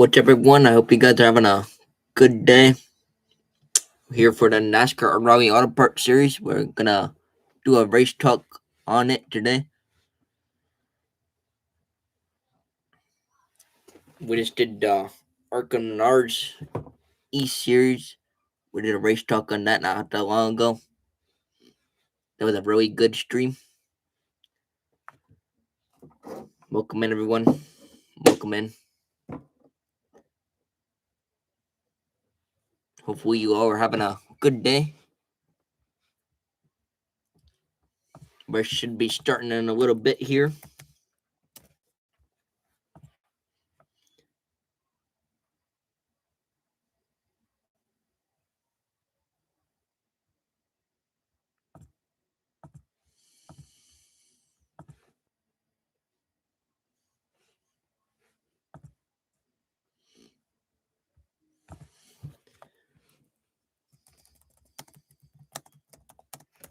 What's up, everyone? I hope you guys are having a good day. Here for the NASCAR Rally Auto Parts Series. We're gonna do a race talk on it today. We just did Arkham Menards E Series. We did a race talk on that not that long ago. That was a really good stream. Welcome in, everyone. Welcome in. Hopefully, you all are having a good day. We should be starting in a little bit here.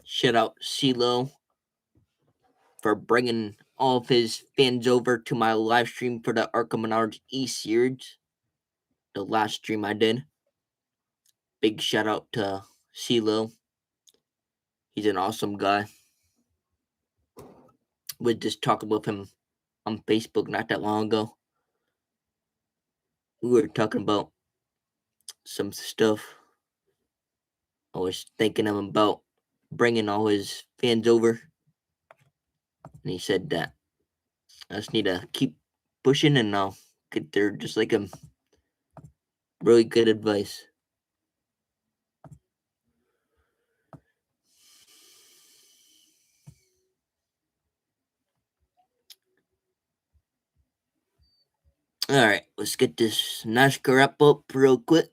Shout out CeeLo for bringing all of his fans over to my live stream for the Arkham Menards E Series. The last stream I did. Big shout out to CeeLo. He's an awesome guy. Was just talking with him on Facebook not that long ago. We were talking about some stuff. I was thinking of him about bringing all his fans over. And he said that I just need to keep pushing and I'll get there just like him. Really good advice. Alright, let's get this NASCAR up real quick.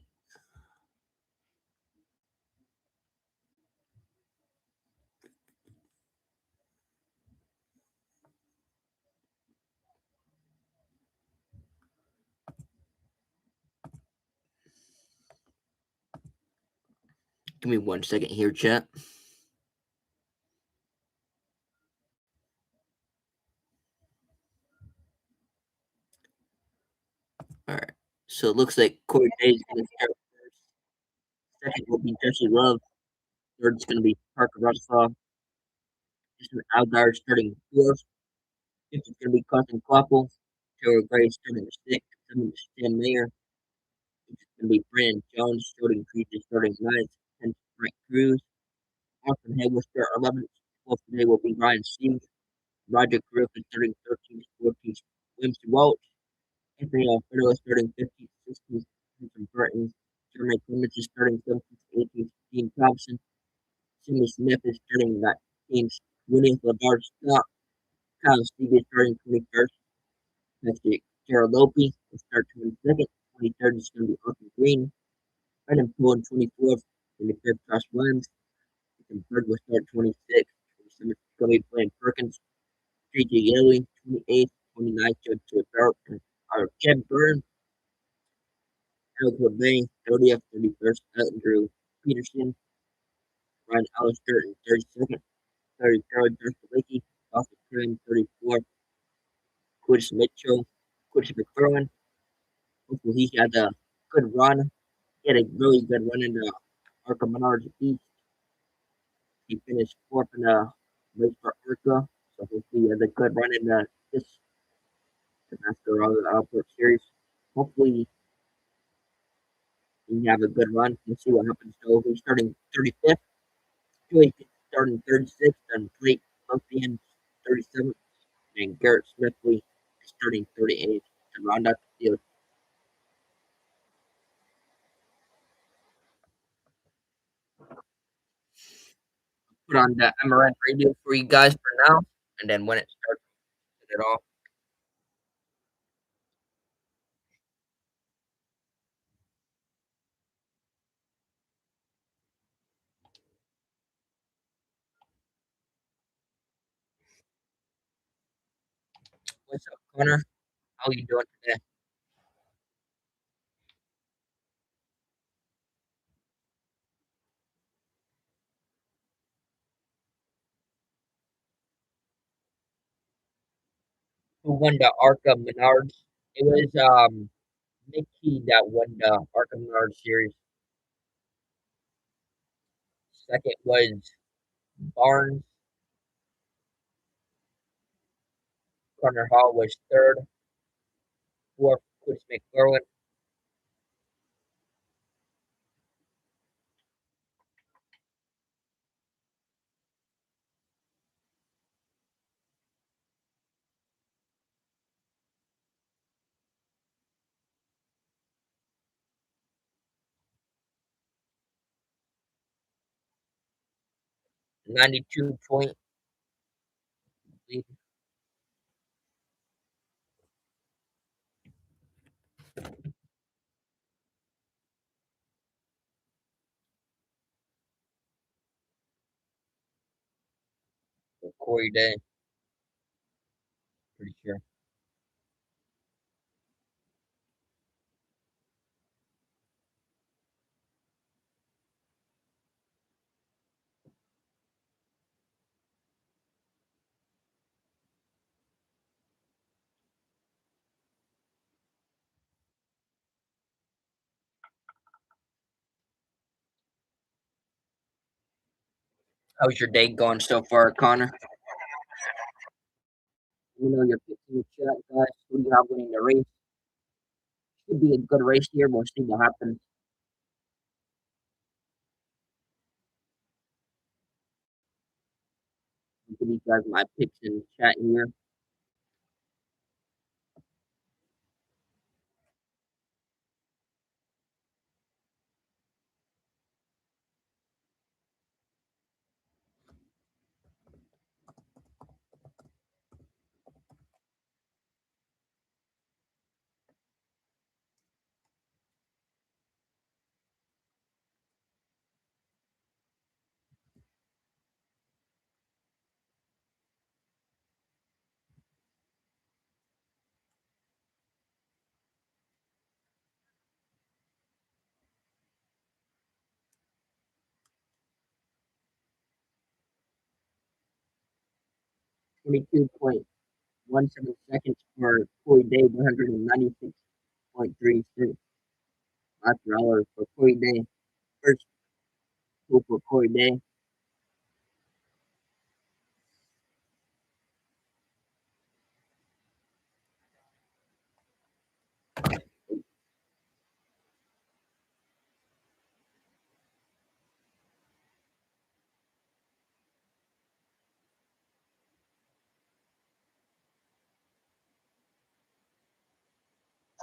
Give me 1 second here, chat. Alright. So it looks like Corey Day is going to start first. Second will be Jesse Love. Third's going to be Parker Russell. Jason Algar starting fourth. Fifth is going to be Carson Kvapil. Taylor Gray starting sixth. Seventh is Stan Mayer. Eighth is going to be Brandon Jones starting ninth. 10th, Frank Cruz. Austin Hay will start 11th. 12th today will be Ryan Sieg. Roger Griffin starting 13th. 14th, Williams Walsh. Anthony Alfredo is starting 15th. 16th, Vincent Burton. Jeremy Clements is starting 17th. 18th, Dean Thompson. Sidney Smith is starting 19th. 20th, Ladar Scott. Kyle Stevens starting 21st. Next week, Gerald Lopi will start 22nd. 23rd is going to be Austin Green. Brendan Poole in 24th. 25th, Josh Williams. Ethan Bird will start 26th. 27th is going to be Blaine Perkins. J.J. Yeley, 28th. 29th, Joe Barrett. Ken Byrne. Alex Bay, 30th. 31st, Andrew Peterson. Ryan Allister in 32nd. 33rd, Justin Leakey. Austin Green, 34th. Chris Mitchell. Chris McFerrin. Hopefully he had a good run. He had a really good run in the Arca Menards East. He finished fourth in the race for Arca. So hopefully he has a good run in the NASCAR Output Series. Hopefully he have a good run. We'll see what happens. So he's starting 35th. Joey starting 36th. And Blake Murphy 37th. And Garrett Smithley is starting 38th to round out the field. Put on the M.E.Racing radio for you guys for now, and then when it starts, it off. What's up, Connor? How you doing today? Who won the Arca Menards? It was Mickey that won the Arkham Yard Series. Second was Barnes. Connor Hall was third. Fourth, Chris McMillan. 92-point lead for Corey Day. Pretty sure. How's your day going so far, Connor? You know your picks in the chat, guys. Who do you have winning the race? Should be a good race here. We'll see what happens. I'll give you guys my picks in the chat here. Twenty-two point 17 seconds for Corey Day, 196.36 miles per hour for Corey Day. First pull for Corey Day.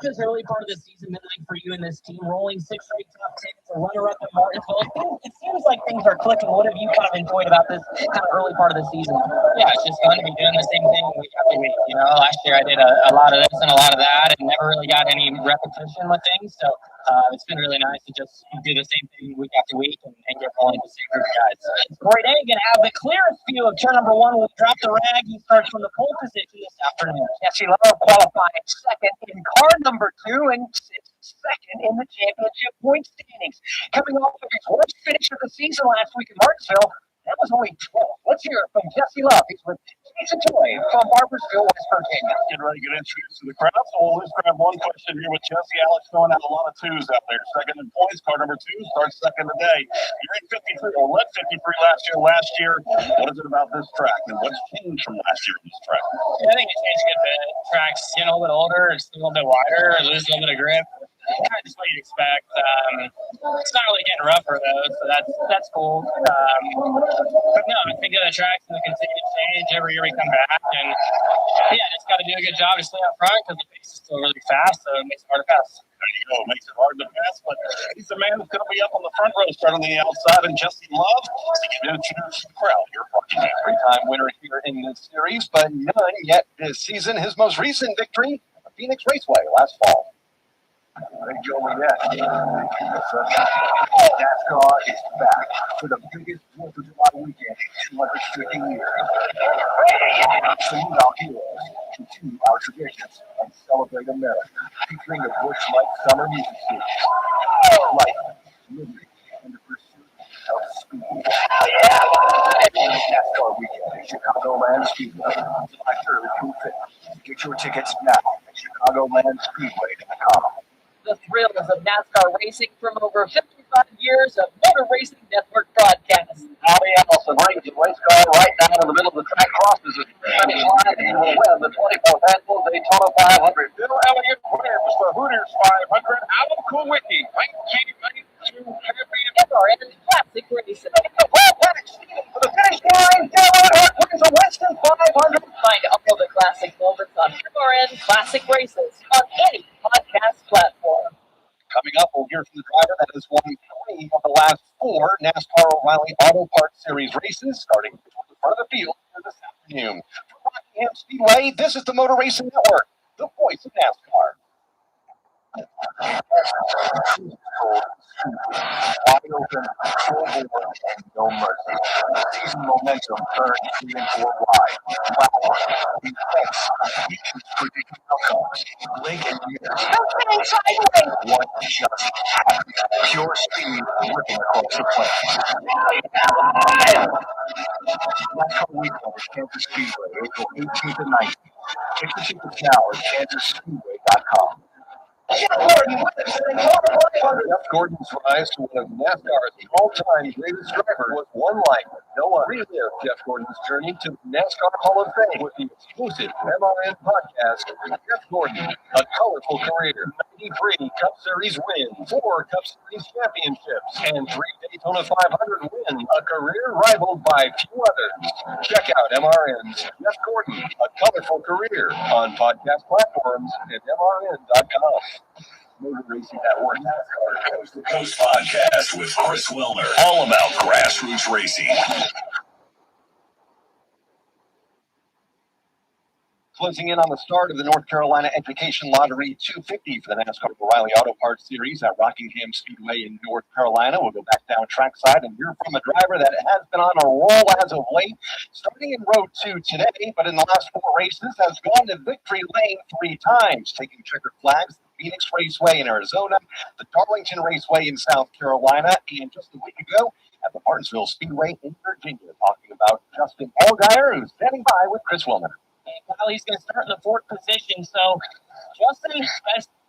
'This early part of the season been like for you and this team, rolling six straight top tens, a runner-up at Martinsville? It seems like things are clicking. What have you kind of enjoyed about this kind of early part of the season? Yeah, it's just fun to be doing the same thing week after week. You know, last year I did a lot of this and a lot of that, and never really got any repetition with things. So it's been really nice to just do the same thing week after week and get rolling with the same group of guys. Corey Day gonna have the clearest view of turn number one. We'll drop the rag. He starts from the pole position this afternoon. Jesse Love qualified second in car number two and second in the championship point standings. Coming off of his worst finish of the season last week in Martinsville, that was only 12th. Let's hear it from Jesse Love. He's with Jason Toy from Barboursville, West Virginia. Getting ready to get introduced to the crowd. So we'll just grab one question here with Jesse. Alex throwing out a lot of twos out there. Second in points. Car number two starts second today. You're in 53 or led 53 last year. What is it about this track and what's changed from last year on this track? Yeah, I think it changed a good bit. Track's getting a little bit older. It's a little bit wider. Lose a little bit of grip. Kind of just what you'd expect. It's not really getting rougher though, so that's cool. But no, I think the track's going to continue to change every year we come back, and yeah, just got to do a good job to stay up front because the pace is still really fast, so it makes it hard to pass. There you go. It makes it hard to pass, but he's the man who's going to be up on the front row, starting on the outside, and Jesse Love to get introduced to the crowd. Your parking three-time winner here in this series, but none yet this season. His most recent victory at the Phoenix Raceway last fall. Big Joe Yet. NASCAR is back for the biggest 4th of July weekend in 250 years. Salute our heroes, continue our traditions, and celebrate America, featuring the Bush-like summer music series. Life, liberty, and the pursuit of speed. NASCAR weekend at Chicagoland Speedway, July 3rd through 5th. Get your tickets now at ChicagolandSpeedway.com. thrills of NASCAR racing from over 55 years of Motor Racing Network broadcasts. Howdy, Allison brings the race car right down in the middle of the track, crosses the finish line, and will win the 24th annual Daytona 500. Bill Elliott wins the Hooters 500 out of Kulwicki, 1992 champion. M.E.Racing Classic Racing. For the finish line, Dale Earnhardt wins the Winston 500. Find all the classic moments on M.E.Racing Classic Races on any podcast platform. Coming up, we'll hear from the driver that has won 3 of the last 4 NASCAR O'Reilly Auto Parts Series races, starting in the front of the field here this afternoon. From Rockingham Speedway, this is the Motor Racing Network, the voice of NASCAR. Wide open, full bore, and no mercy. Season momentum turned 3 and 4 wide. Wow. Defense. Features predicting outcomes. Lincoln years. What just happened? Pure speed ripping across the plains. NASCAR Weekend at Kansas Speedway, April 18th and 19th. Check the tickets now at kansasspeedway.com. Jeff Gordon's rise to one of NASCAR's all-time greatest drivers was one life. No one relived Jeff Gordon's journey to the NASCAR Hall of Fame with the exclusive MRN podcast, Jeff Gordon, A Colorful Career. 93 Cup Series wins, 4 Cup Series championships, and 3 Daytona 500 wins, a career rivaled by few others. Check out MRN's Jeff Gordon, A Colorful Career on podcast platforms and MRN.com. Motor Racing Network NASCAR Coast to Coast podcast with Chris Wilner, all about grassroots racing. Closing in on the start of the North Carolina Education Lottery 250 for the NASCAR O'Reilly Auto Parts Series at Rockingham Speedway in North Carolina. We'll go back down trackside and hear from a driver that has been on a roll as of late, starting in row 2 today, but in the last 4 races has gone to victory lane 3 times, taking checkered flags. Phoenix Raceway in Arizona, the Darlington Raceway in South Carolina, and just a week ago at the Martinsville Speedway in Virginia, talking about Justin Allgaier, who's standing by with Chris Wilner. Well, he's going to start in the 4th position. So, Justin,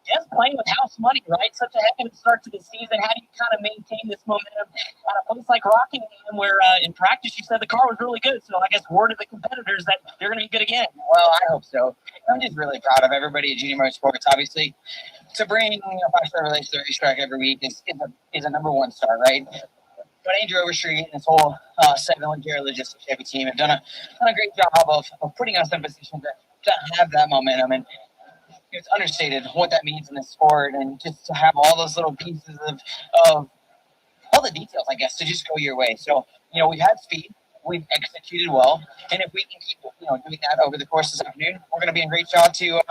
just playing with house money, right? Such a heck of a start to the season. How do you kind of maintain this momentum at a place like Rockingham where in practice you said the car was really good? So, I guess word to the competitors that they're going to be good again. Well, I hope so. I'm just really proud of everybody at Junior Motorsports. Obviously, to bring a 5-star relays to the racetrack every week is a number 1 star, right? But Andrew Overstreet and his whole 7 Jared Logistics Chevy team have done a great job of putting us in a position to have that momentum. And it's understated what that means in the sport, and just to have all those little pieces of all the details, I guess, to just go your way. So, we've had speed, we've executed well, and if we can keep doing that over the course of this afternoon, we're going to be in great shot to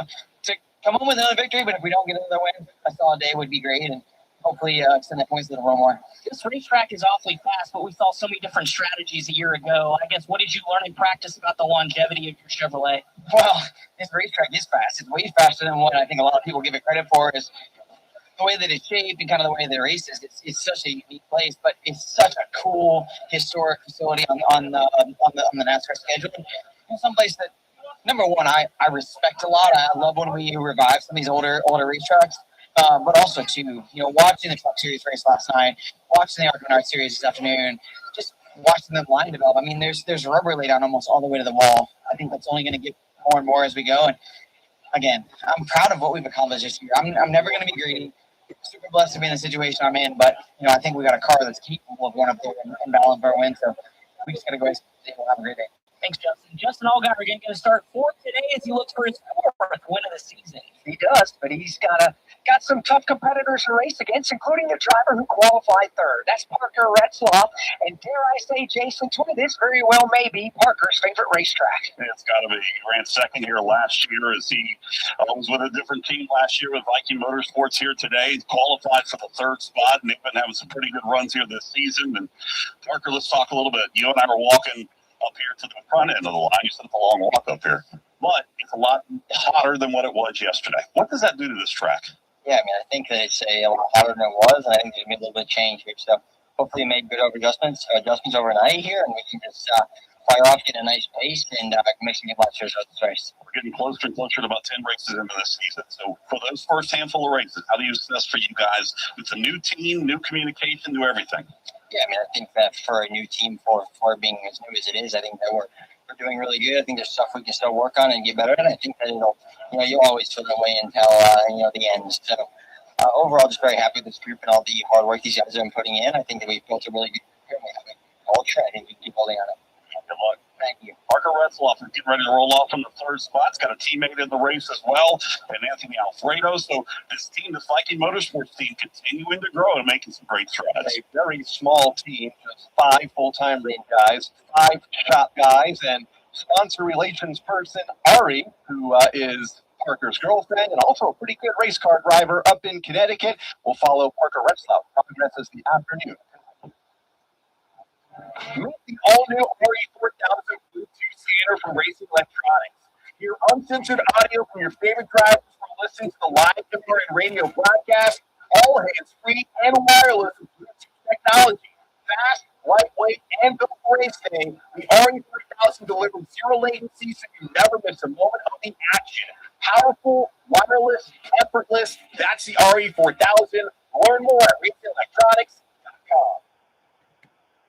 come home with another victory. But if we don't get another win, a solid day would be great, and hopefully extend that points a little more. This racetrack is awfully fast, but we saw so many different strategies a year ago. I guess, what did you learn in practice about the longevity of your Chevrolet? Well, this racetrack is fast. It's way faster than what I think a lot of people give it credit for. Is the way that it's shaped and kind of the way that it races. It's such a unique place, but it's such a cool historic facility on the NASCAR schedule. It's someplace that, number one, I respect a lot. I love when we revive some of these older racetracks. But also too, watching the Truck Series race last night, watching the Argonaut Series this afternoon, just watching them line develop. I mean, there's rubber laid down almost all the way to the wall. I think that's only going to get more and more as we go. And again, I'm proud of what we've accomplished this year. I'm never going to be greedy. Super blessed to be in the situation I'm in, but I think we got a car that's capable of going up there and battling for a win. So we just got to go ahead and we'll have a great day. Thanks, Justin. Justin Allgaier again going to start 4th today as he looks for his 4th win of the season. He does, but he's got some tough competitors to race against, including the driver who qualified 3rd. That's Parker Retzlaff, and dare I say, Jason Toy, this very well may be Parker's favorite racetrack. It's got to be. He ran 2nd here last year as he was with a different team last year with Viking Motorsports here today. He's qualified for the 3rd spot, and they've been having some pretty good runs here this season. And Parker, let's talk a little bit. You and I were walking up here to the front end of the line. You said it's a long walk up here, but it's a lot hotter than what it was yesterday. What does that do to this track? Yeah, I think that it's a lot hotter than it was, and I think there's been a little bit of change here. So hopefully made good adjustments overnight here, and we can just fire off, get a nice pace, and make some good laps here throughout this race. We're getting closer and closer to about 10 races into this season. So for those first handful of races, how do you assess for you guys with a new team, new communication, new everything? Yeah, I mean, I think that for a new team, for being as new as it is, I think that we're doing really good. I think there's stuff we can still work on and get better at. I think that you'll always feel that way until the end. So overall, just very happy with this group and all the hard work these guys have been putting in. I think that we've built a really good group. We have a culture. I think we can keep building on it. Good luck. Thank you. Parker Retzloff is getting ready to roll off from the third spot. He's got a teammate in the race as well, and Anthony Alfredo. So this team, this Viking Motorsports team, continuing to grow and making some great strides. A very small team, just 5 full-time ring guys, 5 shop guys, and sponsor relations person Ari, who is Parker's girlfriend and also a pretty good race car driver up in Connecticut. We'll follow Parker Retzloff progress as the afternoon. Meet the all-new RE4000 Bluetooth scanner from Racing Electronics. Hear uncensored audio from your favorite drivers from listening to the live MRN radio broadcast, all hands-free and wireless with Bluetooth technology. Fast, lightweight, and built for racing, the RE4000 delivers zero latency so you never miss a moment of the action. Powerful, wireless, effortless, that's the RE4000. Learn more at RacingElectronics.com.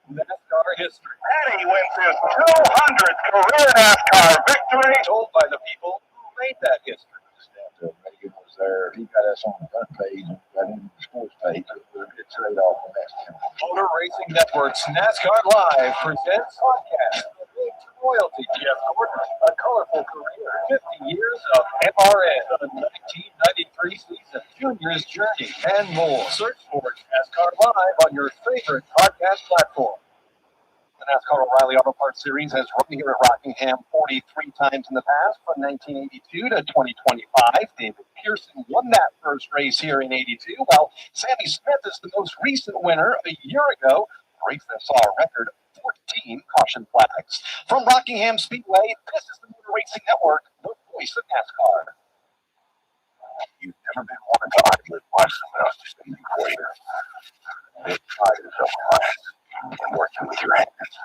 NASCAR history. Eddie wins his 200th career NASCAR victory. Told by the people who made that history. Megan was there. He got us on the front page and got into the sports page. We'll get straight off the next time. Motor Racing Network's NASCAR Live presents podcast. Royalty, Jeff Gordon, a colorful career, 50 years of MRN, the 1993 season, juniors journey, and more. Search for NASCAR Live on your favorite podcast platform. The NASCAR O'Reilly Auto Parts Series has run here at Rockingham 43 times in the past, from 1982 to 2025. David Pearson won that first race here in 82, while Sammy Smith is the most recent winner a year ago, a race that saw a record 14 caution flags. From Rockingham Speedway, this is the Motor Racing Network, the voice of NASCAR. You've never been more excited to watch someone else just be before you. They've tried it so much and working with your hands.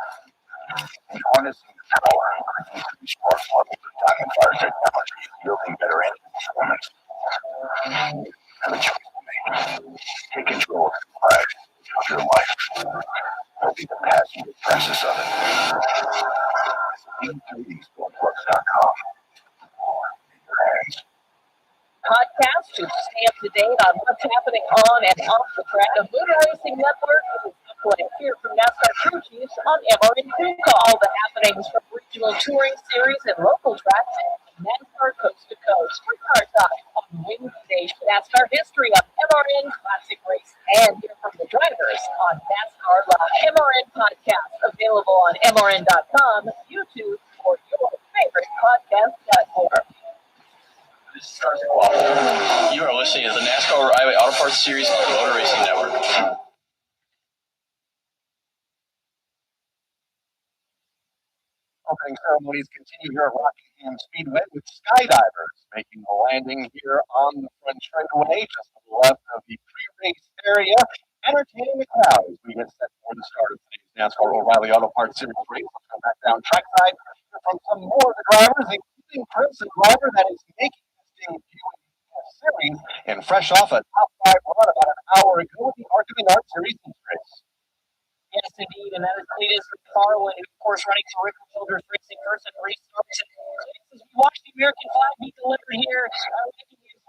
And harnessing the power and creating these spark levels of diamond fire technology, yielding better engine performance. You have a choice to make. Take control of your life. Of your life. Or be the passionate princess of it. E3sportplugs.com. Or in your hands. Podcast to stay up to date on what's happening on and off the track of Motor Racing Network. Here from NASCAR crew chiefs on M.E.Racing. All the happenings from regional touring series and local tracks and NASCAR coast to coast. Sprint car time on Wednesday. NASCAR history on MRN Classic Race and hear from the drivers on NASCAR Live. MRN podcast available on MRN.com, YouTube, or your favorite podcast platform. You are listening to the NASCAR O'Reilly Auto Parts Series on the Motor Racing Network. Opening ceremonies continue here at Rockingham Speedway with skydivers making the landing here on the front straightaway just to the left of the pre-race area, entertaining the crowd as we get set for the start of today's NASCAR O'Reilly Auto Parts Series race. Let's go back down trackside from some more of the drivers, including Chris, a driver that is making his debut in the series and fresh off a top 5 run about an hour ago with the Arc of Series race. Yes, indeed, and that is Cletus McFarland, who, of course, running for Rick Childers Racing first at restarts. And Cletus, as we watch the American flag be delivered here,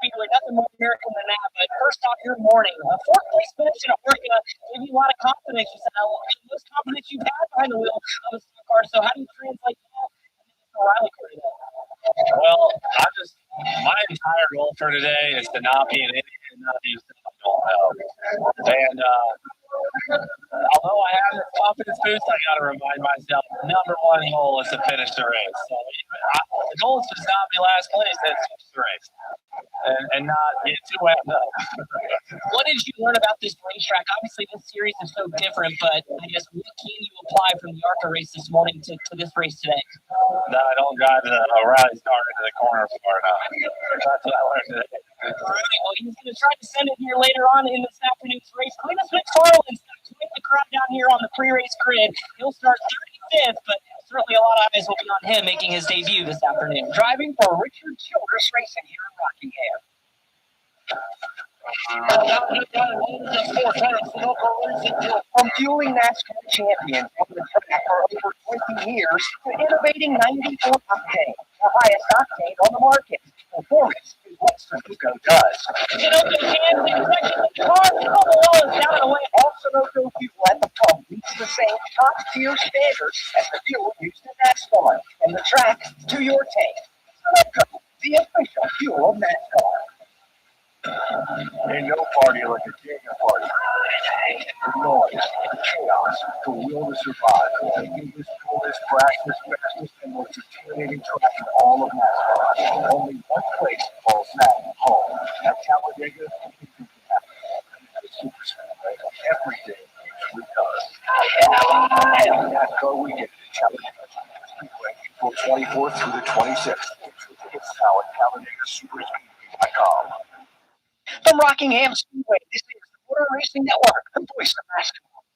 Speedway, nothing more American than that. But first off, your morning, a fourth place finish in Oregon gave you a lot of confidence. You said, the most confidence you've had behind the wheel of a stock car. So how do you translate that into O'Reilly career today? Well, my entire goal for today is to not be an idiot and not do stuff I don't know. And although I have this confidence boost, I got to remind myself, number one goal is to finish the race. So the goal is to not be last place and finish the race. And not get too wound up. What did you learn about this racetrack? Obviously, this series is so different, but I guess what can you apply from the ARCA race this morning to this race today? That I don't drive the O'Reilly's car into the corner far enough. That's what I learned today. All right, well, he's going to try to send it here later on in this afternoon's race. Cletus McFarland's going to join the crowd down here on the pre-race grid. He'll start 35th, but certainly a lot of eyes will be on him making his debut this afternoon. Driving for Richard Childress Racing here in Rockingham. From fueling NASCAR champions on the track for over 20 years to innovating 94 octane, the highest octane on the market. Performance is what Sunoco does. Sunoco cans in section of cars, couple lows down and away. All Sunoco fuel at the pump meets the same top-tier standards as the fuel used in NASCAR, and the track to your tank. Sunoco, the official fuel of NASCAR. Ain't no party like a king of party. The noise, the chaos, the will to survive. The biggest, coolest, fastest, fastest, and most intimidating track in all of NASCAR. Only one place calls that home. At Talladega, anything can happen. And it's Super Speedway. Every day keeps recovering. NASCAR weekend at Talladega Speedway, April 24th through the 26th. Tickets now at TalladegaSuperspeedway.com. From Rockingham Speedway, this is the Motor Racing Network, the voice of basketball.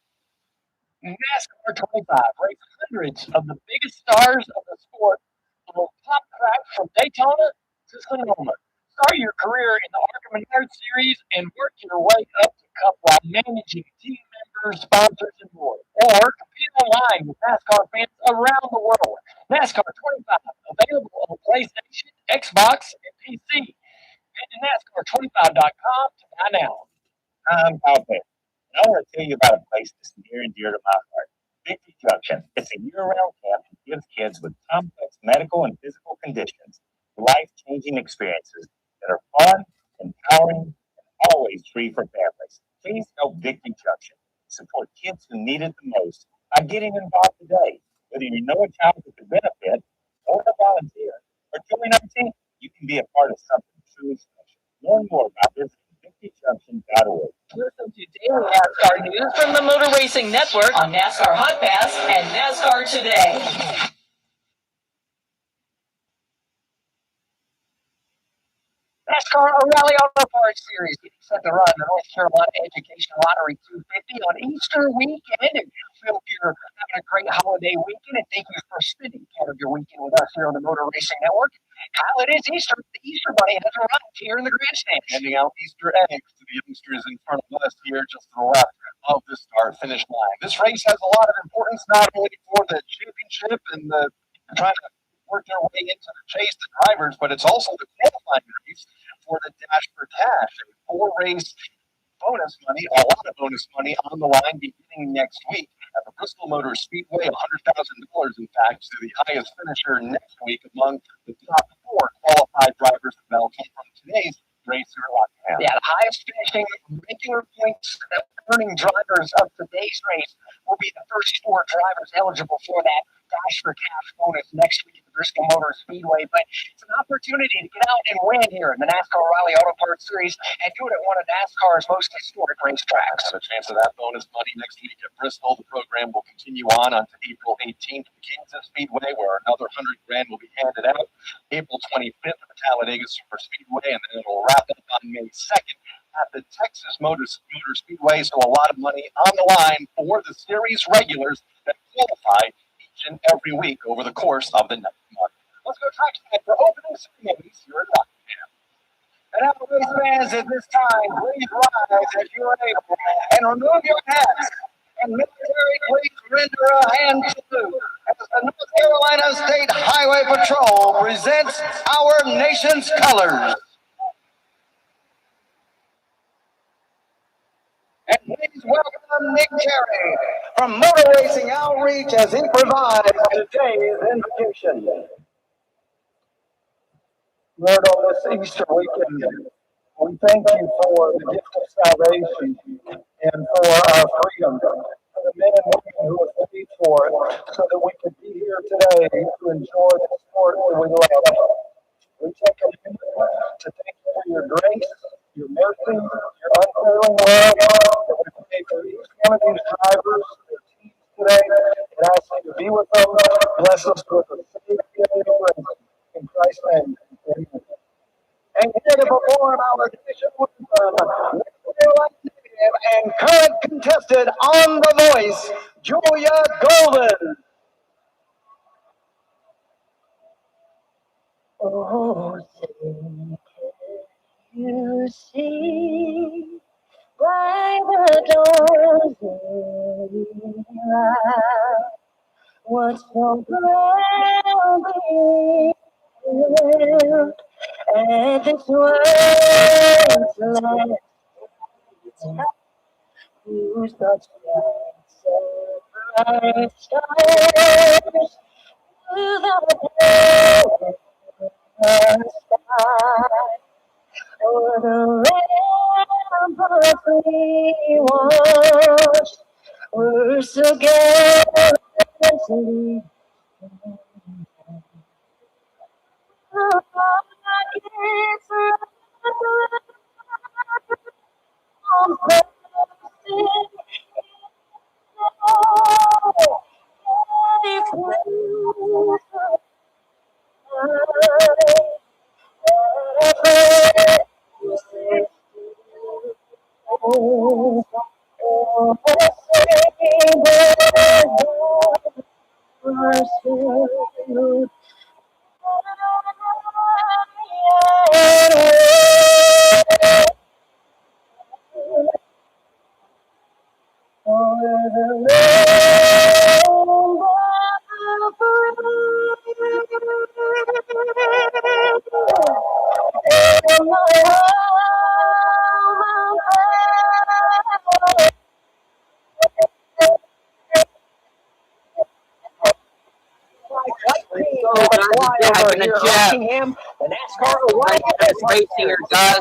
NASCAR 25 races hundreds of the biggest stars of the sport on the top track from Daytona to Sonoma. Start your career in the ARCA Menard Series and work your way up to Cup while managing team members, sponsors, and more. Or compete online with NASCAR fans around the world. NASCAR 25, available on PlayStation, Xbox, and PC. Head to NASCAR25.com to buy now. I'm Alvin. I want to tell you about a place that's near and dear to my heart, Victory Junction. It's a year-round camp that gives kids with complex medical and physical conditions life-changing experiences that are fun, empowering, and always free for families. Please help Victory Junction support kids who need it the most by getting involved today. Whether you know a child who could benefit, or a volunteer, or join our team, you can be a part of something truly special. Learn more about visiting victoryjunction.org. Listen to daily NASCAR news from the Motor Racing Network on NASCAR Hot Pass and NASCAR Today. NASCAR Rally Auto Parts Series getting set to run the North Carolina Education Lottery 250 on Easter weekend. And we hope you're having a great holiday weekend, and thank you for spending part of your weekend with us here on the Motor Racing Network. Kyle, it is Easter. The Easter Bunny has arrived here in the grandstand. Handing out Easter eggs to the youngsters in front of us here just to the left of the start-finish line. This race has a lot of importance not only for the championship and the trying to work their way into the chase, the drivers, but it's also the qualifying race for the Dash for Cash, a 4-race bonus money, a lot of bonus money on the line beginning next week at the Bristol Motor Speedway, $100,000 in fact, to the highest finisher next week among the top 4 qualified drivers that will come from today's race here at Rockingham. Yeah, the highest finishing regular points earning drivers of today's race will be the first 4 drivers eligible for that Dash for Cash bonus next week at the Bristol Motor Speedway. But it's an opportunity to get out and win here in the NASCAR Rally Auto Parts Series and do it at one of NASCAR's most historic racetracks. Have a chance of that bonus money next week at Bristol. The program will continue on until April 18th at Kansas Speedway, where another $100,000 will be handed out. April 25th at the Talladega Super Speedway, and then it'll wrap up on May 2nd at the Texas Motor Speedway. So a lot of money on the line for the series regulars that qualify each and every week over the course of the next month. Let's go trackside for opening ceremonies here at Rockingham. And now, race fans, at this time, please rise as you are able and remove your hats. And military, please render a hand salute as the North Carolina State Highway Patrol presents our nation's colors. And please welcome Nick Terry from Motor Racing Outreach as he provides today's invocation. Lord, on this Easter weekend, we thank you for the gift of salvation and for our freedom, for the men and women who have paid for it, so that we could be here today to enjoy the sport that we love. We take a minute to thank you for your grace, your mercy, your unfailing love that we pray for each one of these drivers, their teams today, and ask you to be with them, bless us with a safe day of grace. In Christ's name, amen. And here to perform our tradition with North Carolina native and current contestant on The Voice, Julia Golden. Oh, say, can you see by the dawn's early light what's so proudly hailed at this world's last whose the bright stars through the sky. For the ramparts we watched were so gallantly rockets on posted if we Over here, watching him, the NASCAR Race here, guys.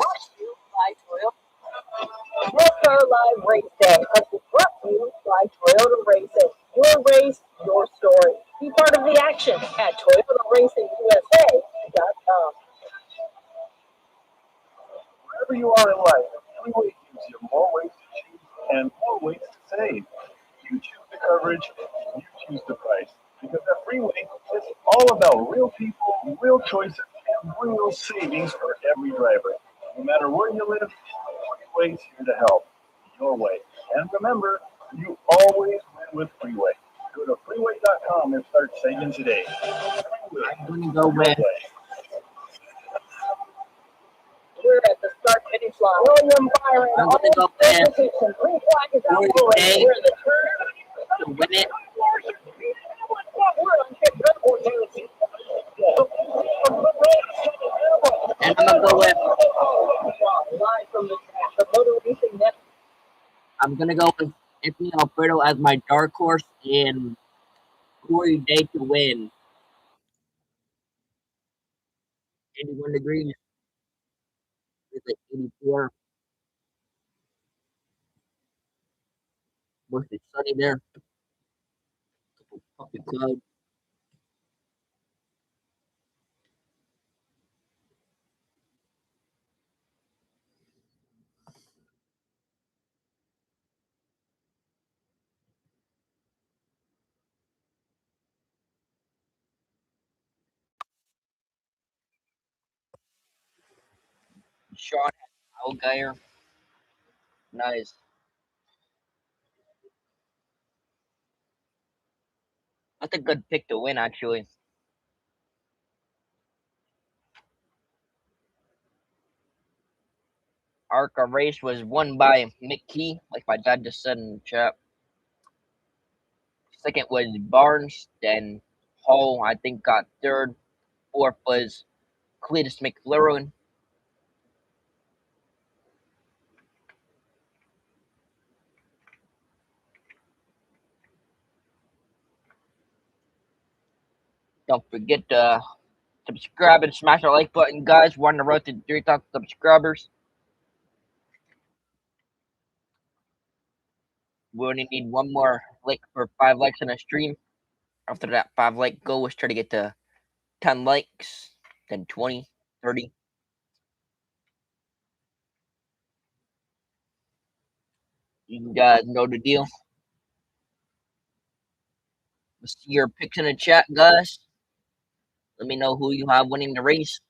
NASCAR Live Race Day is brought to you by Toyota Racing. Your race, your story. Be part of the action at ToyotaRacingUSA.com. Wherever you are in life, Freeway gives you more ways to choose and more ways to save. You choose the coverage, you choose the price. Because at Freeway, it's all about real people, real choices, and real savings for every driver. No matter where you live, Freeway's here to help. Your way. And remember, you always win with Freeway. Go to freeway.com and start saving today. Freeway, I'm going to go with We're at the start finish line. William Byron I'm going to go with position. Green flag is out for Corey us. Day We're in the turn. to win it. We're on kick good for Tennessee. And I'm going to go with Live from the track, the Motor Racing Network. I'm going to go with Anthony Alfredo as my dark horse and Corey Day to win. 81 degrees. It's like 84. Mostly sunny there. Couple puffy clouds. Sean Allgaier. Nice. That's a good pick to win, actually. Arca race was won by Mickey, like my dad just said in the chat. Second was Barnes, then Hall, I think, got third. Fourth was Cletus McLaren. Don't forget to subscribe and smash the like button, guys. We're on the road to 3,000 subscribers. We only need one more like for 5 likes on the stream. After that 5 like goal, let's try to get to 10 likes, then 20, 30. You guys know the deal. Let's see your picks in the chat, guys. Let me know who you have winning the race.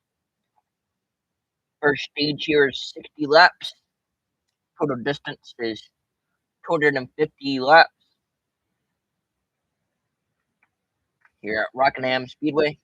First stage here is 60 laps. Total distance is 250 laps here at Rockingham Speedway.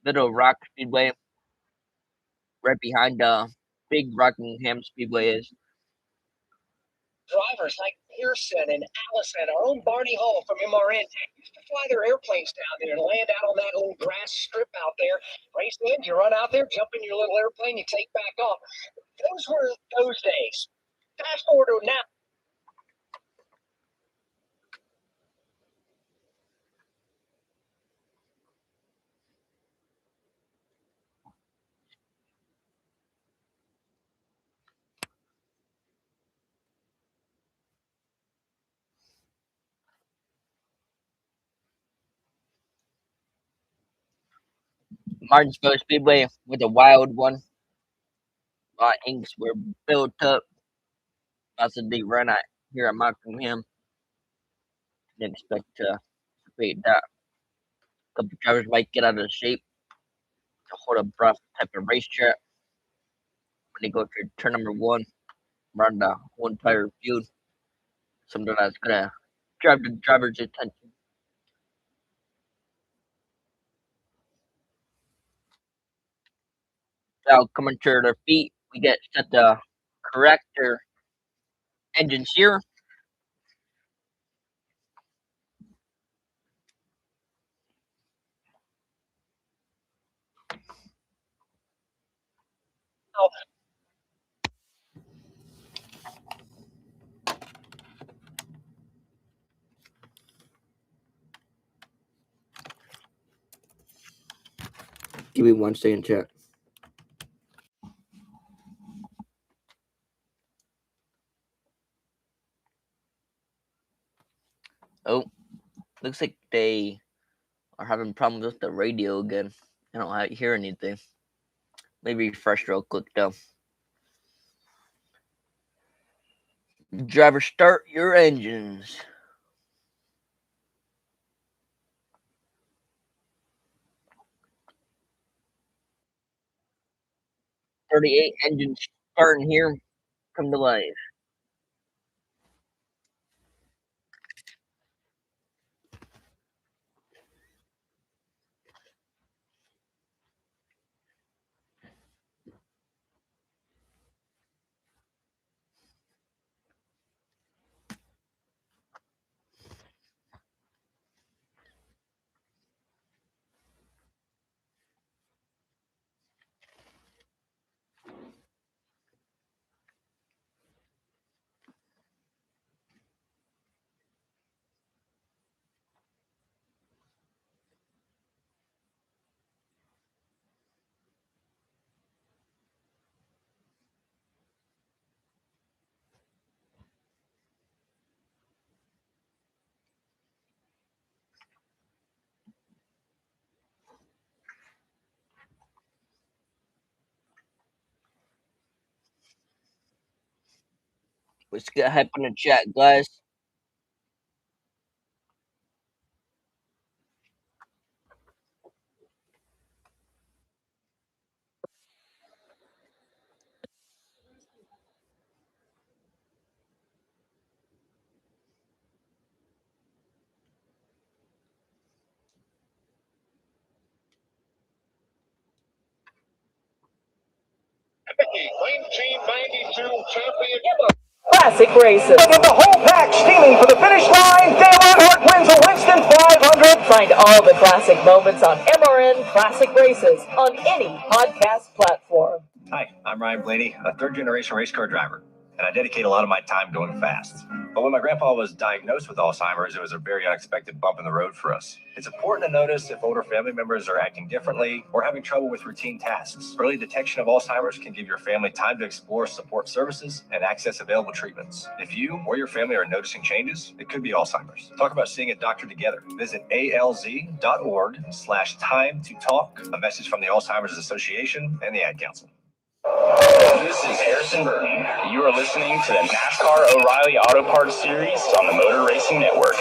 Little Rock Speedway, right behind Big Rockingham Speedway is. Drivers like Pearson and Allison, our own Barney Hall from M.R.N. used to fly their airplanes down there and land out on that old grass strip out there. Race ends, you run out there, jump in your little airplane, you take back off. Those were those days. Fast forward to now. Martinsville Speedway with a wild one. Inks were built up. Possibly run out here at Rockingham. Didn't expect to beat that. A couple drivers might get out of shape to hold a rough type of racetrack when they go to turn number 1, run the whole entire field. Something that's gonna drive the driver's attention. Now coming to their feet, we get set to correct their engines here. Give me 1 second, chat. Oh, looks like they are having problems with the radio again. I don't hear anything. Maybe refresh real quick though. Driver, start your engines. .38 engines starting here. Come to life. Let's get hype on the chat, guys. Classic races. Look at the whole pack steaming for the finish line. Dale Earnhardt wins the Winston 500. Find all the classic moments on MRN Classic Races on any podcast platform. Hi, I'm Ryan Blaney, a third-generation race car driver, and I dedicate a lot of my time going fast. But when my grandpa was diagnosed with Alzheimer's, it was a very unexpected bump in the road for us. It's important to notice if older family members are acting differently or having trouble with routine tasks. Early detection of Alzheimer's can give your family time to explore support services and access available treatments. If you or your family are noticing changes, it could be Alzheimer's. Talk about seeing a doctor together. Visit alz.org/time-to-talk. A message from the Alzheimer's Association and the Ad Council. This is Harrison Burton. You are listening to the NASCAR O'Reilly Auto Parts Series on the Motor Racing Network.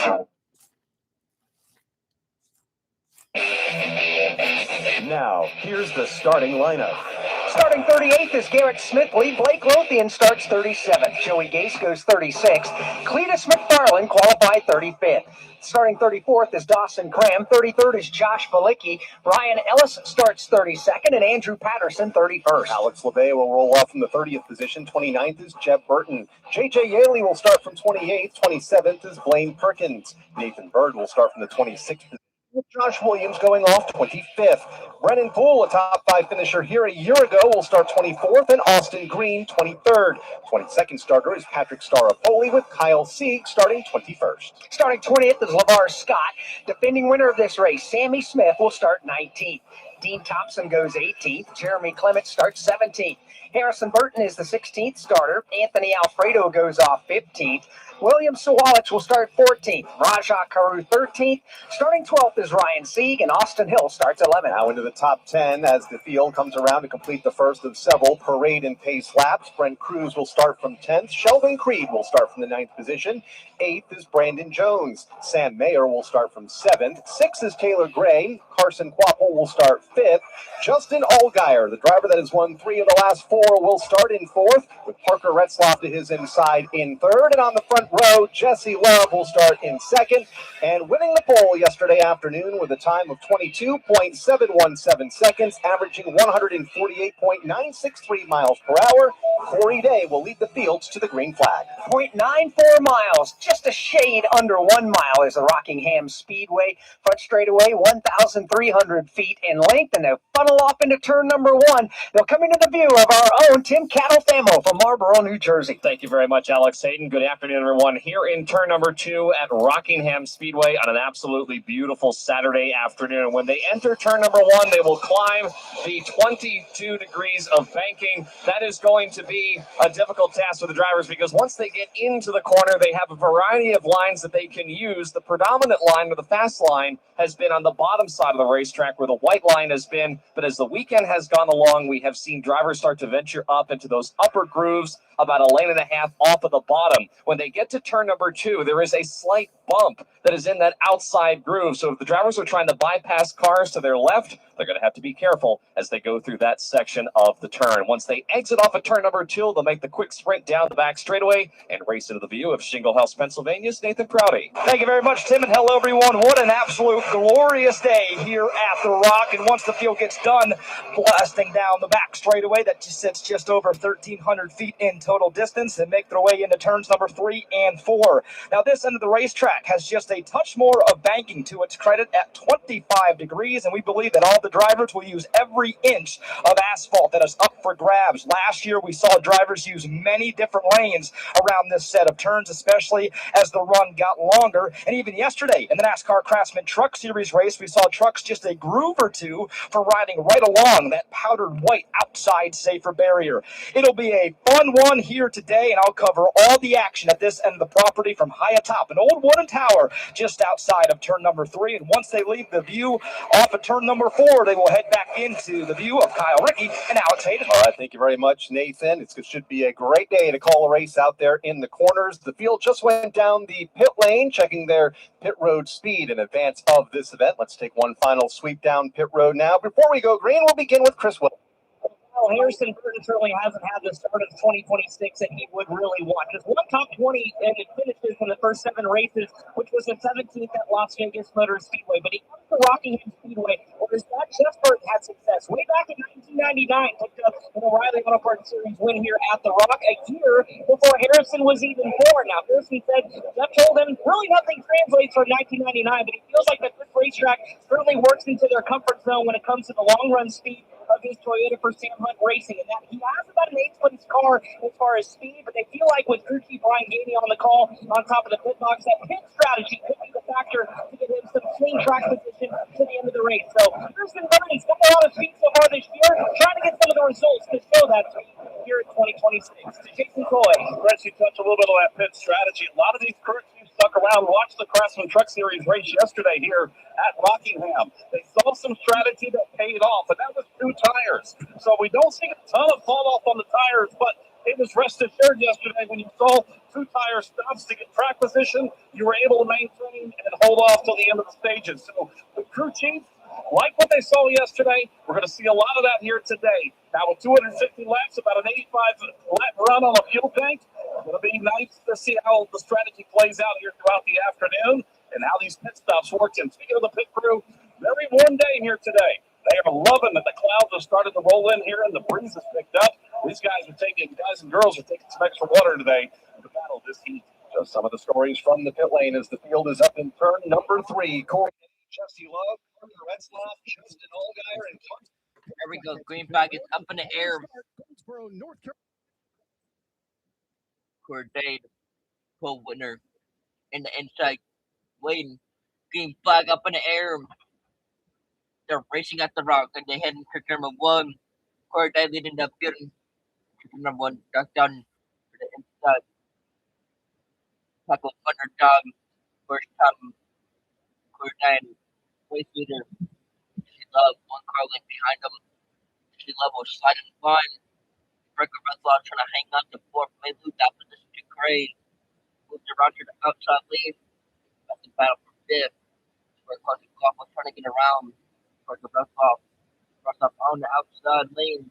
Now, here's the starting lineup. Starting 38th is Garrett Smithley. Blake Lothian starts 37th. Joey Gase goes 36th. Cletus McFarland qualified 35th. Starting 34th is Dawson Cram. 33rd is Josh Balicki. Ryan Ellis starts 32nd, and Andrew Patterson 31st. Alex LeVay will roll off from the 30th position. 29th is Jeb Burton. J.J. Yaley will start from 28th. 27th is Blaine Perkins. Nathan Bird will start from the 26th position, with Josh Williams going off 25th. Brennan Poole, a top 5 finisher here a year ago, will start 24th, and Austin Green 23rd. 22nd starter is Patrick Staropoli, with Kyle Sieg starting 21st. Starting 20th is LeVar Scott. Defending winner of this race, Sammy Smith, will start 19th. Dean Thompson goes 18th. Jeremy Clement starts 17th. Harrison Burton is the 16th starter. Anthony Alfredo goes off 15th. William Sawalich will start 14th. Rajah Carew 13th. Starting 12th is Ryan Sieg, and Austin Hill starts 11th. Now into the top 10 as the field comes around to complete the first of several parade and pace laps. Brent Cruz will start from 10th. Sheldon Creed will start from the 9th position. 8th is Brandon Jones. Sam Mayer will start from 7th. 6th is Taylor Gray. Carson Quapple will start 5th. Justin Allgaier, the driver that has won 3 of the last 4, will start in 4th, with Parker Retzloff to his inside in 3rd. And on the front row, Jesse Love will start in 2nd. And winning the pole yesterday afternoon with a time of 22.717 seconds, averaging 148.963 miles per hour, Corey Day will lead the fields to the green flag. 0.94 miles, just a shade under 1 mile, is the Rockingham Speedway. Front straightaway, 1,300 feet in length, and they'll funnel off into turn number 1. They'll come into the view of our own Tim Cattle-Famo from Marlboro, New Jersey. Thank you very much, Alex Hayden. Good afternoon, everyone. Here in turn number 2 at Rockingham Speedway on an absolutely beautiful Saturday afternoon. When they enter turn number 1, they will climb the 22 degrees of banking. That is going to be a difficult task for the drivers, because once they get into the corner, they have a variety of lines that they can use. The predominant line, or the fast line, has been on the bottom side of the racetrack where the white line has been. But as the weekend has gone along, we have seen drivers start to venture up into those upper grooves about a lane and a half off of the bottom. When they get to turn number 2, there is a slight bump that is in that outside groove. So if the drivers are trying to bypass cars to their left, they're going to have to be careful as they go through that section of the turn. Once they exit off of turn number 2, they'll make the quick sprint down the back straightaway and race into the view of Shingle House, Pennsylvania's Nathan Prouty. Thank you very much, Tim, and hello, everyone. What an absolute glorious day here at the Rock. And once the field gets done blasting down the back straightaway that just sits just over 1,300 feet in total distance, and make their way into turns number 3 and 4. Now, this end of the racetrack has just a touch more of banking to its credit at 25 degrees, and we believe that all the drivers will use every inch of asphalt that is up for grabs. Last year, we saw drivers use many different lanes around this set of turns, especially as the run got longer. And even yesterday in the NASCAR Craftsman Truck Series race, we saw trucks just a groove or two for riding right along that powdered white outside safer barrier. It'll be a fun one here today, and I'll cover all the action at this end of the property from high atop an old wooden tower just outside of turn number 3. And once they leave the view off of turn number 4, they will head back into the view of Kyle Rickey and Alex Hayden. All right, thank you very much, Nathan. It should be a great day to call a race out there in the corners. The field just went down the pit lane, checking their pit road speed in advance of this event. Let's take one final sweep down pit road now. Before we go green, we'll begin with Chris Wilson. Well, Harrison Burton certainly hasn't had the start of 2026 that he would really want. Just one top 20 and it finishes in the first 7 races, which was the 17th at Las Vegas Motor Speedway. But he comes to Rockingham Speedway, where his dad, Jeff Burton, had success way back in 1999, picked up an O'Reilly Auto Parts Series win here at the Rock a year before Harrison was even born. Now, Harrison said Jeff told him really nothing translates from 1999, but he feels like that this racetrack certainly works into their comfort zone when it comes to the long-run speed of his Toyota for Sam Hunt Racing, and that he has about an 8th-place car as far as speed, but they feel like with crew chief Brian Gainey on the call on top of the pit box, that pit strategy could be the factor to get him some clean track position to the end of the race. So Harrison Burton, he's got a lot of speed so far this year, trying to get some of the results to show that speed here in 2026. To Jason Coy. Chris, you touched a little bit on that pit strategy. A lot of these crew chiefs stuck around, watched the Craftsman Truck Series race yesterday here at Rockingham. They saw some strategy that paid off, and that was 2 tires. So we don't see a ton of fall off on the tires, but it was rest assured yesterday when you saw 2 tire stops to get track position, you were able to maintain and hold off till the end of the stages. So the crew chief, like what they saw yesterday, we're going to see a lot of that here today. Now with 260 laps, about an 85 lap run on a fuel tank. It'll be nice to see how the strategy plays out here throughout the afternoon and how these pit stops work. And speaking of the pit crew, very warm day here today. They are loving that the clouds have started to roll in here and the breeze has picked up. These guys and girls are taking some extra water today to battle this heat. Just some of the stories from the pit lane as the field is up in turn number 3. Corey, Jesse Love, Retzloff, Justin Allgaier, and There we go. Green flag is up in the air. Corday, pole winner in the inside lane. Green flag up in the air. They're racing at the rock and they head into turn number 1. Corday leading the field. Turn number 1, duck down to the inside. Tackle underdog. First time Corday race leader. She Love one car left behind them. She Love was sliding line. Breaker Retzloff trying to hang on to 4th. May lose that position to Gray. Moved around to the outside lane. That's the battle for 5th. Where Carson Goff was trying to get around. Breaker Retzloff on the outside lane.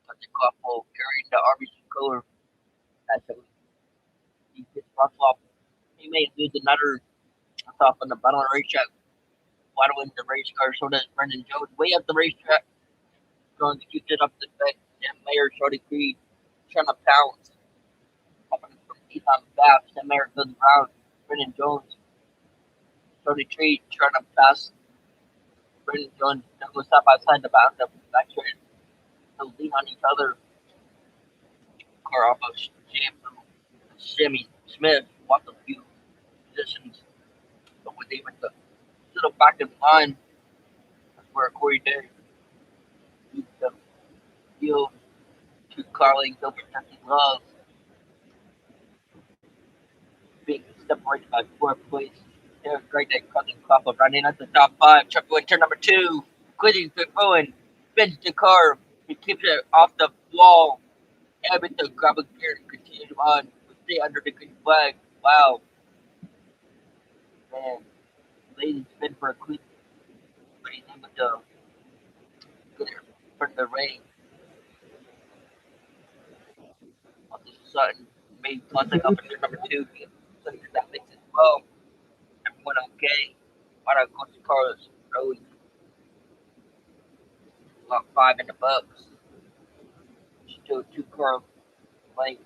Carson Goff will carry the RBC color. That's how he gets Retzloff. He may lose another stop on the bottom of the racetrack. Wide wins the race car. So does Brendan Jones. Way up the racetrack. Going to keep it up the back. And Mayor Shorty Creed trying to pounce. From Ethan Baps. And Mayor goes around. Brendan Jones. Shorty Creed trying to pass Brendan Jones. They'll go side by side the back straight. They'll lean on each other. Car off of Sammy Smith. Walked a few positions. But when they went to little back in line, that's where Corey Day beat the field. 2 car lengths over Jesse Love. Big separation by 4th place. There's Great Day Cousin Copper running at the top 5. Truck going turn number 2. Quitting the going. Spins the car. He keeps it off the wall. And with the grab a gear and continue on. Stay under the green flag. Wow. Man. Ladies spin for a quick. But he's in with the for the rain. Sutton made contact up in number 2. Sutton did that mix as well. Everyone okay. Why not Costa Carlos Road? About 5 in the books. Still 2 car lengths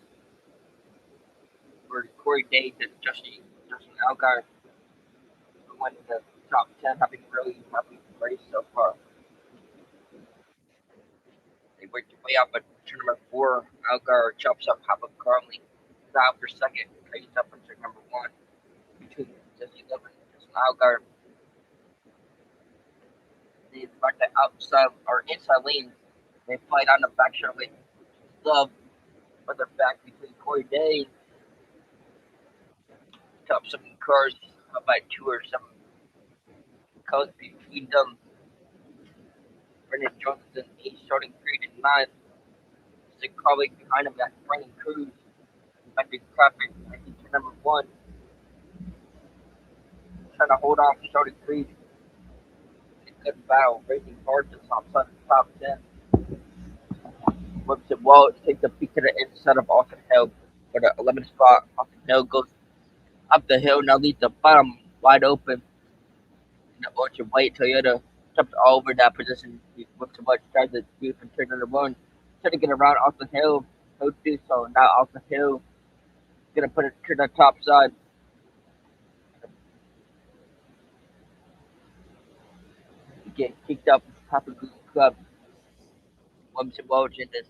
for Corey Day and Justin Allgaier, who went to the top 10, having really happy race so far. They worked their way up at turn number 4. Allgaier chops up half of Carly. Down for second. Trades up in turn number 1. Between Jesse Love and Justin Allgaier. They mark the outside or inside lane. They fight on the back straight with Love, but they're back between Corey Day. Top 7 cars up by 2 or some cars between them. Brendan Jones in 8th, starting 3 to 9. 6 car behind him, that's Brandon Cruz. Back to traffic, I think turn number 1. Trying to hold on for starting 3. Good battle, racing hard to top 10. Whips it well, takes a peek to the inside of Austin Hill for the 11th spot. Austin Hill goes up the hill, now leaves the bottom wide open. And the Orchard White Toyota jumps all over that position. He whips it much, tries to do from turn number 1. Trying to get around Austin Hill. He'll do so. Now Austin Hill gonna put it to the top side. He gets kicked up half a good club. Williamson Welch in this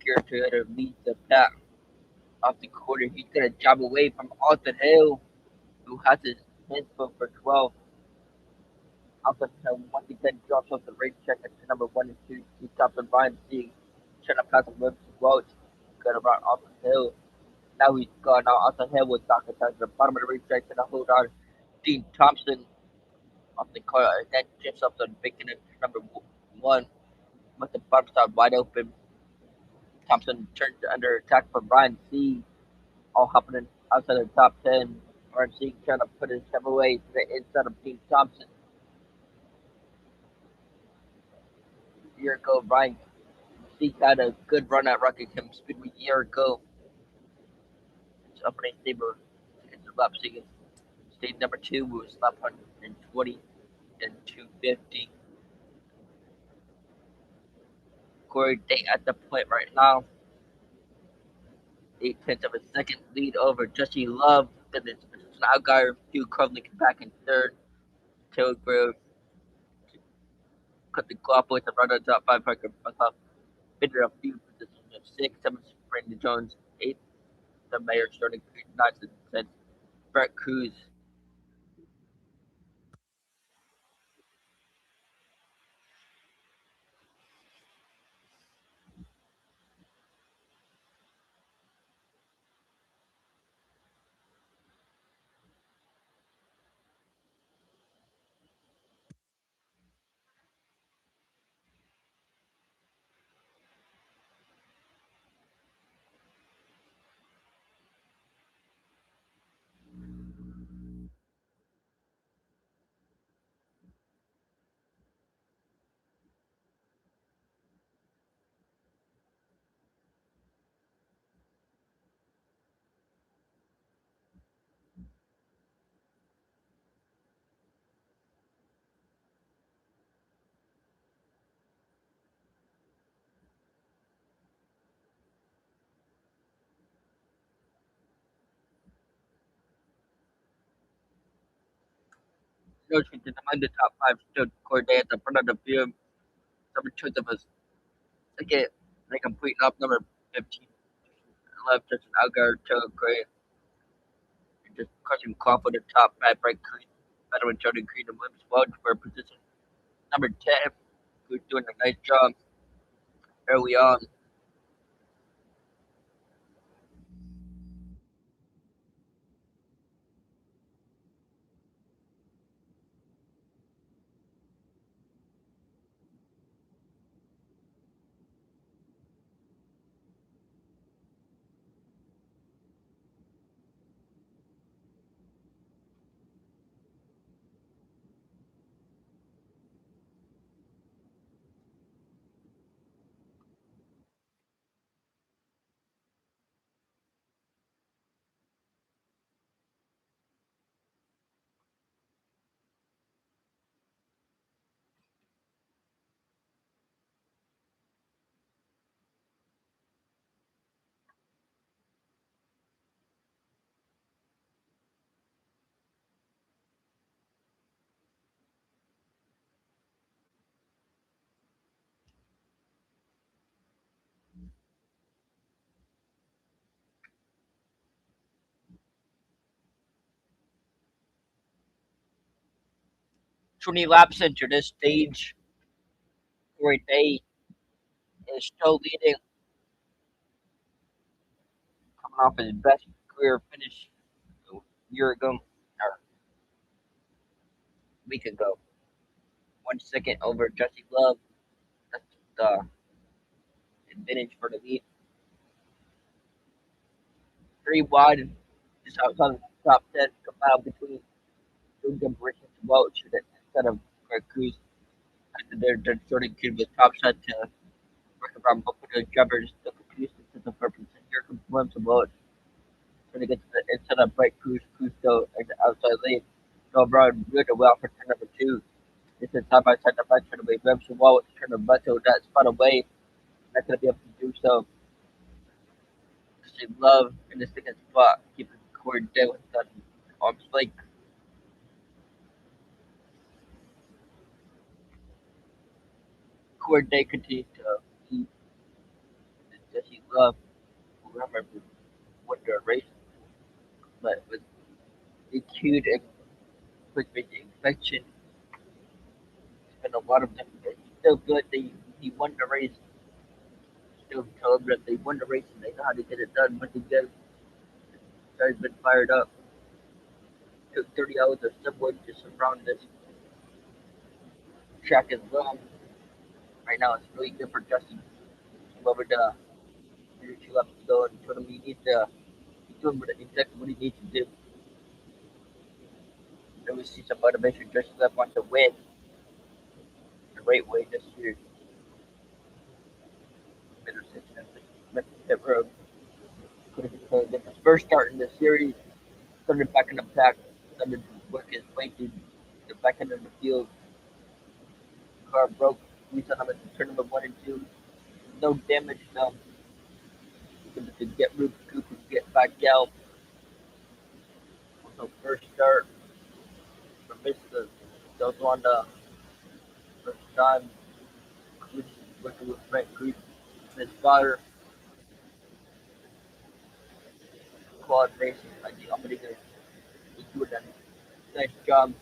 Gear Toyota leads the pack off the quarter. He's gonna jump away from Austin Hill, who has his hands full for 12. Austin Hill once again drops off the racetrack at number 1 and 2. He stops on Brian C. Trying to pass Williamson Welch. Got around Austin Hill. Now he's gone. Now Austin Hill was knocked at the bottom of the racetrack to hold on. Dean Thompson off the car and then jumps up on Bacon at number 1 with the bottom side wide open. Thompson turns under attack from Brian C. All happening outside of the top 10. Brian C. trying to put his Chevrolet to the inside of Dean Thompson. year ago. Ryan Seek had a good run at Rockingham Speedway a year ago. His opening stable against Leipzig. State number 2 was lap 120 and 250. Corey Day at the point right now. 8/10 of a second lead over Jesse Love. Then it's an outguy. Hugh Crumley back in third. Taylor Grove cut the clock with the runner top 5 record. Bitter a few positions of 6. 7 Brandon Jones. 8th. The mayor starting 9th and 10th. Brett Cruz. Coach can determine the top 5 stood Corey Day at the front of the field. 7 choice of us. Second, they complete up number 15. Left just an outguard Taylor Gray. And just crushing clock for the top 5 Brett Cruz. Veteran Jordan Green and Williams Welch for position number 10. Who's doing a nice job early on. Twenty laps into this stage. Corey Day is still leading, coming off his best career finish a year ago, or a week ago. 1 second over Jesse Love. That's the advantage for the lead. 3 wide, just outside of the top 10, compiled between Jordan Brick and Welch instead of Greg Cruz. They're sort of good with top set to work around both of the drivers. The producers to the purpose. And here comes Williams and Welch. Trying to get to the inside of Bright Cruz. Cruz still in the outside lane. So Brown really well for turn number 2. This is side by side, the right turn away. Williams and Welch trying to battle that spot away. Not going to be able to do so. She love in the second spot, keeping Corey Day with that arm's length. Corey Day continues to lead Jesse Love, remember, won the race, but with acute and quick vision infection, it's been a lot of different things. Still good, he won the race. Still tell them that they won the race and they know how to get it done. Once again, guy's been fired up. Took 30 hours of subway to surround this track as well. Right now, it's really good for Justin. Came over to 2 laps to go and told him he needs to. He's doing exactly what he needs to do. And we see some motivation. Justin Left wants to win the right way this year. met the pit road. Couldn't get his first start in the series. Started back in the pack. Started to work his way through the back end of the field. Car broke. We saw him in turn number 1 and 2. No damage, no. To get Rube Cooper to get back out. So first start for Mr. Goes on the first time. Working with Frank Creed. His father, Claude Racing, like the Omega. He's doing a nice job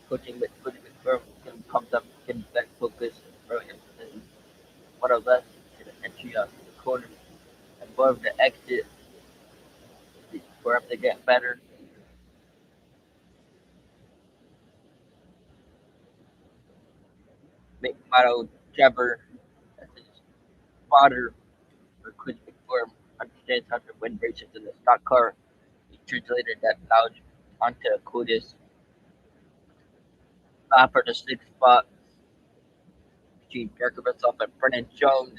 coaching with McFarland. Comes up, getting back focus, really, and more or less to the entry of the corner. Above the exit, for him to get better. Make Motto Jabber as his father for Chris McFarland understands how to win races in the stock car. He translated that knowledge onto Codis. For the sixth spot between Parker Russell and Brennan Jones.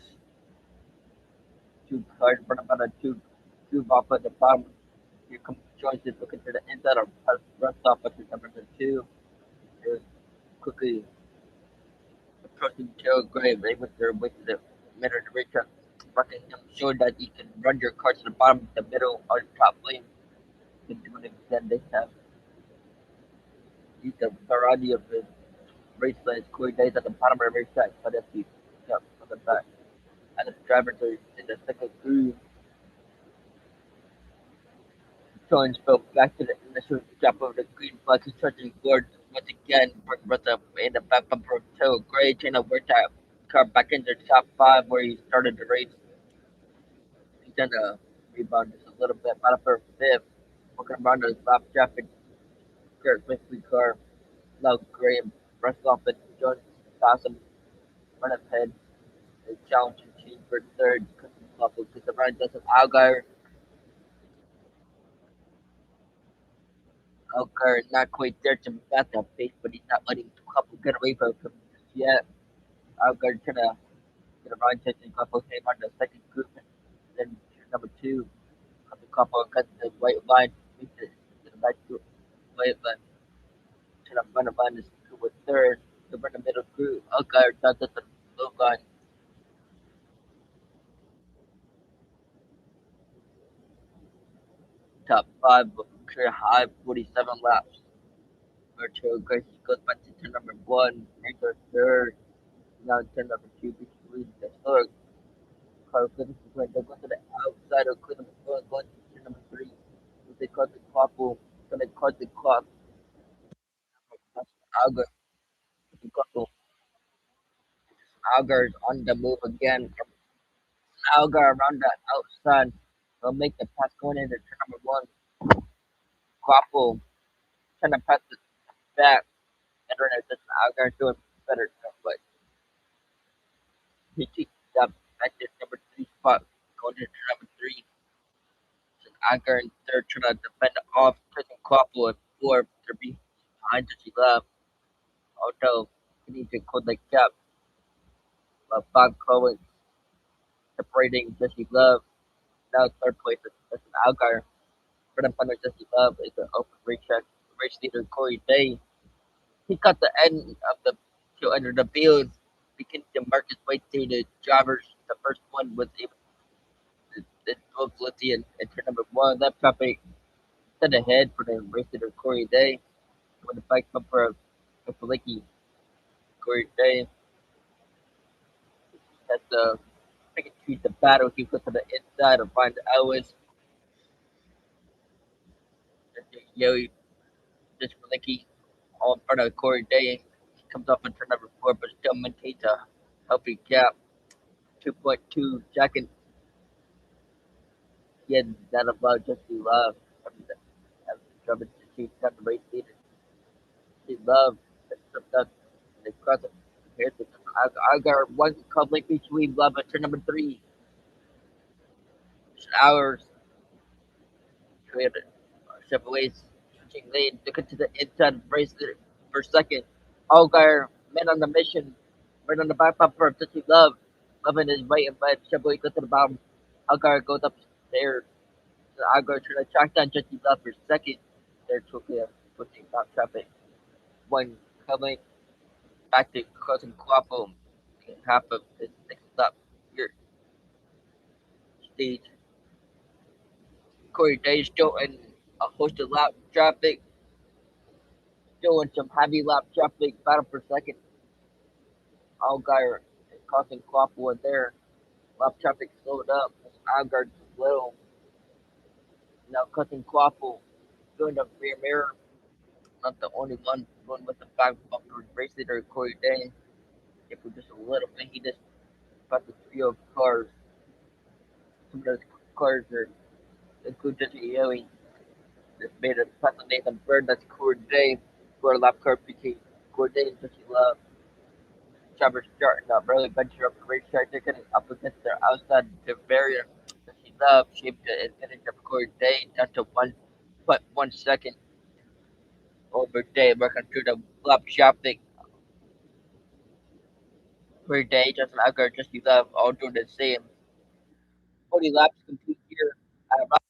Two cars, Brennan Brennan, two off at the bottom. Here comes Jones is looking to the inside of Russell at the number 2. Here's quickly approaching Tail Gray, right with their way to the middle of the racetrack. Rocking him showing that you can run your cars to the bottom, the middle, or the top lane. You can do it again. They have used the variety of the race lanes. Corey Days at the bottom of the racetrack, but if you jump on the back. And the drivers are in the second groove. Jones fell back to the initial drop of the green flag, charging forward once again. Russell in the back bumper of Tail Gray, trying to work that car back into the top 5 where he started the race. He's done a rebound just a little bit, bottom for 5th. Working around the top traffic, Garrett Smith's car. Now Graham brushed off at Jones, toss him, run ahead. The challenge and change for 3rd. Because the run doesn't Algar. Algar not quite there to bat that pace, but he's not letting Couple get away from him just yet. Algar trying to get a run touching Couple came on the second group. Then number 2, Couple cuts the white line, makes it to the back group. White line. Trying to run around this group with 3rd. To run the middle group. Algar does at the low line. Top 5 with a career high 47 laps. Virtual Gracie goes back to turn number 1, Ranger 3rd. Now turn number 2, between the third. Carl Clinton is going to go to the outside of Clinton, going to turn number 3. If they cut the clock, going to cut the clock. Algar, the couple. Algar is on the move again. Algar around the outside will make the pass going into turn number 1. Quapple trying to pass the back. And then it's just Algar doing better. But he keeps up at the number 3 spot. Going to number 3. So Algar in 3rd trying to defend off Prison Quapple and 4th. They're behind Jesse Love. Although he needs to call the gap. Bob Cohen separating Jesse Love. Now 3rd place is Algar. Right in front of Jesse Love is the open race leader Corey Day. He got the end of the to under the field, begin to mark his way through the drivers. The first one was able to both Lizzie and turn number 1. That traffic set ahead for the race leader Corey Day. When the bike bumper of Faliki, Corey Day has to pick and choose the battle. He goes to the inside of Ryan Ellis. Yoey just Faliki all in front of Corey Day. He comes up in turn number 4, but still maintains a healthy gap. 2.2 seconds. Yeah, that about Jesse Love. As the Germans to the race leader. He loves that they cross it. Here's the I got one conflict between Love and turn number 3. Hours created Chevrolet's switching lane to get to the inside race leader for second. Algar men on the mission, right on the back bumper of Jesse Love. Love in his right and left. Chevrolet go to the bottom. Algar goes upstairs. So Algar trying to track down Jesse Love for second. They're totally pushing stop traffic. One coming back to crossing Quapo in half of the next stop here. Stage. Corey Day still in a host of lap traffic. Still in some heavy lap traffic. Battle for second. Algar crossing Quapo there. Lap traffic slowed up. Algar little. Now cutting Quapo. Doing the rear mirror. Not the only one going with the back bumper race leader Corey Day. If we're just a little bit, he just about the trio of cars. Some of those cars are include just Yui. Just made a pass on Nathan Bird. That's Corey Day. For a lap car became Corey Day and Jesse Love. Travers starting up early venture up the racetrack. They're getting up against their outside the barrier. Jesse Love shaped the advantage of Corey Day down to 1.1 second over Day, working through the lap traffic. Per day, Justin Algar, Jesse Love, all doing the same. 40 laps complete here at Rock.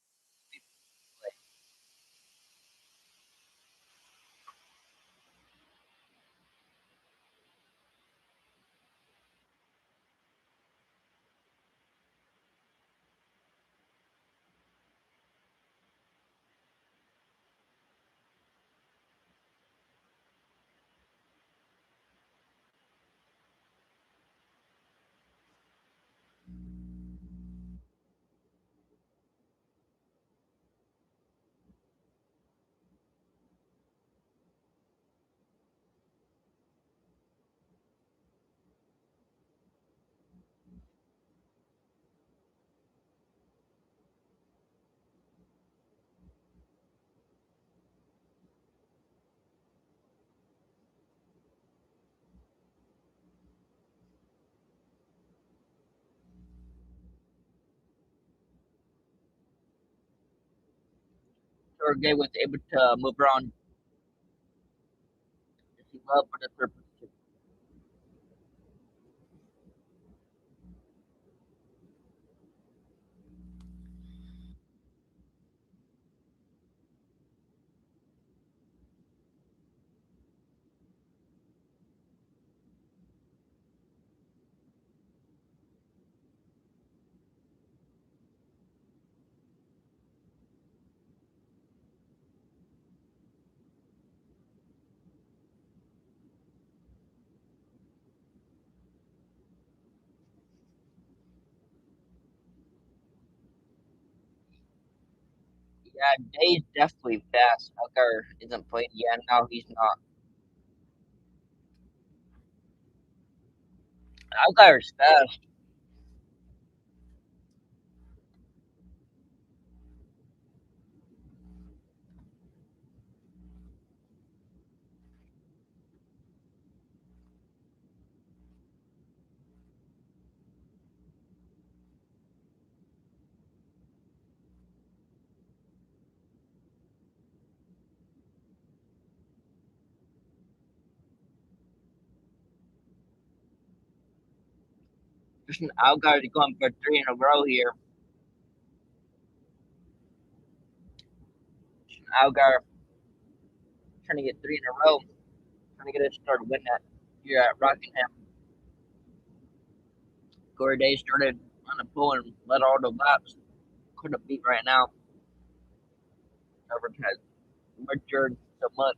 Sergey was able to move around Jesse Love for the third position. Yeah, Day's definitely fast. Algar isn't playing. Yeah, no, he's not. Algar's fast. Justin Algar is going for three in a row here. Justin Algar trying to get three in a row. Trying to get a start win that here at Rockingham. Corey Day started on the pole and led all the laps. Couldn't beat right now. Never has matured so much.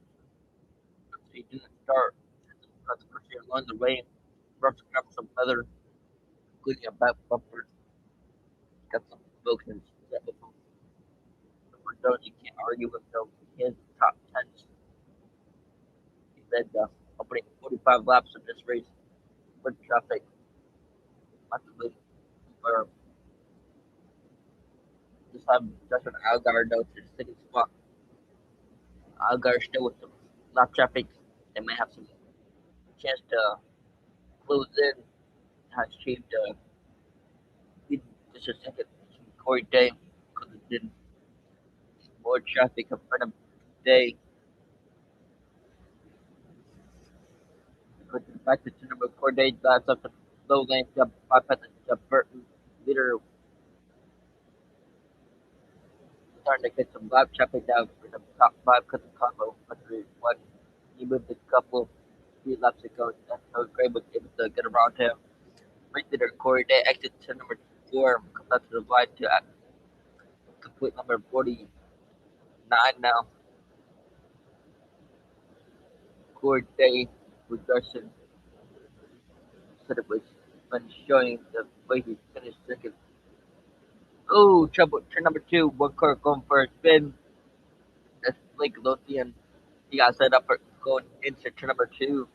He didn't start. That's for sure along the way. Ruff's got some other, including a back bumper. Got some folks in that for those you can't argue with those. His top 10s. He led the opening 45 laps of this race with traffic. Possibly or just have Justin Algar though to the second spot. Algar still with some lap traffic. They may have some chance to close in. Has achieved lead just a second. Corey Day because it did more traffic in front of Day. But the fact that the number 4 days last up the slow lane jump bypass jump Burton leader starting to get some lap traffic down for the top five because of combo. One, he moved a couple few laps ago. That's so great was able to get around him. Right there, Corey Day exit to number 4, comes out to the line to complete number 49 now. Corey Day regression said it was when showing the way he finished second. Oh, trouble. Turn number 2, one car going for a spin. That's Blake Lothian. He got set up for going into turn number 2.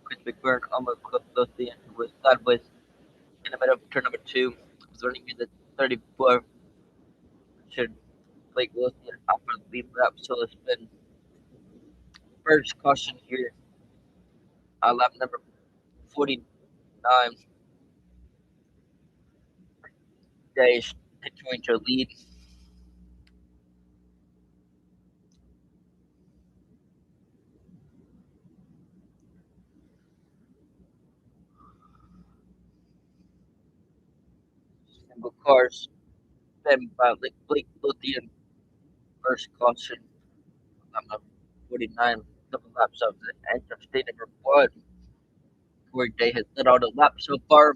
Chris McBurn almost clipped Lothian, who was sideways in the middle of turn number 2. Was running in the 34. Should Blake Lothian out for the lead lap, so it's been first caution here. Lap number 49. Day is continuing to lead. Single cars then by Blake Lothian. First caution. Lap number 49. Double laps of the end of state number 1. Corey Day has led all the laps so far.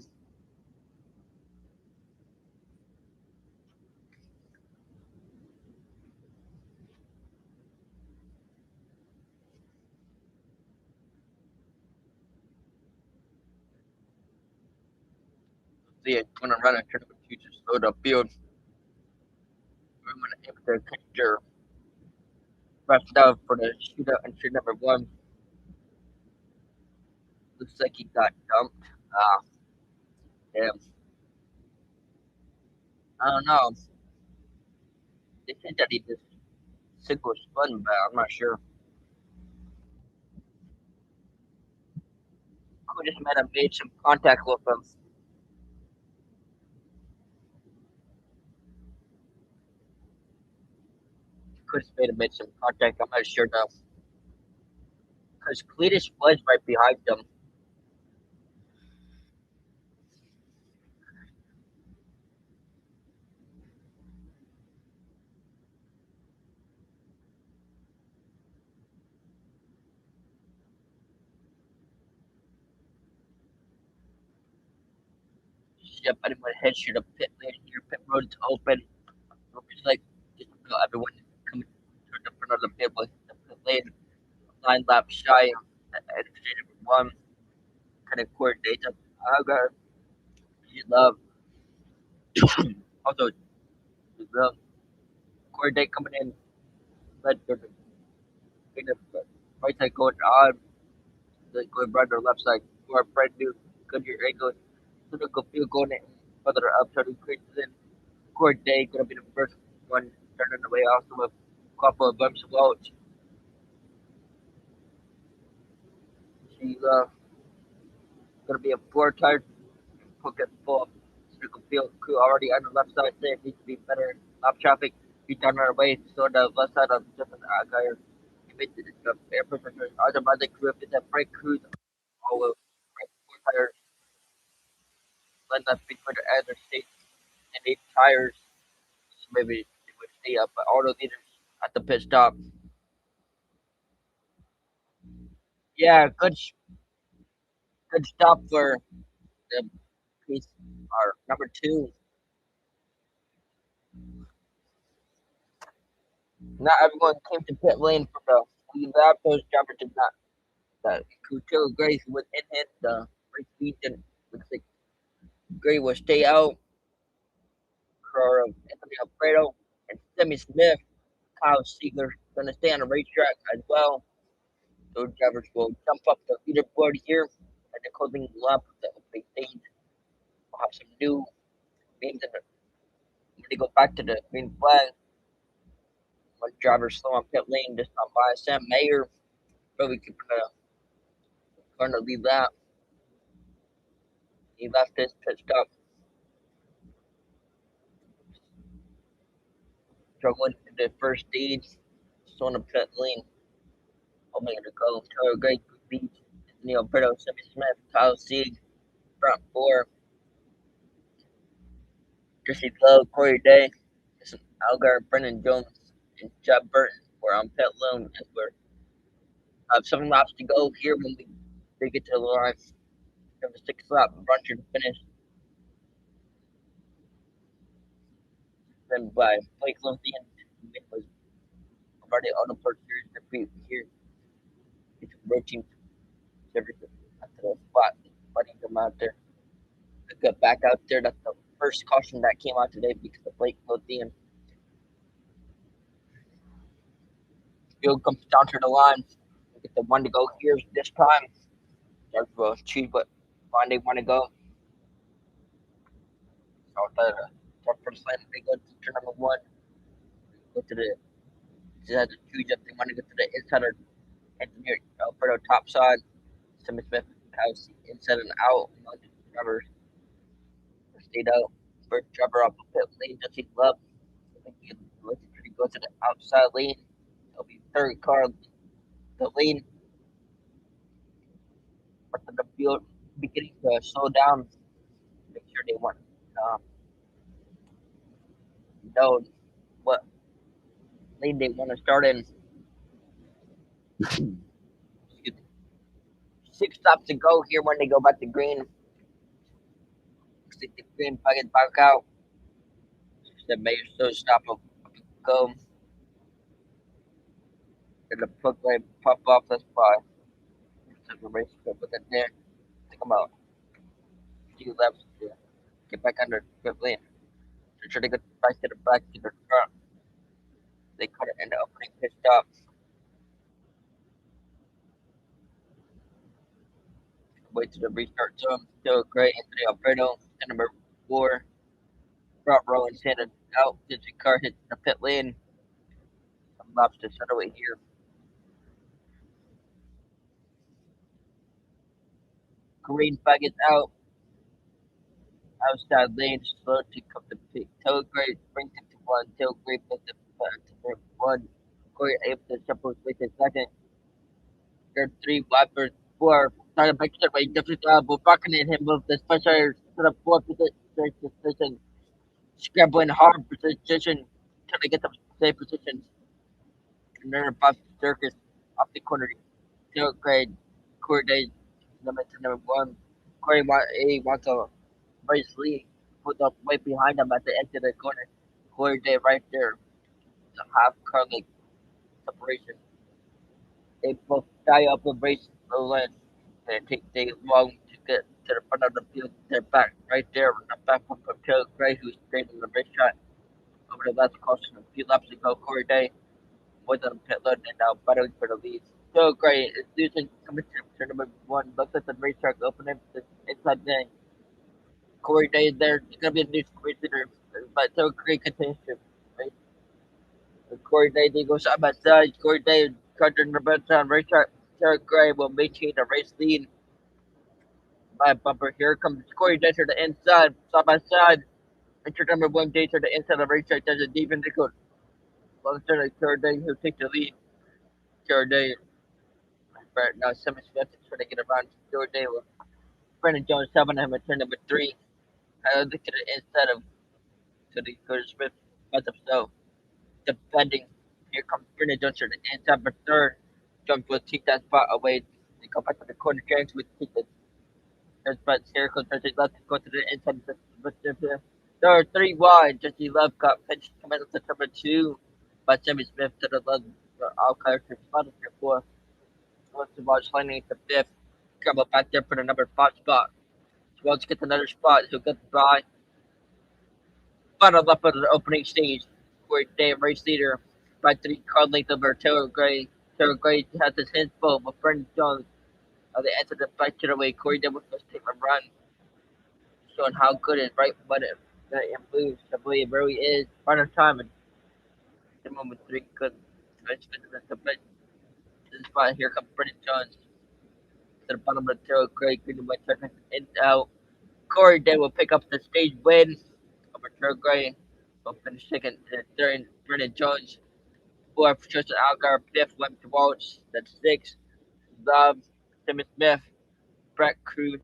See it going to run and turn number 2 to slow the field. We're going to aim to catch your rest out for the shootout and turn number 1. Looks like he got dumped. Damn. I don't know. They said that he just single spun, but I'm not sure. Could just might have made some contact with him. Could have made some contact. I'm not sure though. Because Cletus was right behind them. Yep, anyone head shoot a pit lane here. Pit road's open. Looks like just everyone coming toward the front of the pit with the pit lane 9 laps shy at number 1. Kind of coordinates up. I got love. Also, love coordinate coming in. Led to the right side going on. The going right or left side. For a brand new Goodyear angle. Typical field going in further up, turning creates in. Coordinate gonna be the first one turning away also with a couple of bumps of welch. She's gonna be a 4 tire pocket full of circle field crew already on the left side there needs to be better lap traffic. He turned our way so the left side of just an guy committed the air pressure other by the crew is that brake crews all of 4 tires let that be for the other state and 8 tires so maybe it would stay up but auto leaders at the pit stop. Yeah, good stop for the piece our number 2. Not everyone came to pit lane for the lead lap. Those drivers did not. The Couture Grace was in it. The race lead didn't. Looks like Gray will stay out. For Anthony Alfredo and Sammy Smith. Kyle Siegler going to stay on the racetrack as well. Those drivers will jump up the leaderboard here at the closing lap of the opening stage. We'll have some new names in the, when they go back to the green flag. One driver slow on pit lane, just on by Sam Mayer. Probably keeping the going to lead lap. He left his pit stop. Struggling to the first stage. So on the pit lane. Hoping to go. Taylor Gray beats Anthony Alberto, Sammy Smith, Kyle Sieg, front 4. Jesse Lowe, Corey Day. Algar, Brennan Jones, and Judd Burton were on pit lane and we're 7 laps to go here when they get to the line. We have a 6-lap run to the finish. Then by Blake Lothian, it was already on the first series defeat here. It's roaching everything at the spot, fighting them out there. They got back out there. That's the first caution that came out today because of Blake Lothian. Field comes down to the line. We get the one to go here this time. Start to choose what line they want to go. So the first line they go to turn number 1. Go to the just have to choose if they want to go to the inside or engineer Alfredo top side. Simon Smith has inside and out. Drivers stayed out. First driver off the pit lane, Jesse Love. I think he goes to the outside lane. It'll be third car the lane. But the field beginning to slow down. Make sure they want know what lane they want to start in. 6 stops to go here when they go back to green. Looks like the green back out. The mayor still stop will go. And the plug light pop off. That's why. So the race will put that there. Take them out. 2 laps to get back under the pit lane. They're trying to get back to the front. They cut it in the opening pit stop. Wait to the restart zone. Still great. Anthony Alfredo. And number 4. Front row and sanded out. Did the car hit the pit lane? Some laps to start away here. Green flag is out. Outside lane, slow to come to pit. Tail grade brings it to 1. Tail grade puts it back to 1. Corey able to separate with the second. Third 3 wipers 4. Started back to the way. Definitely Buchanan and him with the special set up 4 position. Scrambling hard position. Trying to get the safe positions. And then above circus off the corner. Tail grade. Corey Day number 1. Corey wants to Bryce Lee put up right behind him at the edge of the corner. Corey Day right there. The half car like separation. They both tie up the race line. They long to get to the front of the field. They're back right there on the back of Taylor Gray, who's staying in the racetrack. Over the last caution, a few laps ago, Corey Day was on pit road and now battling for the lead. Taylor Gray is losing coming to turn number 1. Looks at the racetrack opening the inside lane. Corey Day is there. It's gonna be a new race leader, but Taylor Gray continues to race. Corey Day, they go side by side. Corey Day, Carter number 10 racetrack. Taylor Gray will maintain the race lead by a bumper. Here comes Corey Day to the inside, side by side. Enter number 1 Day to the inside of the racetrack. There's a deep in the court. Long turn, Taylor Day, who takes the lead. Taylor Day, right now, Simon Smith is trying to get around Taylor Day with Brandon Jones helping him at turn number 3. I look at the inside of to the Curtis Smith as of so. Defending. Here comes Brandon Jones to the inside for 3rd. Jones will take that spot away. They go back to the corner. James will take the third spot. Here comes Jesse Love to go to the inside. There are 3 wide. Jesse Love got pinched coming up to number 2 by Jimmy Smith to the left. All characters spotted here 4. Once the ball sliding to 5th. Come up back there for the number 5 spot. Wells gets another spot. He'll get by. Final up of the opening stage. Corey Day, race leader, by 3 car length over Taylor Gray. Taylor Gray has his hands full, but Brandon Jones they enter the fight to the way. Corey Day was supposed to take a run, showing how good and right footed and moves the way it really is. Final time and the moment 3 good. This spot here comes Brandon Jones to the bottom of Taylor Gray, green and white seconds in out. Corey Day will pick up the stage win over Taylor Gray. Will finish second and 3rd. Brandon Jones. 4th, Tristan Algar. 5th, Webb Walsh. That's 6th. Love, Timmy Smith, Brett Crew,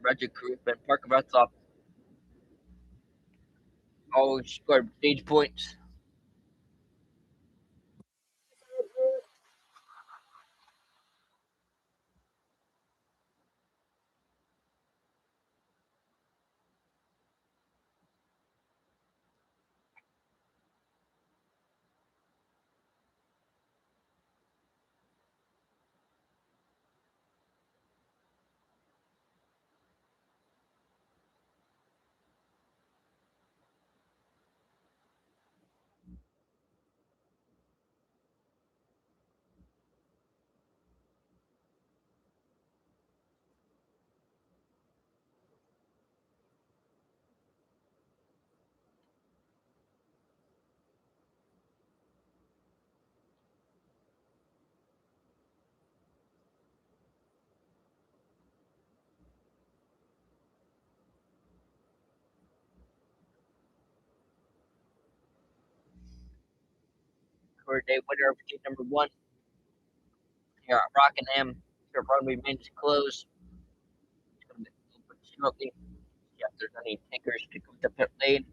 Roger Crew, and Parker Russell. all scored stage points. Day winner of stage number 1 here at Rockingham. The run remains closed. It's going to be open shortly. See if there's any tankers to come to pit lane.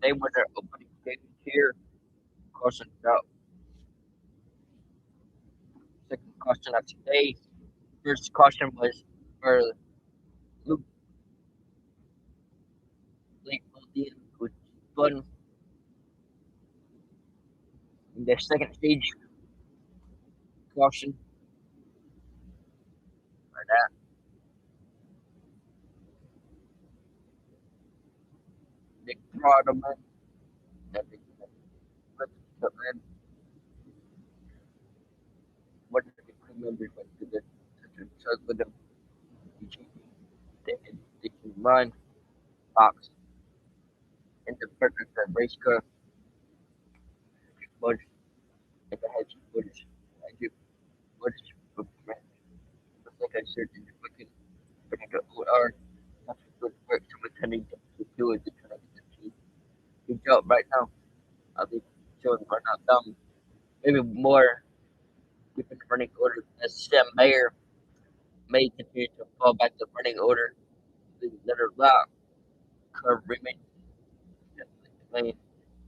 Day winner opening stage here. Caution out. Second caution of today. First caution was for Luke Lake which spun in the second stage. Caution for that. Nick Rodman. That is the man. What did the crew members went to the truck with them? They can run box in the front of the race car. But in the head footage. I do footage of the man. Just like I said in the fucking particular OR. That's a good work. Someone tending to do it to try to get the team. Good job right now. I'll be showing right now down. Maybe more different running order as Sam Mayer may continue to fall back to running order. The letter lock curve remains lane.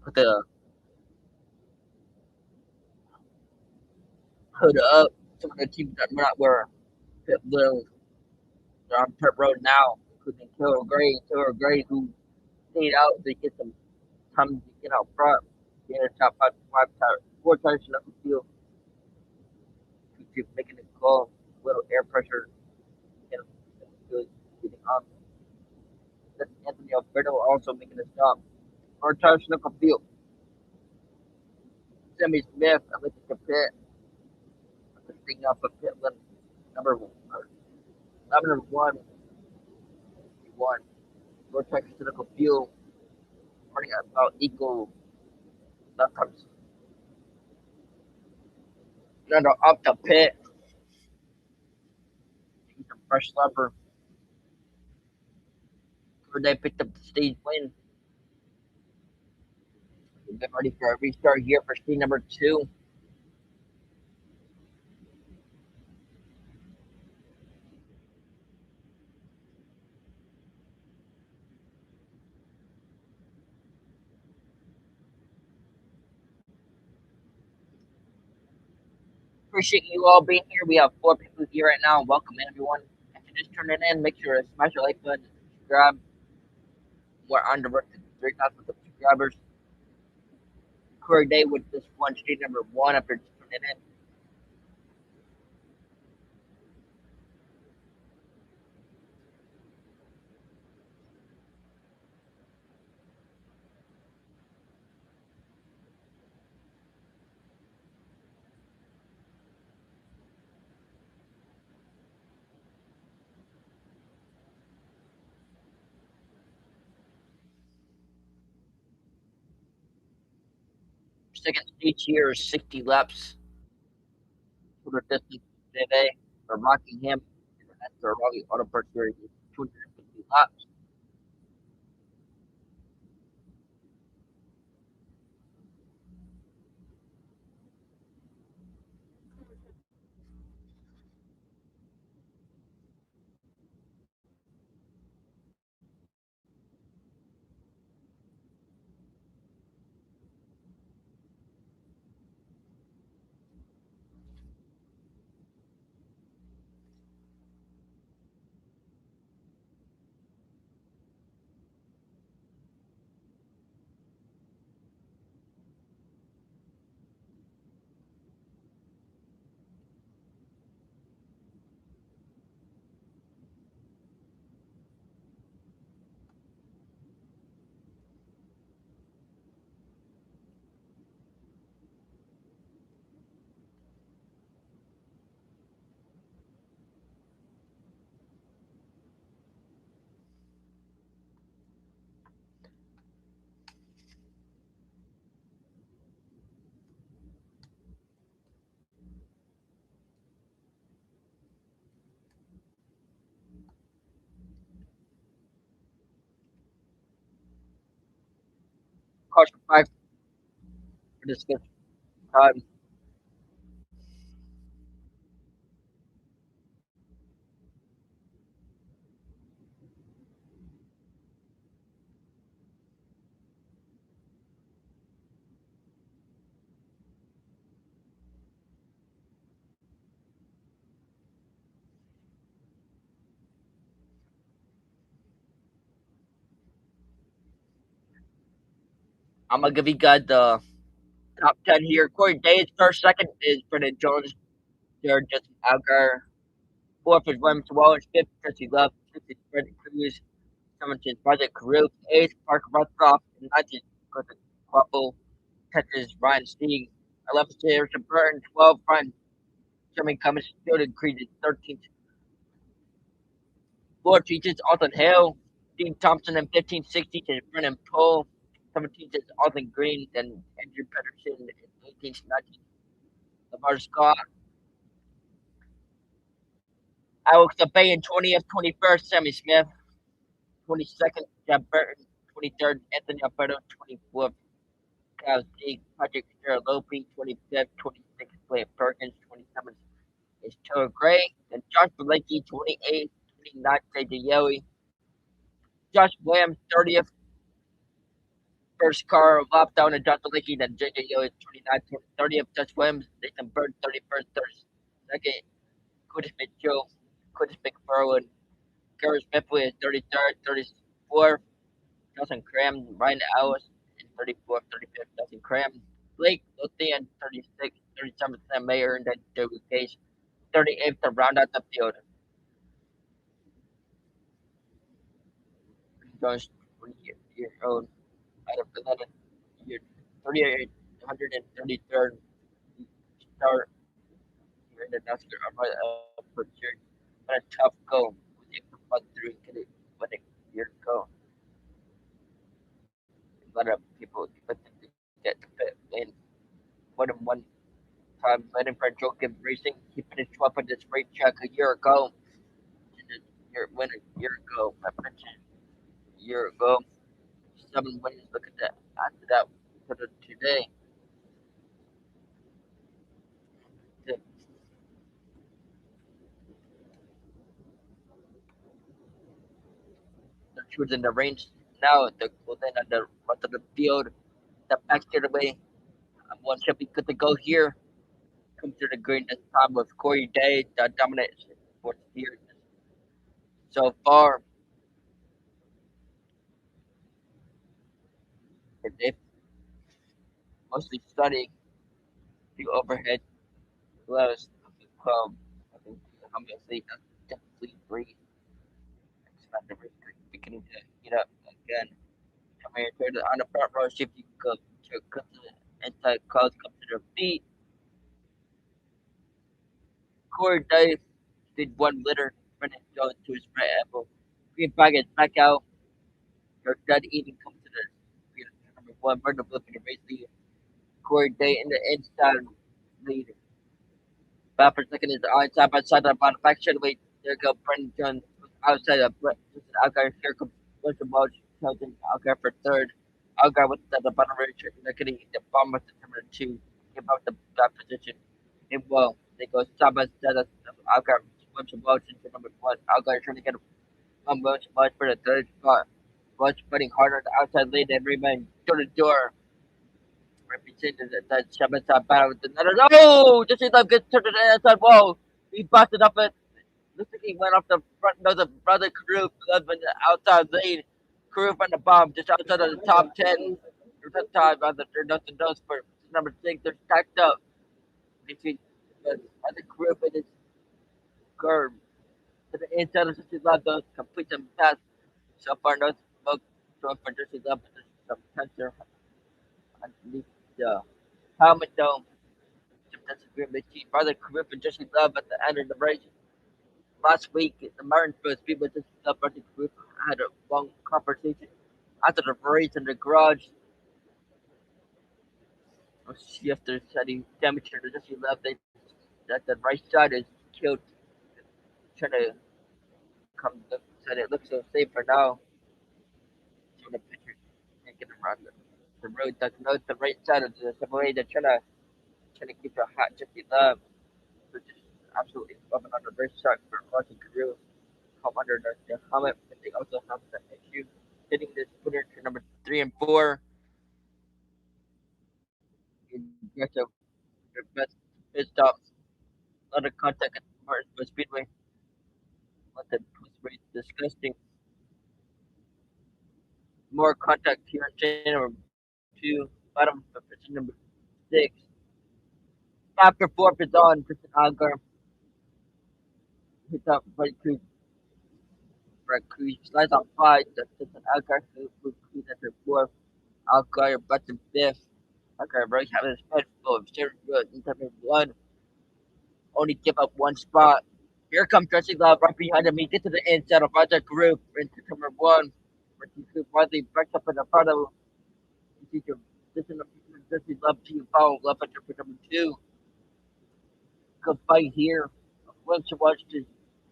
Put the hood up. Some of the teams that not were pit will they're on pit road now, including Taylor Gray. Taylor Gray who stayed out to get some time to get out front. Get a top five tire, 4 tires in the field. Keep making it call. Little air pressure. Get good getting on. That's Anthony Alberto also making a stop. 4 tires in the field. Sammy Smith, I look at the pit. The thing off of pit limit number 11 1. Vortex cynical fuel running at about equal left times. Then up the pit. Some fresh slumber. Where they picked up the stage win. We've been ready for a restart here for stage number 2. appreciate you all being here. We have 4 people here right now. Welcome in, everyone. If you just turned it in, make sure to smash the like button, subscribe. We're on the road to 3,000 subscribers. Corey Day with this one, street number 1 after just turning it in. Second stage here is 60 laps. Total distance today for Rockingham. That's the Raleigh Auto Parts Series, 250 laps. Caution 5 for this fifth time. I'm gonna give you guys the top 10 here. Corey Day is first. Second is Brendan Jones. Third, Justin Algar. Fourth is Williams Wallace. Fifth, Jesse Love. Sixth is Brendan Cruz. Seventh is Project Carew. Eighth, Parker Rutroff. And ninth is Gordon Quapple. 10th is Ryan Steen. 11th is Harrison Burton. 12th, Brian Jeremy Cummins. Jordan Creed is 13th. 14th is Alton Hale. Dean Thompson. And 15th, 16th is Brennan Poole. 17th is Alton Green. Then Andrew Pedersen. And 18th, 19th, Lamar Scott. Alex Bay in 20th, 21st, Sammy Smith. 22nd, Jeff Burton. 23rd, Anthony Alberto. 24th, Kyle Zeke. Patrick Lopi. 25th, 26th, Blaine Perkins. 27th is Taylor Gray. And Josh Blakey. 28th, 29th, J.J. Yelly. Josh Williams, 30th. First car lap down and Josh Blakey. Then J.J. Yelly, 29th, 30th. Josh Williams. Nathan Bird, 31st, 32nd. Curtis Mitchell. Curtis McFarland. Garrett Smith is 33rd, 34th. Nelson Cram, Ryan Ellis in 34th, 35th, Nelson Cram. Blake Lothian, 36th, 37th, Sam Mayer, and then David Case, 38th to round out the field. Jones, 20-year-old, out of 11, year 3,833rd start here in the NASCAR for year. But a tough go with it for through when a year ago. A lot of people expected to get in more than one time letting for Joachim Racing. He finished 12th at this racetrack a year ago. Win a year ago. I mentioned a year ago. 7 wins. Look at that. After that, put it today. The, the shoes in the range now. Well, then on the rest of the field, the back straight away. One should be good to go here. come to the green this time with Corey Day, the dominant for the year so far. And they mostly studying the overhead gloves of the club. I think how many sleep definitely breathe. Expect the risk beginning to heat up again. Come here to the on the front row, shift you go to cut to the inside calls come to their feet. Corey Day did one litter, Brennan Jones to his right elbow. Green flag is back out. Your done eating comes to the number one, Brendan Blip in the race lead. Corey Day in the inside lead. Battle for second is on side by side on bottom back straightaway. There go Brendan Jones outside of Brett. Algar here comes Wilson Welch. Telton Algar for third. Algar with the bottom right shirt. They're getting the bomb with the number two. Give up the that position. And well, they go side by side of Algar. Wilson Welch into number one. Algar trying to get Wilson Welch for the third spot. Welch fighting hard on the outside lane and remain door to door. Represented that Shabbat battle with another. No! Jesse Love gets to the outside wall. He busted up it. Looks like he went off the front nose of brother Carew Love in the outside lane. Carew on the bomb just outside of the top 10. Or top time on the nothing knows for number 6. They're stacked up. Between the Carew and his curve. To the inside of Jesse Love does complete some pass. So far, no smoke. So for Jesse Love, but there's some tensor underneath the helmet dome. That's a great machine. Brother Carew and Jesse Love at the end of the race. Last week, the Martinsville Speedway just Project Group had a long conversation after the race in the garage. After setting temperature to just left that the right side is killed. Trying to come look, said it looks so safe for now. So the picture taking around the road that knows the right side of the subway. They're trying to keep your hot just love. So just absolutely loving on the race track for Russell Carew. Come under the helmet, but they also have the issue hitting this footer to number 3 and 4. You get your best pit stops. A lot of contact at Martinsville Speedway. What the was disgusting. More contact here in chain number 2, bottom of position number 6. After 4th is on, Christian Algar hits up Buddy Cruz. Brett Cruz slides on 5. That's Christian Algar who Cruz at the 4th. Algar butts in 5th. Algar breaks having his head full of serious good in number 1. Only give up one spot. Here comes Jesse Love right behind him. He gets to the inside of Roger Group into number 1. Ricky Group widely backs up in the front of him. You see your Jesse Love to you follow left after for number 2. Good fight here. Once you watch this,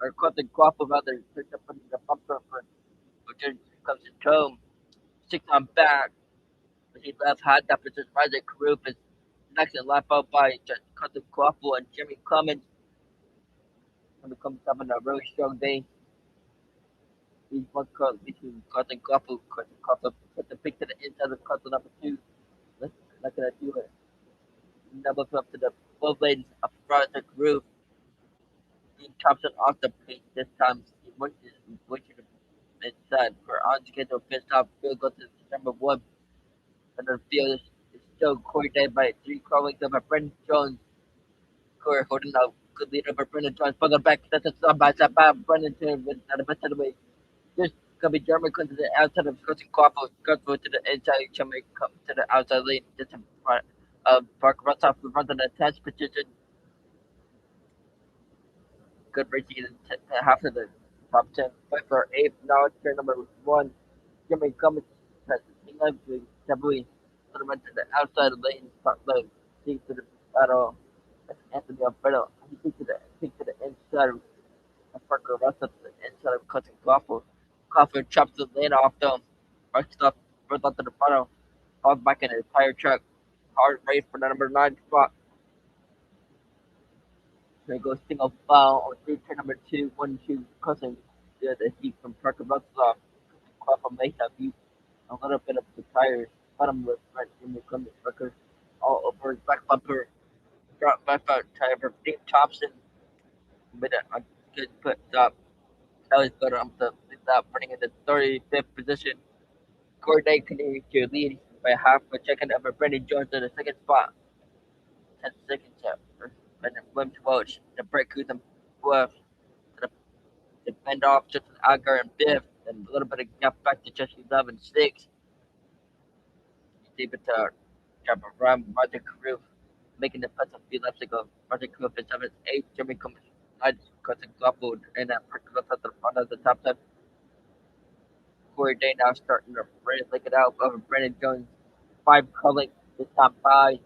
or caught the guap of others, picked up in the bumper for but then comes his home. 6 on back. He left hot that for just Roger Group is next in lap out by just cut the Quaffle and Jimmy Clemens. And becomes having a really strong day. He's one cut between Cotton Couple, put the pick to the inside of Cotton number 2. Let's not gonna do it. Number up to the both lanes up front of the group. Dean Thompson off the pace this time. He went to the inside for on schedule pit stop. Field goes to number 1. And the field is still coordinated by 3 colleagues of Brendan Jones. Corey holding a good lead over Brendan Jones. Further back, that's a side by side by Brendan Jones with the best of the way. This could be German comes to the outside of Scottish Quaffle, Scottsville to the inside, Jamaica come to the outside lane, just in front of Park Russell who runs on the 10th position. Good racing in half of the top 10. Fight for 8th, now it's turn number 1. Jamaica comes to the heavily to the outside lane, front lane, see to the battle. That's Anthony Alfredo. He takes to the inside of Parker Russell to the inside of Cutting Quaffle. Coffin chops the lane off them. Marks up, runs onto the front, falls back in his tire truck. Hard race for the number 9 spot. So he goes single foul on through turn number 2, 1, 2, crossing the heat from Parker Russell. Coffin may have used a little bit of the tires, bottom with front in the Clemens record all over his back bumper. Dropped by driver Dick Thompson with a good put stop. That was good on the stop, running in the 35th position. Corday continued to lead by half a second over Brendan Jones in the second spot. 10 seconds after Brendan Williams Welch, the break who's in fourth. To fend off just an Agar and fifth, and a little bit of gap back to just 11 6. David to drop a run, Roger Carew making the putt a few laps ago. Roger Carew is 7 8. Jimmy comes nice because it coupled and that goes at the front of the top 10. Corey Day now starting to really lick it out over Brandon Jones. 5 culling this time 5.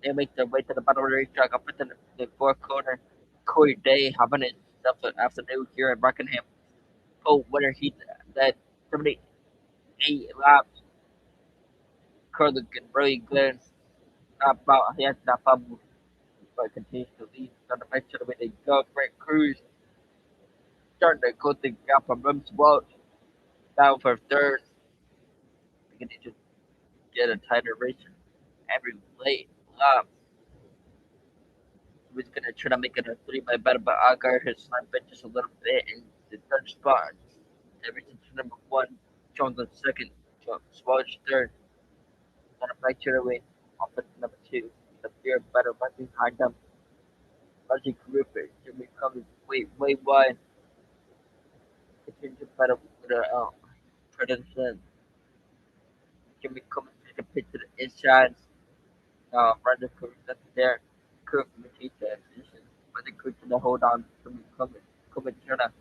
They make their way to the bottom of the racetrack up into the fourth corner. Corey Day having himself an afternoon here at Rockingham. Oh, winner he led 78 laps. Curl looking really good. Not about, he has not problem, but continues to lead. Trying to make sure the way they go. Great cruise. Starting to go the gap from Rims Welch. Down for third. Beginning to get a tighter race every late lap. He was going to try to make it a 3 by better, but Agar has slipped it just a little bit in the third spot. Everything to number 1. Jones on second. Welch third. Gonna make sure the way off at number 2. The fear better right behind them. Logic Rupert, Jimmy Cummings, way wide. Continue to better with the Predator. Jimmy Cummings take a pitch to the inside. Brandon Curry that's there. Curry maintains the position. Brandon Curry to the hold on. Jimmy Cummings. Cummings trying to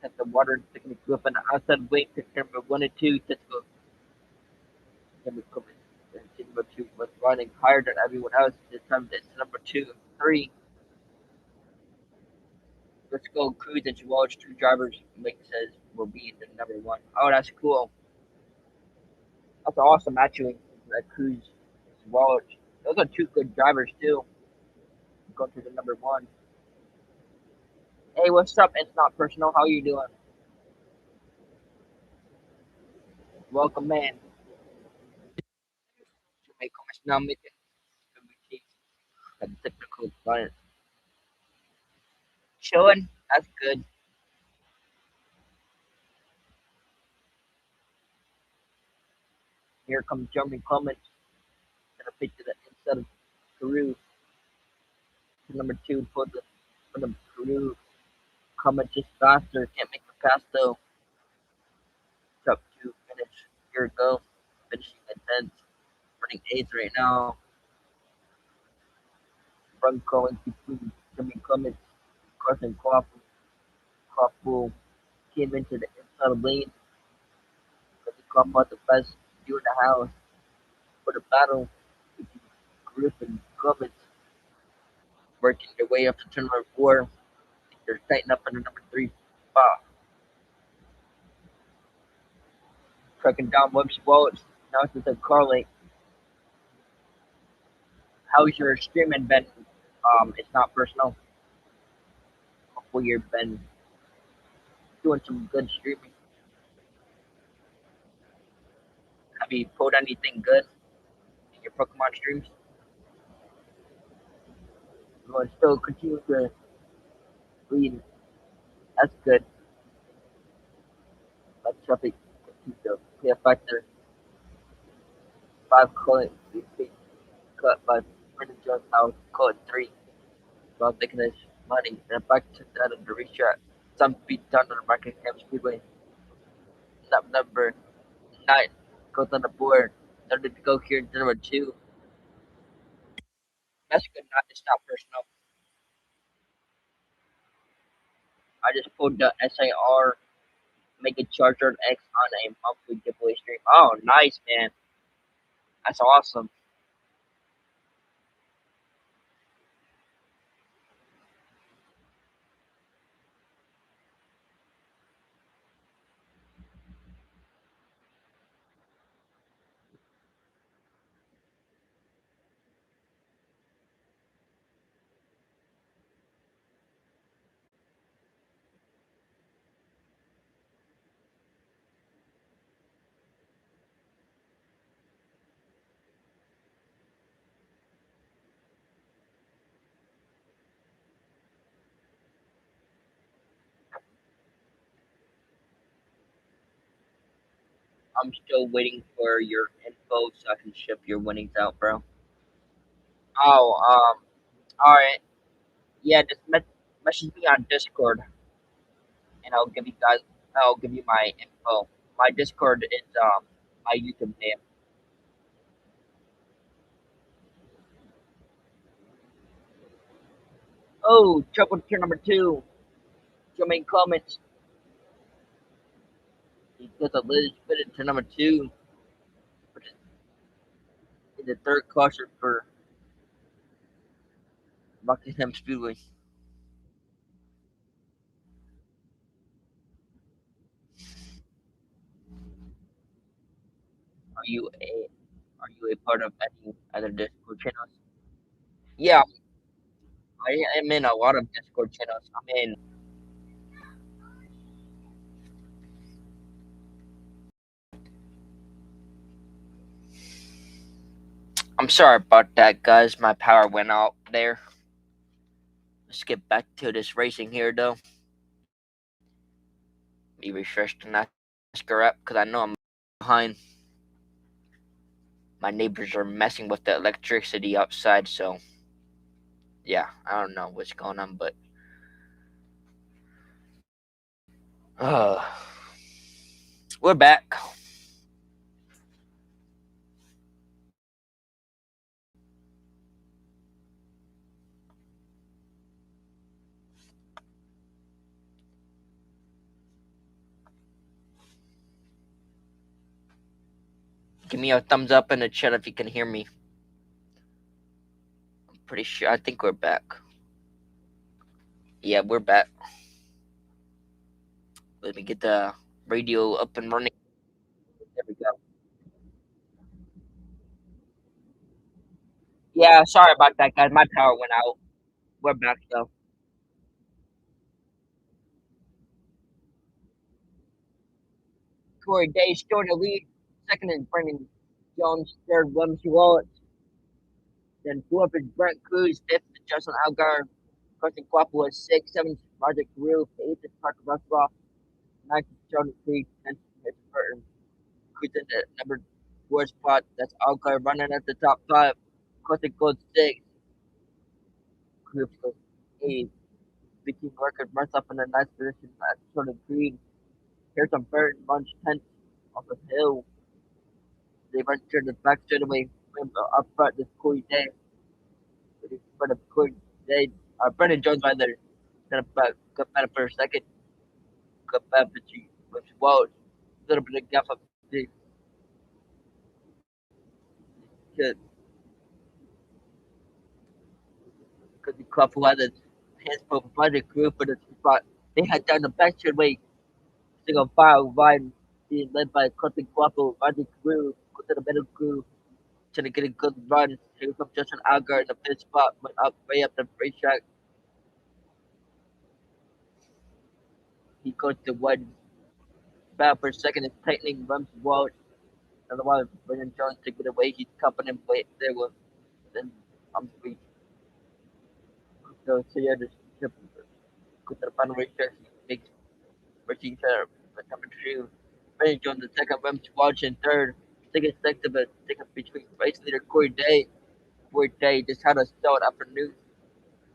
hit the water technique up on the outside wing. Pick number 1 and 2. Let's go. Jimmy Cummings. Number 2 was running higher than everyone else. This time it's number 2, 3. Let's go Cruz and Walsh, 2 drivers. Mike says will be the number 1. Oh, that's cool. That's awesome, actually. That Cruz, Walsh. Those are 2 good drivers too. Go to the number 1. Hey, what's up? It's not personal. How you doing? Welcome, man. Jamaica now making technical client. Chilling. That's good. Here comes Jeremy Clements. Gonna pick to the inside of Peru. Number 2 for the Peru. Clements just faster. Can't make the pass though. Top 2 finish. Here we go. Finishing at 10th. Running 8th right now. Front going between Jimmy Clements, Carson Crawford. Crawford came into the inside lane. But he come out the best view in the house for the battle between Griff and Clements. Working their way up to turn number 4. They're tighten up in the number 3 spot. Tracking down Webster Wallace. Now it's a Carly. How's your streaming been? It's not personal. Hopefully you've been doing some good streaming. Have you pulled anything good in your Pokemon streams? You want to still continue to lead. That's good. Let's traffic continue to play a factor. 5 caught cut by Brendan Jones now caught 3. While taking his money and back to that of the racetrack. Some beat down on the Rockingham Speedway. Lap number 9 goes on the board. Started to go here in number 2. That's good. It's not personal. I just pulled the SAR Mega Charger X on a monthly giveaway stream. Oh, nice, man. That's awesome. I'm still waiting for your info so I can ship your winnings out, bro. Oh, all right. Yeah, just message me on Discord, and I'll give you my info. My Discord is my YouTube name. Oh, trouble tier number 2. Jermaine Clements. He does a little bit into number 2, which is the third caution for Buckingham Speedway. Are you a are you a part of any other Discord channels? Yeah, I am in a lot of Discord channels. I'm sorry about that, guys. My power went out there. Let's get back to this racing here, though. Be refreshed the NASCAR app because I know I'm behind. My neighbors are messing with the electricity outside, so yeah, I don't know what's going on, but uh, we're back. Give me a thumbs up in the chat if you can hear me. I'm pretty sure. I think we're back. Yeah, we're back. Let me get the radio up and running. There we go. Yeah, sorry about that, guys. My power went out. We're back, though. Corey Day still in the lead. Second is Brendan Jones. Third, Williams Wallace. Then fourth is Brent Cruz. Fifth is Justin Algar. Carson Guapo is six. Seventh is Roger Carrillo. Eighth is Parker Russell. Ninth is Jordan Creed. Tenth is Mitch Burton. Cruz in the number four spot. That's Algar running at the top five. Carson goes six. Cruz goes eight. Vicky Record runs up in the ninth position. That's Jordan Creed. Harrison Burton runs 10th off the hill. They run to the back straightaway. Up front is Corey Day. In front of Corey Day. Brendan Jones right there. Then got better for a second. Got better but well, a little bit of gap up the kid. Because the couple had his hands for project group for the spot. They had done the back straightaway. Single file wide being led by Cotton Guapo, Roger Crew, go to the middle crew, trying to get a good run. Here comes Justin Algar in the fifth spot, went up way up the racetrack. He goes to one battle for second is tightening runs Walsh. Otherwise, Brendan Jones to get away. He's cupping him way there with then I'm free. So yeah, just go to the final racetrack. He makes racing center with number two. Brendan Jones the second, runs Walsh in third. Second second, but second between race leader Corey Day. Corey Day just had a start afternoon.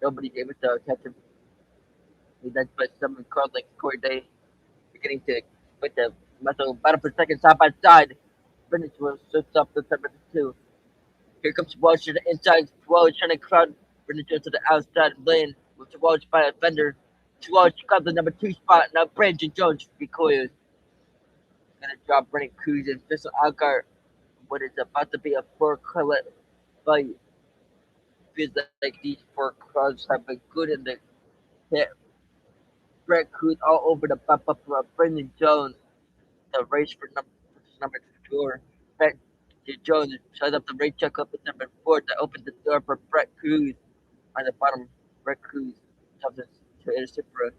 Nobody able to catch him. He then put someone called like Corey Day beginning to with the muscle battle for second side by side. Finish was slips up the number two. Here comes Walsh to the inside. Walsh trying to crowd Brendan to the outside lane with Walsh by a fender. Walsh got the number two spot. Now Brandon Jones recoils. Gonna drop Brendan Cruz and Crystal Algar. What is about to be a four-color fight. Feels like these four clubs have been good in the hit. Brett Cruz all over the bump up for Brendan Jones. The race for number 4. Brett Jones shows up the race check up at number 4 to open the door for Brett Cruz. On the bottom, Brett Cruz comes to Supra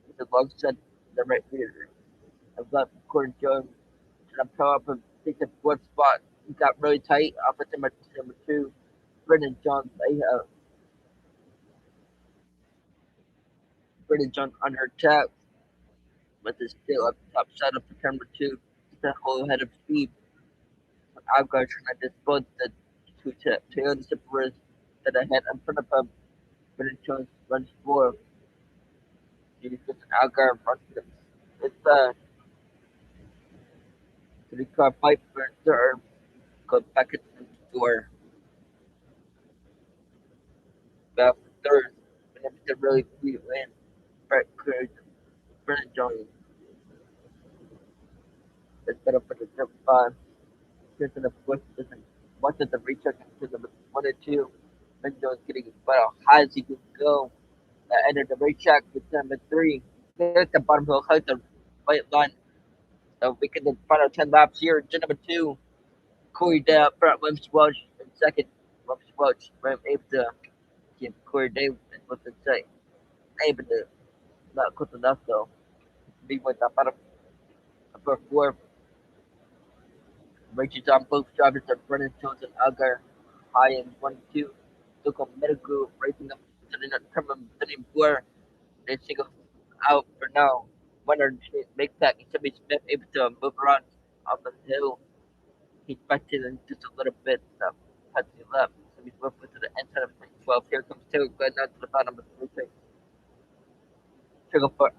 with alongside the right leader. I've got Gordon Jones trying to pull up and take the fourth spot. He got really tight off of number 2. Brendan Jones, Brendan Jones under attack, but is still up top side of the number 2. the whole head of speed. Algar trying to dispose the two Toyota Supras that I had in front of him. Brennan Jones runs four. He gets Algar in front of him. It's a three-car fight for third. Go back into the door. Back for third. And it's a really sweet win. Brett Cruz, Brennan Jones. It's better for the top five. Here's in the fourth position. Watch at the recheck into the 1 and 2. Brennan Jones getting about as high as he can go. Entered the recheck with number 3. There's the bottom hill, hug the white line. So we can then final 10 laps here. Turn number 2. Corey Day up front, Williams Welch in second. Williams Welch able to give Corey Day what's it say. Able to not close enough though. Be with the bottom upper four. Racing on both drivers are Brennan Jones and Algar. High in 1 2. Local medical racing up to the Kerman Benning Boer. They single out for now. Winner makes that Timmy Smith able to move around off the hill. He's back in just a little bit. Touching left. Timmy Smith went to the inside of 12. Here comes Taylor going down to the bottom of the race. Trigger for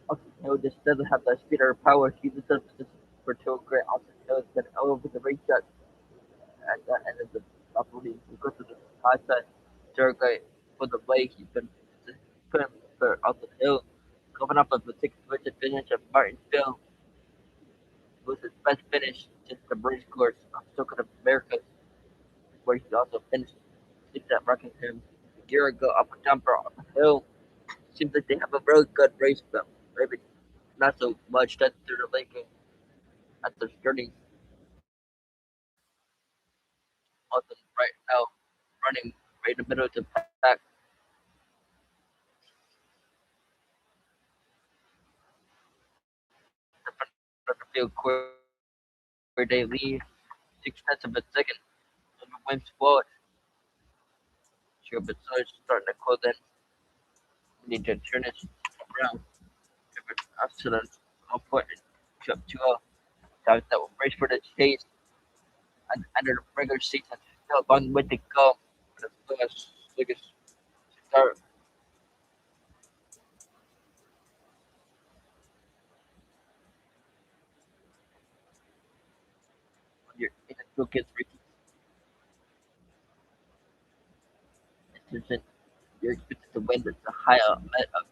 Austin Hill just doesn't have the speed or power. He just does this for Taylor Gray. Austin Hill is going over the race shot at the end of the operating. We go to the high side. Taylor Gray for the way he's been put him for Austin Hill. Coming up with the sixth position finish of Martinsville was his best finish since the race course of Circuit of America, where he also finished sixth at Rockingham a year ago up a jumper on the hill. Seems like they have a really good race, but maybe not so much that they're making at the starting. Also, right now, running right in the middle of the pack. The front of the field, where they lead 6 tenths of a second. Wins forward. Sure, but so it's starting to close in. We need to turn this around. Different accident. Important. Jump 2-0. That will race for the chase. And under the regular season, still a long way to go for the biggest start. When you're in the focus racing season, you're expected to win with the higher amount of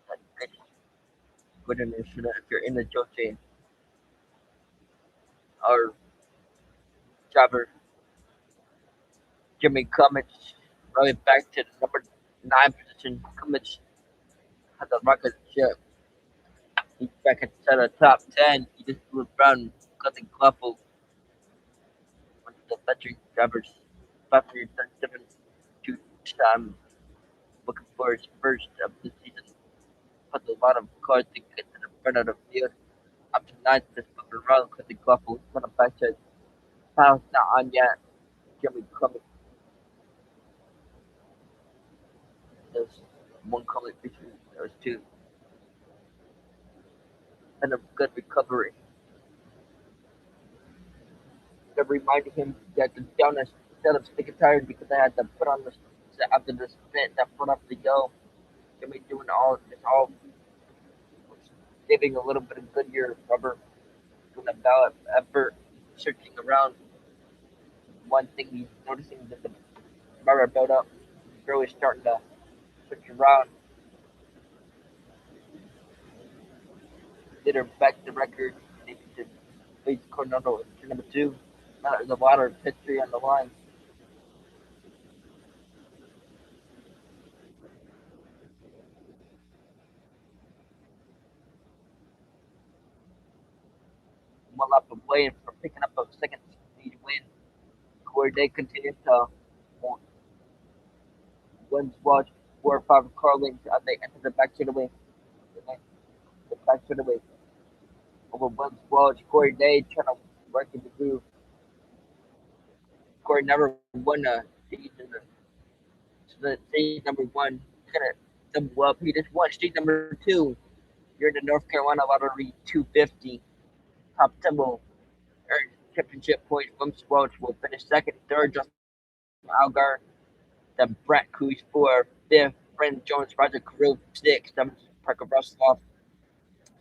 that race. Good initiative if you're in the Joche or driver Jimmy Cummins running back to the number 9 position. Cummins has a rocket ship. He's back inside the top 10. He just flew around cutting Cluffle. One of the veteran drivers, 537 two time looking for his first of the season. Put a lot of cars to get to the front of the field. Up to 9th, just moving around cutting Cluffle. One of the back to Pound's not on yet. Jimmy Cummins. There's one comment between those two. And a good recovery. That reminded him that the downers instead of sticking tired because I had to put on the after the spin that put up the go. Jimmy doing all saving a little bit of Goodyear rubber doing a ballot effort searching around. One thing he's noticing that the rubber buildup is really starting to search around. Later back to the record, maybe to Bates Coronado to number 2. There's a lot of history on the line. One lap away from picking up a second lead win. Corey Day continues to win watch 4 or 5 car lanes as they enter the back straightaway. The back straightaway over Wins Watch. Corey Day trying to work in the groove. Corey never won a season. So the stage number 1, he's gonna double up. He just won stage number 2. You're in the North Carolina Lottery 250. top 10 will earn championship points. Williams Welch will finish second, third, Justin Algar, then Brett Cruz for fifth, Brandon Jones, Roger Carew sixth, seventh, Parker Russell,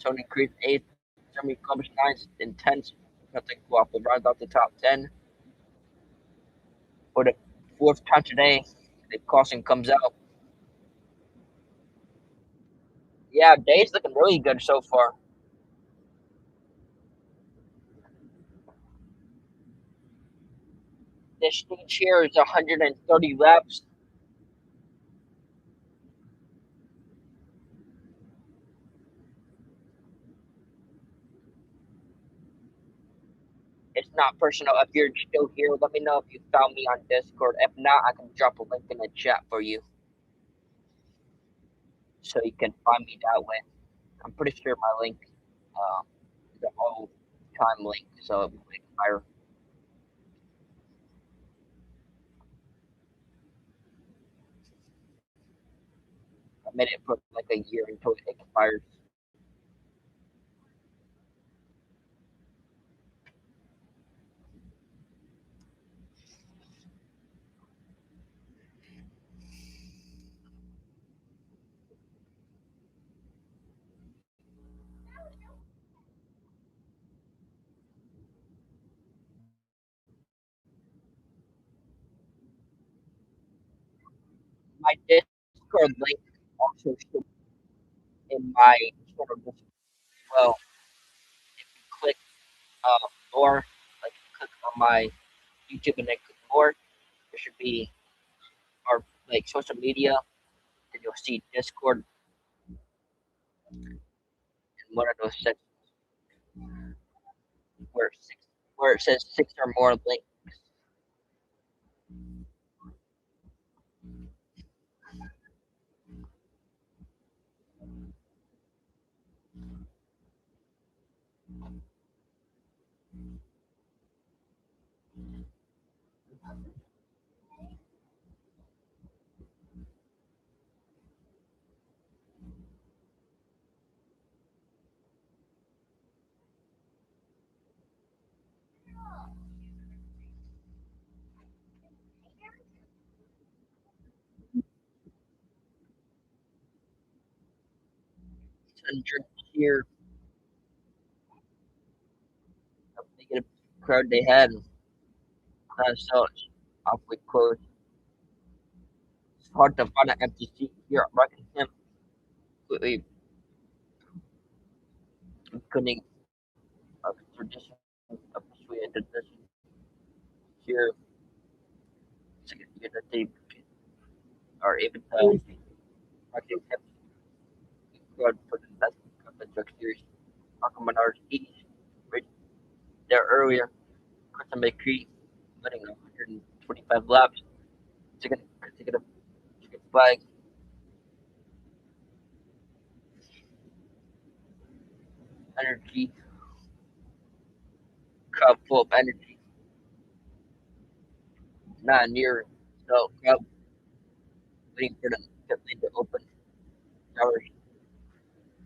Tony Creed eighth, Jeremy Columbus ninth, and 10th. Nothing will round out the top 10. For the fourth time today, the caution comes out. Yeah, Day's looking really good so far. The stage here is 130 laps. It's not personal. If you're still here, let me know if you found me on Discord. If not, I can drop a link in the chat for you, so you can find me that way. I'm pretty sure my link is an old time link, so it will expire. I made it for like a year until it expires. My Discord link also should be in my channel as well. If you click more, like click on my YouTube and then click more, there should be our like social media. Then you'll see Discord in one of those sections where it says six or more links. Hundred here. A negative crowd they had. So it's awfully close. It's hard to find an empty seat here at Rockingham. We couldn't tradition officially a tradition here to get that they are able to Rockingham crowd for the NASCAR Cup and Truck Series. Malcolm Menard 80 right there earlier. Christian McCree winning 125 laps to get a flag. Energy, crowd full of energy, not near. So crowd waiting for the pit lane to open. Drivers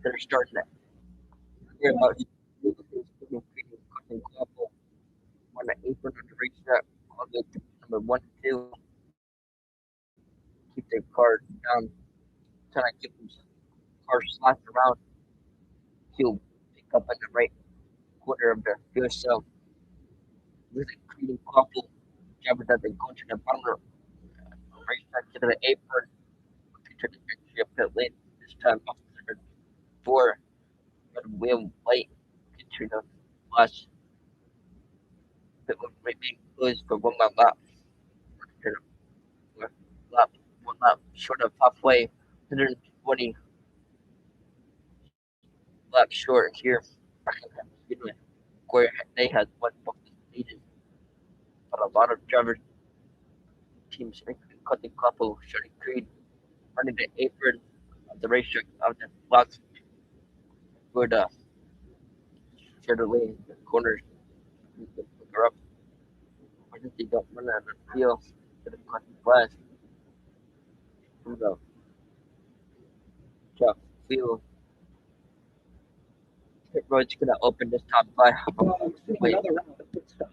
that are starting to hear about on the apron on the racetrack. All the number one and two keep their car down, trying to keep them car slapped around. He'll pick up in the right quarter of the field. So with a creating couple drivers that they go to the bottom of the racetrack to the apron to the entry of pit lane. This time off the four, but Will White into the last pit being closed for lap. Lap, one lap short of halfway, 120 laps short here. Where they had one book needed, but a lot of drivers teams cut the couple shooting Creed running the apron of the racetrack of the blocks for the short lane the corners pick her up. I think they don't run out of the field to the cutting flash from the truck field pit road's gonna open this top 5. Wait. Another round of pit stops.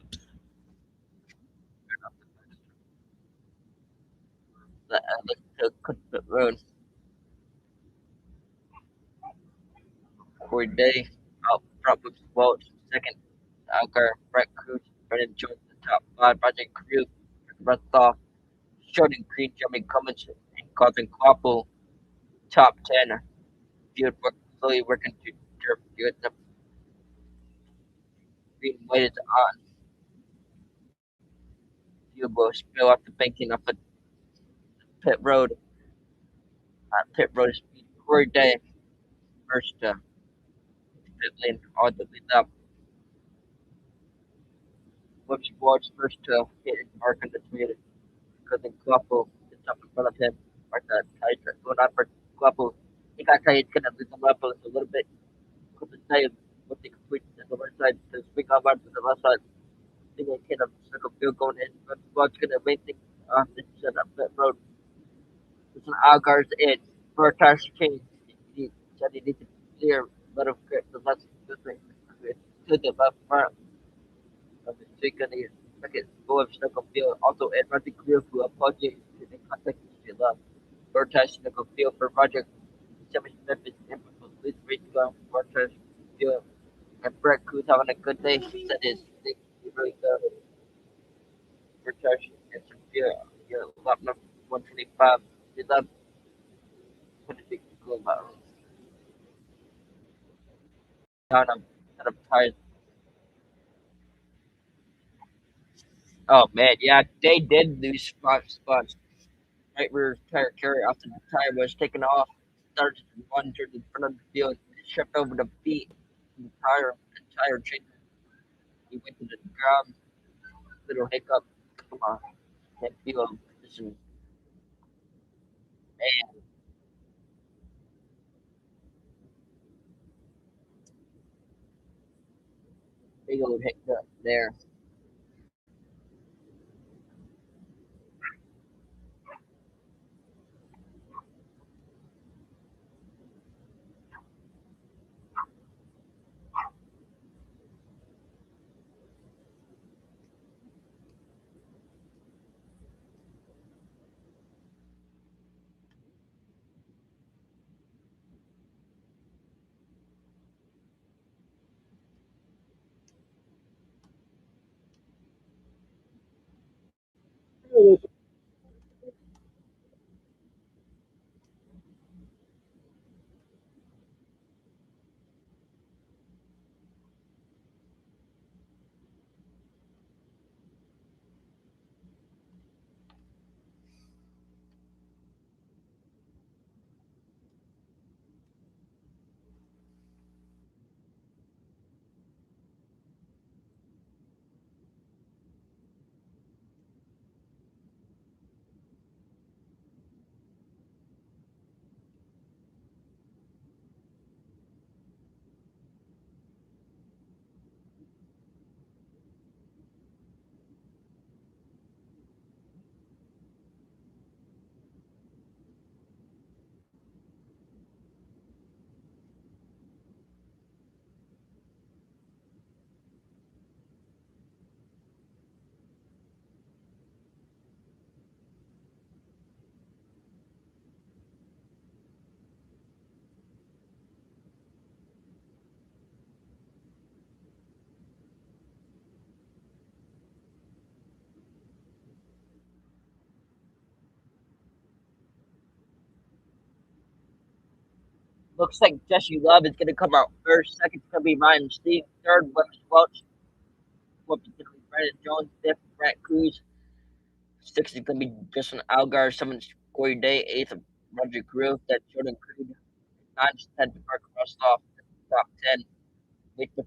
Let's cut pit road. Corey Day out front with Welch. Second, Algar, Brett Cruz, Brennan Jones, the top 5. Project Crew, Rustoff, Sheldon Creed, Jeremy Cummins, and Carlton Quapple, top 10. Field work slowly working to dirt field. The green light is on. Field will spill off the banking off the pit road. Pit road speed. Corey Day first pit lane all the way up. Whoops Walsh first to hit and mark on the field. Carlton Quapple is up in front of him. Mark that tight going on for Quapple. He got tight, gonna lose the level a little bit. Couple tight with the complete on the right side to swing out to the left side. Think I can circle field going in, but Walsh gonna win things off this set up that road. It's an Algar's in. For a tire change, he said he needs to clear, let him grip the left to the left front of the chicken. He second goal of Snuckle Field. Also, Ed Roger Career who apologies to the contact history left. For tire Snuckle Field for Roger. Seven Smith is in for police race gun. For tire Field. And Brett Cruz having a good day. He said his thing really good. For tire and some field. Yeah, lap number 125. He left 26 to go about. Down set up tires. Oh man, yeah, they did lose spots. Right rear tire carrier after the tire was taken off, started to run to the front of the field, shipped over the feet. The tire changer. He went to the ground. Little hiccup. Come on, can't feel him. This is man, big old hiccup there. Looks like Jesse Love is gonna come out first. Second's gonna be Ryan Steve. Third, Webster Welch. Fourth is gonna be Brandon Jones. Fifth, Brett Cruz. Sixth is gonna be Justin Algar. Seventh, Corey Day. Eighth, Roger Crew. Then Jordan Creed. Ninth, 10th, Mark Rustoff. Top 10. Wait for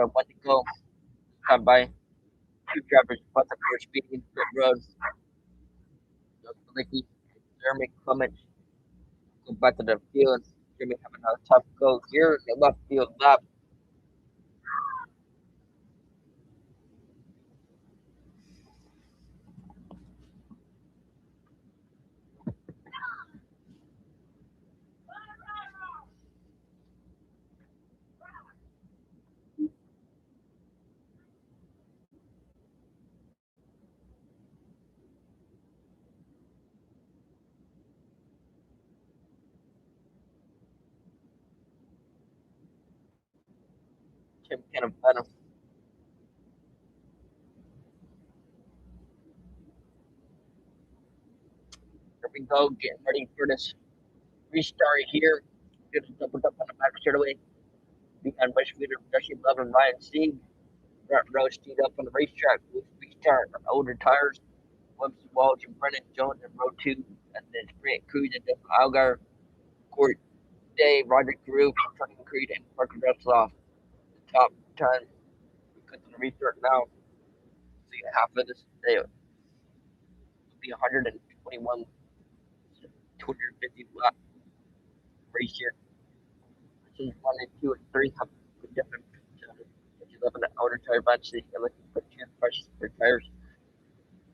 one to go. Come by two drivers, but the first speeding pit road. Licky, Jeremy Clements go back to the field. Jeremy having a tough go here in the left field lap. Tim kind of better. Here we go, getting ready for this restart here. Get doubled up on the back straightaway. Behind West Leader, Jesse Love and Ryan Sieg. Front row steed up on the racetrack with restart on older tires. Webster Walsh and Brennan Jones in row two. And then Sprint Cruz and Jeff Algar. Court Day, Roger Carew, Trucking Creed, and Parker Retzloff. The top 10. We cut to the restart now. See, half of this day will be 121, 250 lap race here. This is 1 and 2 and 3 have different. If you live in the outer tire bunch, so you can look for two prices for tires.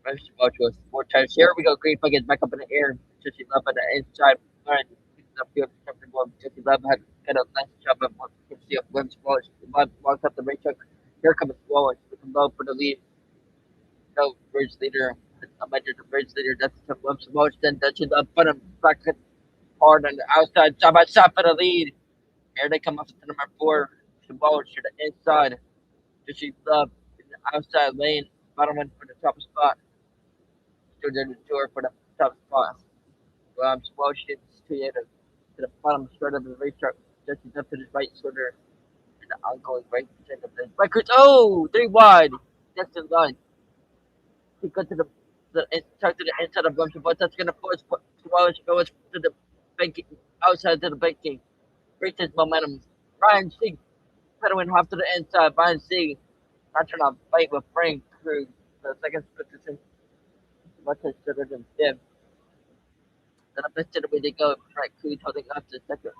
Most about was four tires. Here we go. Green flag is back up in the air. Jesse Love on the inside. Ryan the field comfortable. Jesse Love had got a nice job of what you can see up Williams Wallace. Love walks up the racetrack. Here comes Wallace with the low for the lead. No bridge leader. I mentioned the bridge leader. That's the Williams Wallace. Then Jesse Love put him back hard on the outside. Side by side for the lead. Here they come up to number 4. Wallace to the inside. Jesse Love in the outside lane. Bottom one for the top spot. Stood in the door for the top spot. Washington to the bottom straight of the racetrack. Just up to his right shoulder and the ongoing right percent of the records. Oh, 3 wide. That's the line. He got to to the inside of Williamson, but that's gonna force Wallace goes to the banking outside to the banking. Breaks his momentum. Ryan Sieg pedaling half to the inside. Ryan Sieg not trying to fight with Frank Cruz. The second position. Much considered him fifth. Then up instead of where they go, Frank Cruz holding up to second.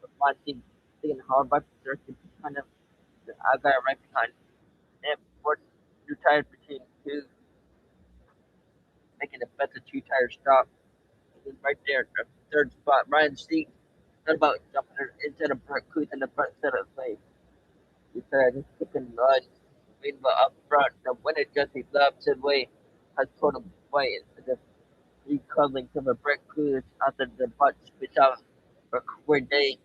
With Ryan Sieg taking hard by third kind of I got right behind. And fourth, 2 tires between two, making a better 2 tire stop. And then right there, the third spot, Ryan Sieg. Not about jumping instead of Frank Cruz in the front set of the play. He said his kicking run. Meanwhile, up front, the winner Jesse Love said way has put him away into the recovering from a Brett Cruz after the butt spit out for a day.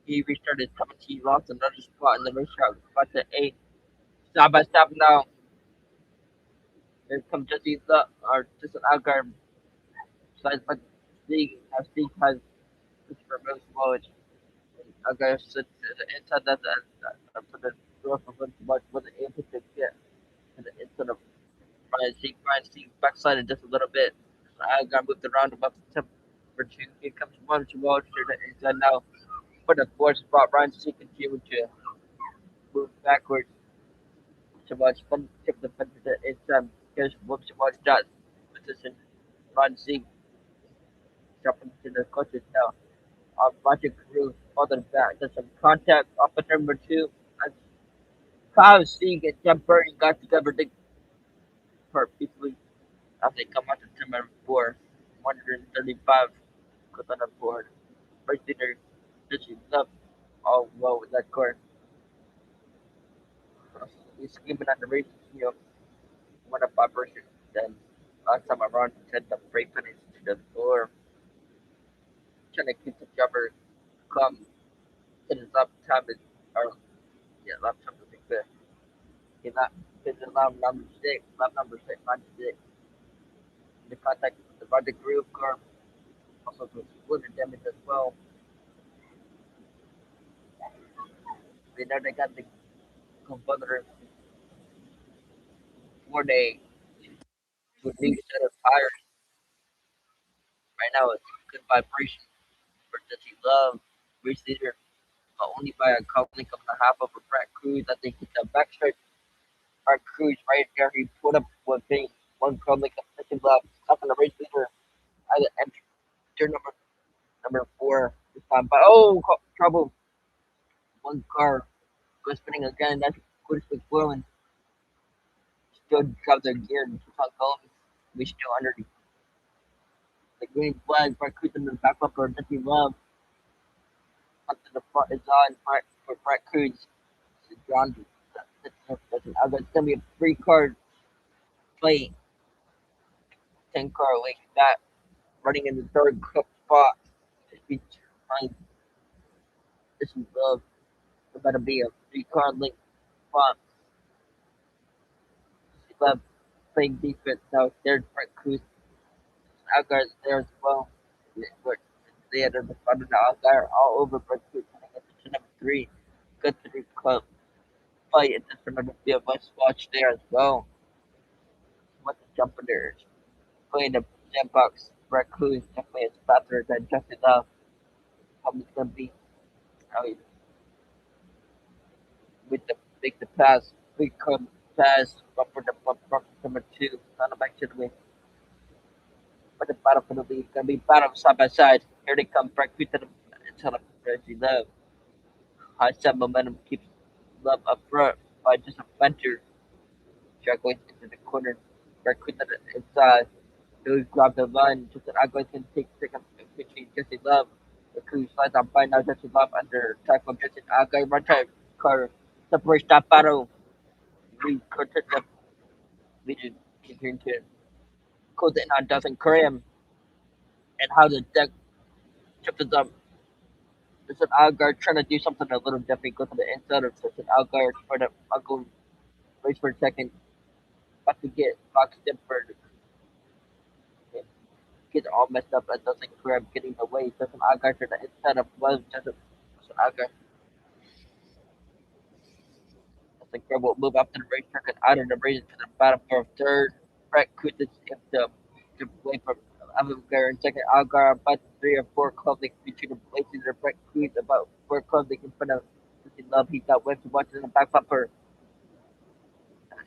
He restarted his time. He lost another spot in the racetrack. Got to 8. Stop by stop now. Here comes Jesse Love, or just an outguard. Side by Steve has Christopher Mills Wallach. Outguard sits inside that for the door for him to watch wasn't able to get to the inside of Ryan Sieg. Ryan Sieg backslided just a little bit. I got moved around about the temp for 2. Here comes one to Walsh to the inside now. For the 4th spot, Ryan Sieg continued to move backwards to watch fun tip the fence to the inside. Here's Whoops to watch that position. Ryan Sieg jumping to the coaches now. Roger Carew further back. There's some contact off of number 2. And Kyle Sieg and Jeff Burton got together for peacefully as they come out to turn number 4. 135 goes on the board. First leader, Jesse Love, all well with that court. He's screaming at the race, one of my version. Then last time around, he said the brake finish to the floor, trying to keep the jumper come to his lap time is, or yeah, lap time is good. He lap, his lap number 6, lap number 6, 96. The contact with the Roger Groove car also was splinter damage as well. We know they got the computer for they to a new set of tires. Right now, it's good vibration for Jesse Love, race leader, but only by a couple link of and a half over Brett Cruz. I think it's a backstretch. Brett Cruz right there, he put up with being one club link of Jesse Love, up in the race leader. I enter number 4 this time, but trouble. One car goes spinning again. That's Chris McFarland. Still dropped their gear and keeps on going. We still under the green flag. Brett Cruz in the back bumper. Jesse Love up to the front is on for Brett Cruz. John, it's gonna be a 3 card play, 10 car like that, running in the third cup spot. Just behind Jesse Love. It's going to be a three-car link spot. She loved playing defense. Now there's Brett Cruz. Algar there as well. But they had a defender Algar all over Brett Cruz. Number three. Good three club fight. It's just another be a must watch there as well. What the jumper there. Playing the jump box. Brett Cruz definitely is faster than Justin Love. Probably going to be with the make the pass. Big come pass. Bumper the bumper number two. On the back to the win. But the battle for the lead. Going to be battle side by side. Here they come. Brett Cruz to the into the Reggie Love. High set momentum keeps Love up front by just a buncher. Juggling into the corner. Brett Cruz to the inside. Billy grab the line. Just an Agway can take second between Jesse Love. The crew slides on by now. Jesse Love under attack from Jesse Agway. Run time. Car separation that battle. We protect the region. Continue to close in on Dustin Graham and how the deck trips it up. It's an Algar trying to do something a little different. Go to the inside of such an Algar for the Uncle. Waits for a second. About to get boxed in for get all messed up and doesn't grab getting away. Doesn't Algar to the inside of was just an Algar. Doesn't grab will move up to the racetrack and out of the race to the bottom for third. Brett Kutich if the way from Algar and second Algar about 3 or 4 clubs between the places of Brett Kutich about 4 clubs in front of Love. He got went to watch in the back bumper.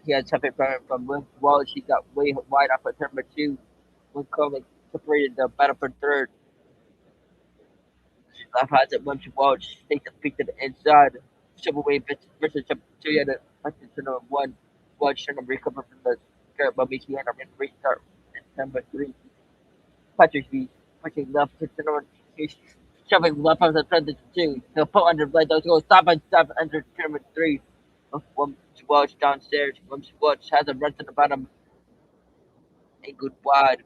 He had something from Will Wallace. He got way wide off of number two. When Coleman separated the battle for third. Left has it once Wallace takes the feet to the inside. Silverway versus number two. He had a to number one. Wallace trying to recover from the skirt, but he had a restart. And number three. Patrick B pushing left to number. He's shoving left on the front of the two. He'll put under blade. Those go stop and stop under number three. Once Wallace downstairs. Once Wallace has a run to the bottom. A good wide.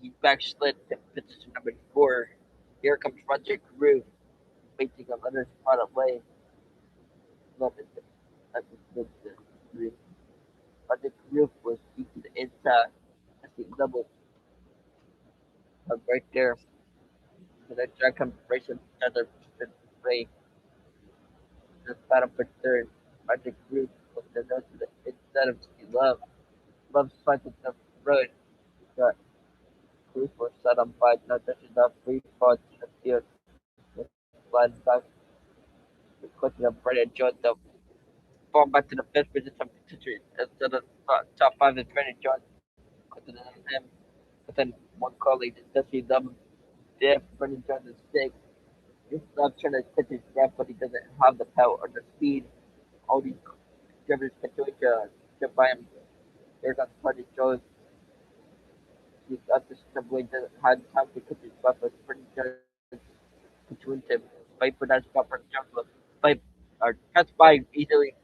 He backslid to position number four. Here comes Roger Groove, facing another spot away. Love it. That's the three. Roger Groove was deep to the inside. That's the double right there. So that drag comes racing another way. The bottom for third. Roger Groove was the nose to the inside of Love. Love spiked the road. Got Groove was set on by not touching the free fall to the field. Slide back. The question of Brandon Jones the fall back to the fifth position victory instead of top five is Brandon Jones. Quicker than him, within one colleague, especially them. There, Brandon Jones is sick. He's not trying to catch his breath, but he doesn't have the power or the speed. All these drivers can do it to get by him. There's on Brandon Jones. He's up to simply doesn't have time to catch his breath, but Brandon Jones between them. Fight for that spot for Jones. Fight or just by easily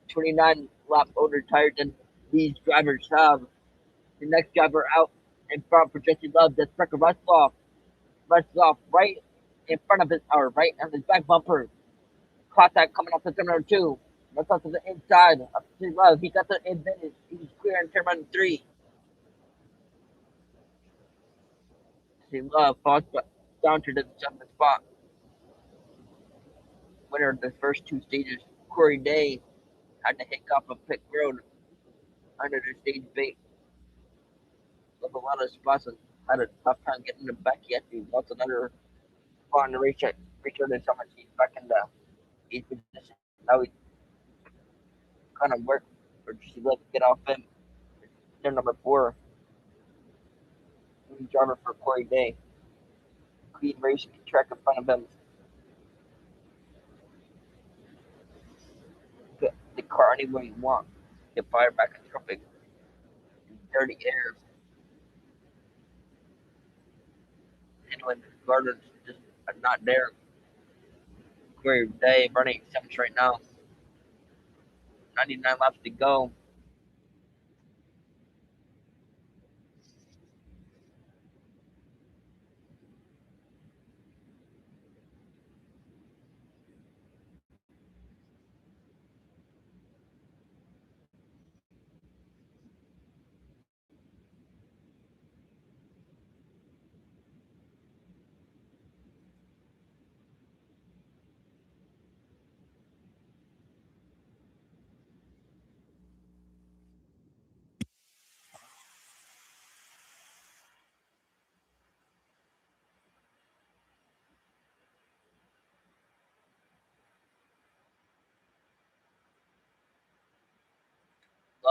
29 lap older tire than these drivers have. The next driver out in front for Jesse Love, that's Becker Russell off right in front of his, or right on his back bumper. Caught that coming off the turn number two. That's off to the inside of Jesse Love. He got the advantage. He's clear in turn number three. Jesse Love falls down to the seventh spot. Winner of the first two stages, Corey Day, had to hiccup a pit road under the stage bait. With a lot of spots and had a tough time getting him back yet. He lost another spot in the race. Returned in so much he's back in the eighth position. Now he's kind of work or just let get off him. They're number four. New driver for Corey Day. Clean racing track in front of him. Get the car anywhere you want. Get fired back in traffic. Dirty air. And when the gardens just are not there. Corey Day running seventh right now. 99 laps to go.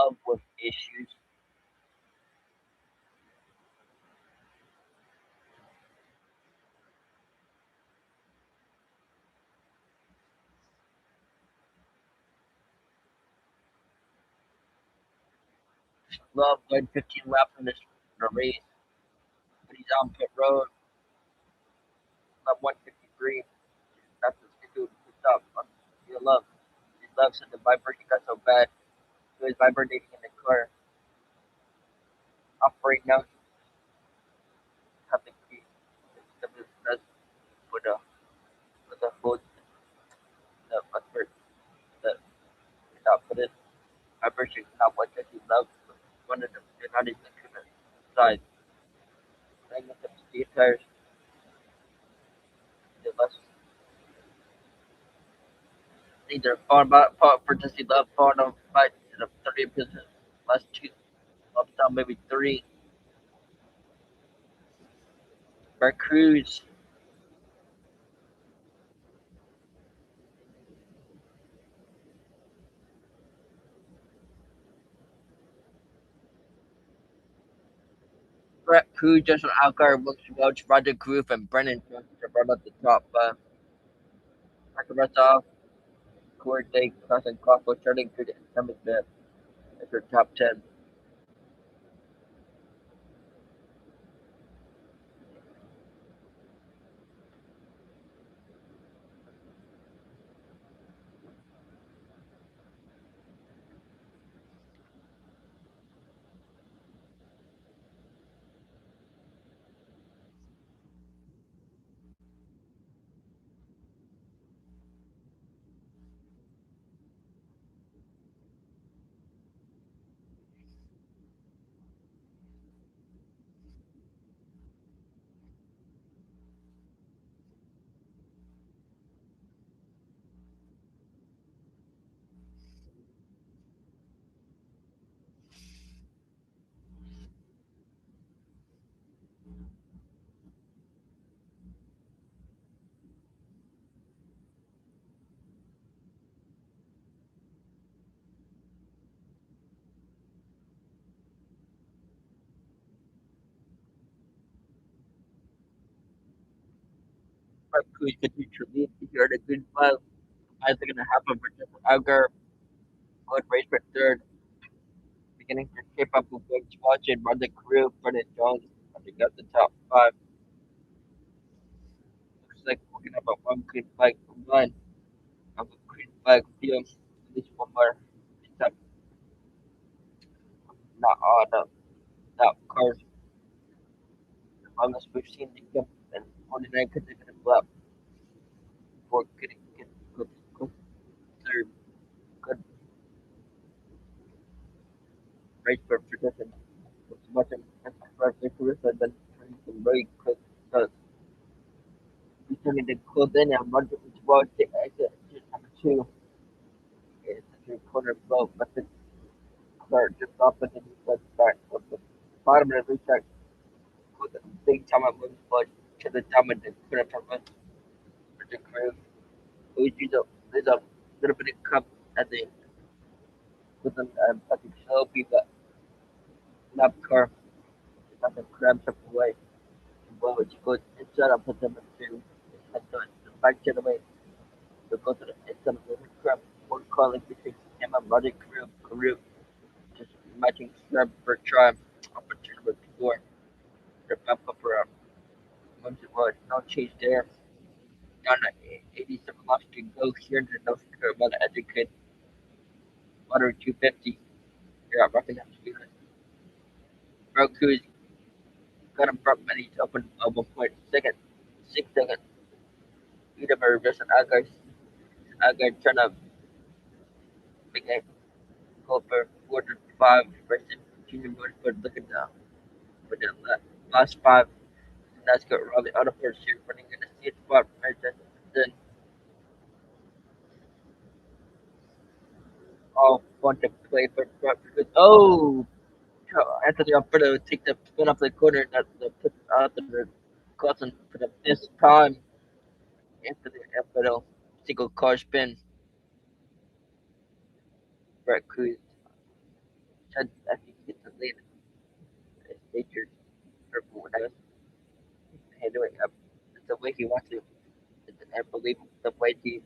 Love with issues. Love led 15 laps in the race, but he's on pit road. Love 153. That's the schedule to stop. You love. He loves it. The vibration got so bad. He was vibrating in the car. Operating now. Have the key. That's for the food. The effort. The stop for this. Vibration is not what he loves. One of them. They're not even gonna decide. Hang up the speed tires. The less either far for just love far on fight to the 30 position. Last two up down maybe three. Cruz. Brett Cruz, Justin Algar, Wilson Welch, Roger Groove, and Brennan Jones to run at the top. Rest Corey Day, Carson Crawford, Charlie Good, and Thomas Smith as their top 10. Brett Cruz continues to lead. Here are the good five. Eyes are going to happen for Justin Algar. Good race for third. Beginning to shape up with Wilson Welch and Roger Groove, Brennan Jones. They got the top five. Looks like we're going to have a one green flag run. Of a green flag field. At least one more. Step. Not all the top cars. Unless we've seen the jump and 49 consecutive lap before getting good third good race for tradition. It's much of the career has been turning some very quick starts. He's turning to close in and run towards the exit to number two. It's a three-quarter flow, but the car just off and then he starts back from the bottom of the racetrack with a big time of moving forward to the top of the quarter from the crew. There's a little bit of cup at the with an I think slow people lap car. Nothing grabs up away. Well, it's good. Instead, I put them into the back jet away. To go to the inside of the grab one calling between him and Roddy Carew. Just matching grab for try. Opportunity with four. The bump up for once it was no change there. Down to 87 laps to go here in the North Carolina Educate. Under 250. Here at Rockingham Speed. Cruz got him front many up in 1.2 6 seconds. Peterborough versus Agar trying to make a goal for 4 5 versus Junior Motorsport looking down. But the last five NASCAR Raleigh Auto Parts here running in the seat spot right then all want to play for because Anthony Alberto take the spin off the corner that the put out the Clausen for the fifth time. Anthony Alberto single car spin. Brett Cruz said I think he gets the lead. It's nature's purple when I was handling up. It's the way he wants to. It's unbelievable the way he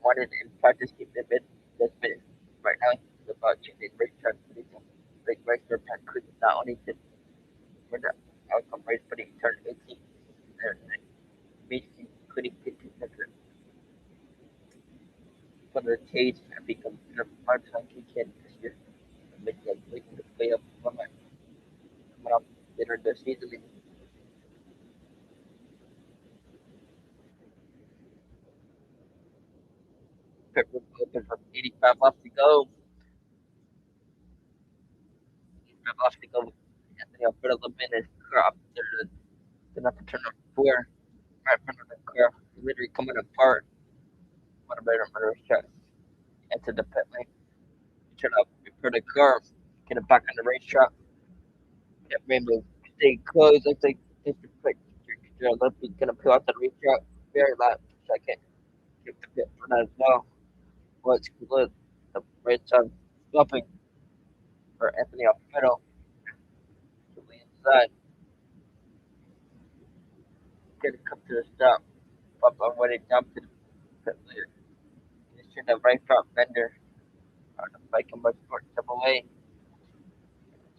wanted in practice keep him in this minute. Right now it's about changing racetrack but he's a big racer that could not only just win the outcome race but he turned 18 and means he couldn't get to the for the cage and become much like he can this year. Make like making the playoff coming up later this season. Pepper open from 85 left to go. 85 left to go. Anthony Alfredo Levin is crop. They're not to turn up four. Right in front of the car. Literally coming apart. What a better murder shot. Into the pit lane. Turn up for the car. Get it back on the racetrack. Get Rainbow. Stay close. I think it's the quick. Left is gonna pull out the racetrack. Very last second. Get the pit for that as well. What's good? The right side stopping for Anthony Alfredo to the inside. Gonna come to the stop. Up on when it jumped to the pit later. Just turned the right front fender on the bike and bus sport double A.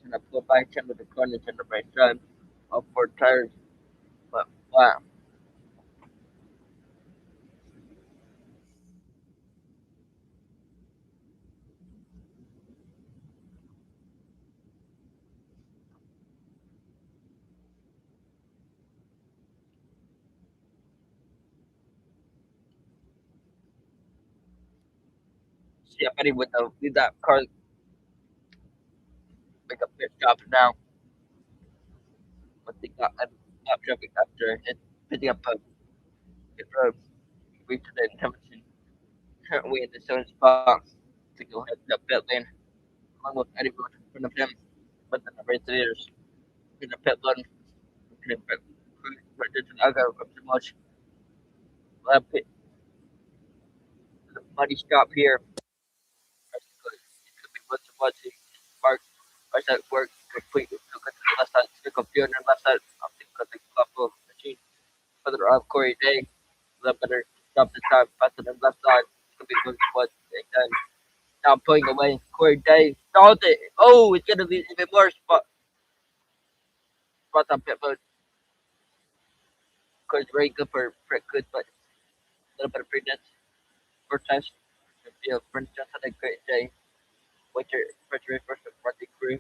Turn the pull back into the corner to the right side. All four tires but flat. See if any with the leave that car make a pit stop now. But they got up traffic after it picking up a pit road. We to the Templeton currently in the seventh spot to go ahead to the pit lane. Along with anyone in front of him. But then the race leaders in the pit lane. Right into the other of the much pit the muddy stop here. It could be much too much. Mark right side work completely to go to the left side. Stick up here on the left side. I think because the couple machine further up Corey Day. The better stop this time faster than left side. It's gonna be much too much. And then now pulling away Corey Day. Stalled it. Oh, it's gonna be even more spot on pit mode. Of course, very good for good, but a little bit of prudence. First time field. Prince just had a great day. Winter first race versus Monday crew.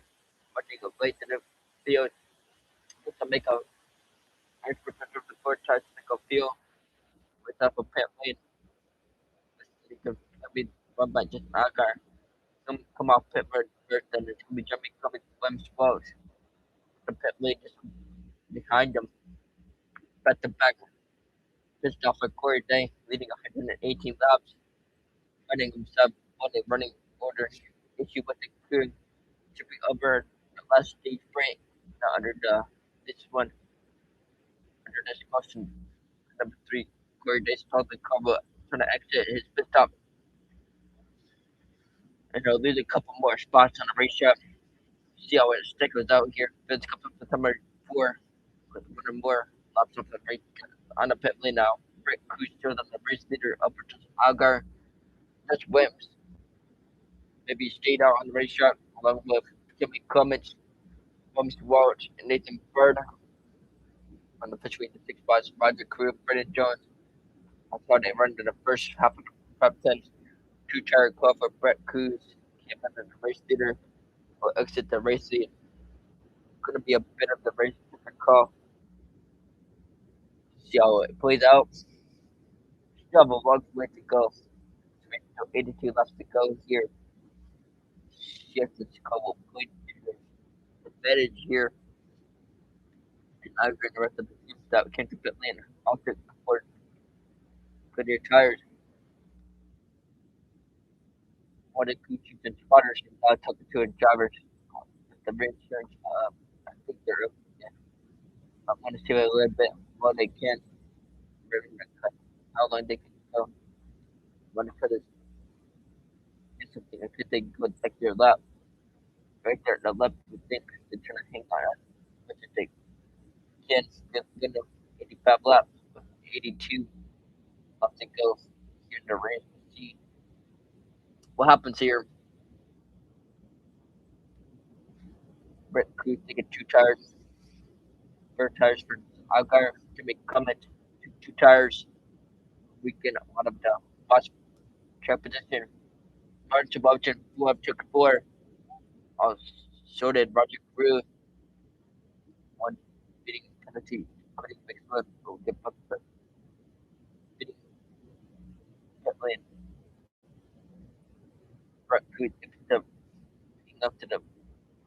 Monday go late to the field just to make a 100% of the four tries to make a field without a pit lane. I mean, run by just Agar. Come off pit first, then it's gonna be jumping coming Clem's close. The pit lane just behind them. Back to back. Just off of Corey Day, leading 118 laps. Running himself on the running order issue with the crew should be over the last stage break. Now under this one under this caution number three, Corey Day stalled the car trying to exit his pit stop and he'll lose a couple more spots on the racetrack. See how it stickers out here. Vince coming for number four with one or more laps of the race on the pit lane now. Rick Cruz shows up the race leader upper to Algar. That's Wims. Maybe stayed out on the racetrack along with Jimmy Cummins, Wims Walsh, and Nathan Bird on the pitch the six spots. Roger Crew, Brendan Jones. I thought they run to the first half of the top 10. Two tire call for Brett Cruz. Came under the race leader. Will exit the race lead. Gonna be a bit of the race different call. See how it plays out. Still have a long way to go. 82 left to go here. Shift the call will point to the advantage here. And I agree the rest of the teams that came to pit lane. I'll take the board. Goodyear tires. One of Gucci's and spotters and talking to a drivers. The reinsurance, I think they're yeah, I want to see a little bit what they can. How long they can go. Want to put it in something. I could they go back their lap. right there, the left would think to trying to hang on. But to take 10, good enough 85 laps, 82 laps to go here in the race. See what happens here. Brett Cruz taking two tires, spare tires for Algar to make comment. Two tires. We can out of the last track position. Martin Sebastian flew up to four. Uh, so did Roger Cruz. One beating Tennessee. Couldn't make slip. We'll get back to beating pit lane. Brett Cruz gets the beating up to the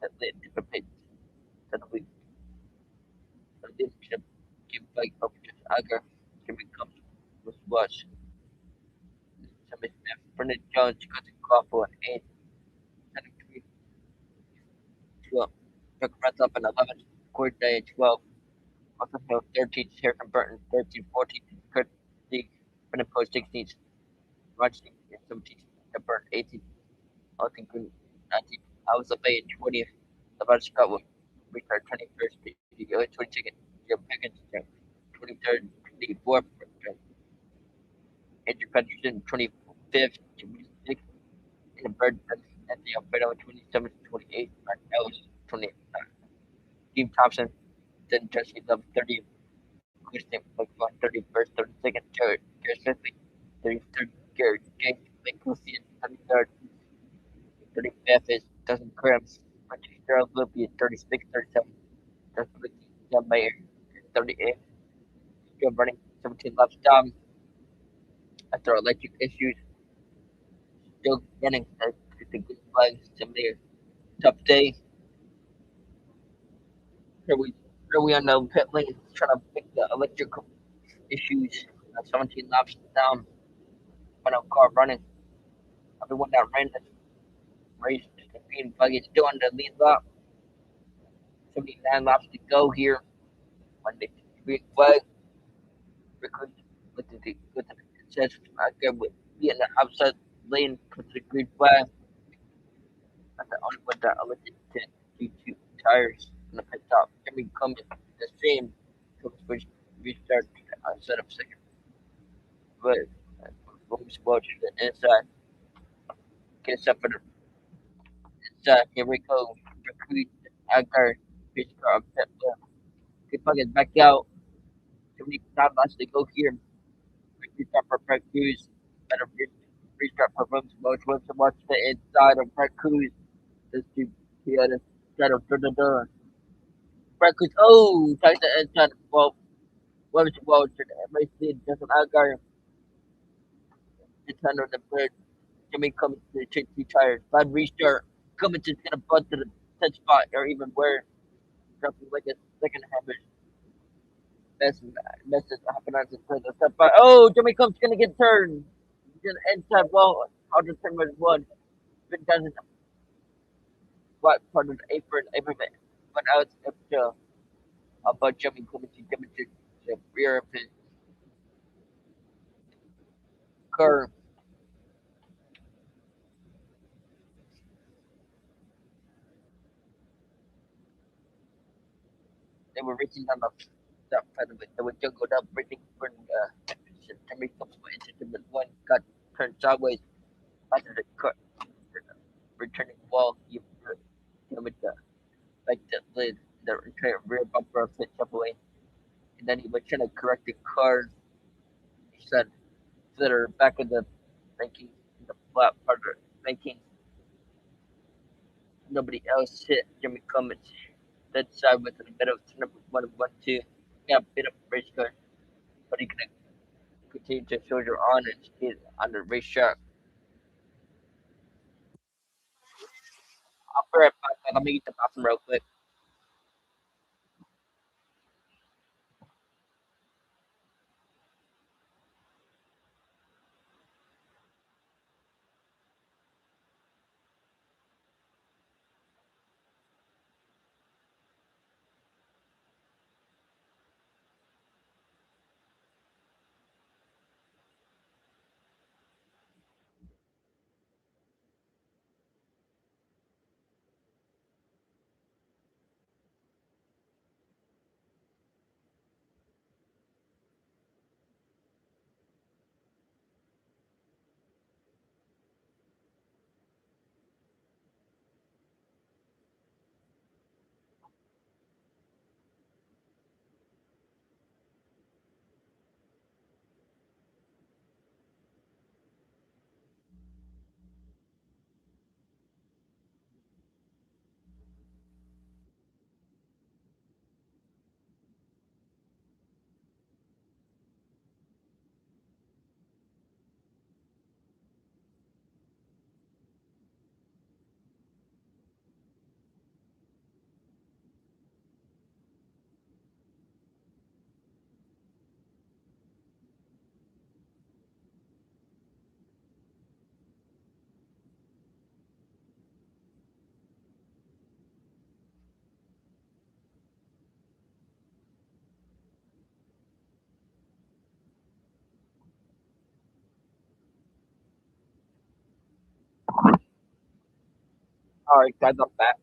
pit lane to the pit. Suddenly, the leadership give back up to Algar. Can become was watch. Somebody Smith, Brendan Jones, Cousin Crawford, and Henry Creed, 12. Chuck Runs up in 11. Corey Day, 12. Austin Hill, 13. Harrison Burton, 13. 14. Kurt League, Brendan Post, 16. Roger 17. Burton, 18. Austin Green, 19. I was a Bay, 20th. Nevada Scott would restart 21st. The 22nd. Jim Pickens, 23rd. 24th. Andrew Peterson, 25th. 26th. And Bird at the Alfredo 27th, 28th. Mark Ellis, 29th. Steve Thompson, then Jesse Love, 30th. Christian McFarland, 31st, 32nd. Jared Smithly, 33rd. Garrett James McClusian, 33rd. 35th is Dustin Crims. Gerald Luppi, 36th, 37th. Dustin Licky, John Mayer, 38th. Still running 17 laps down after electric issues. Still running the good flags. Somebody tough day. Here we on the pit lane trying to fix the electrical issues. 17 laps down, final car running. Everyone that ran this race, the green buggy is still on the lead lap. 79 laps to go here. On the green flag, because with the success, I get with be in the outside lane because of the green flag. That's the only one that elected to do two tires in the pit stop. Jimmy Cummins, the same, which restart set up second. But when we spoke to the inside, get us up for the inside. Here we go. Recruit Agar, pitch car, pit left. Get fucking back out. Too many time lots to go here. Restart for Brett Cruz. Better restart for Rooms. Most wants to watch the inside of Brett Cruz. This dude, he had a shot of the Brett Cruz. Oh, touch the inside. Well, to the M.E.Racing. Justin Agar. The turn on the bird. Jimmy Cummins to change two tires. Bad restart. Cummins is gonna butt to the 10th spot or even worse. Dropping like a second hammer. Messes happen on the step by. Oh, Jimmy Cummins gonna get turned. He's gonna end time well. 101. Been done in the flat part of the apron. But now it's up to about Jimmy Cummins. He demonstrated the rear of his car. They were racing down the top part of it. They would juggle up, breaking for Jimmy Cummins went into the one, got turned sideways after the cut. Returning wall, he with the like the lid, the rear bumper of the away. And then he was trying to correct the car. He said that are back in the ranking, in the flat part of the ranking. Nobody else hit Jimmy Cummins. That side was in a bit of number 1 1 2. Yeah, a bit of race car, but he can continue to soldier on and stay on the racetrack. I'll be right back. Let me eat the bathroom real quick. All right, guys, I'm back.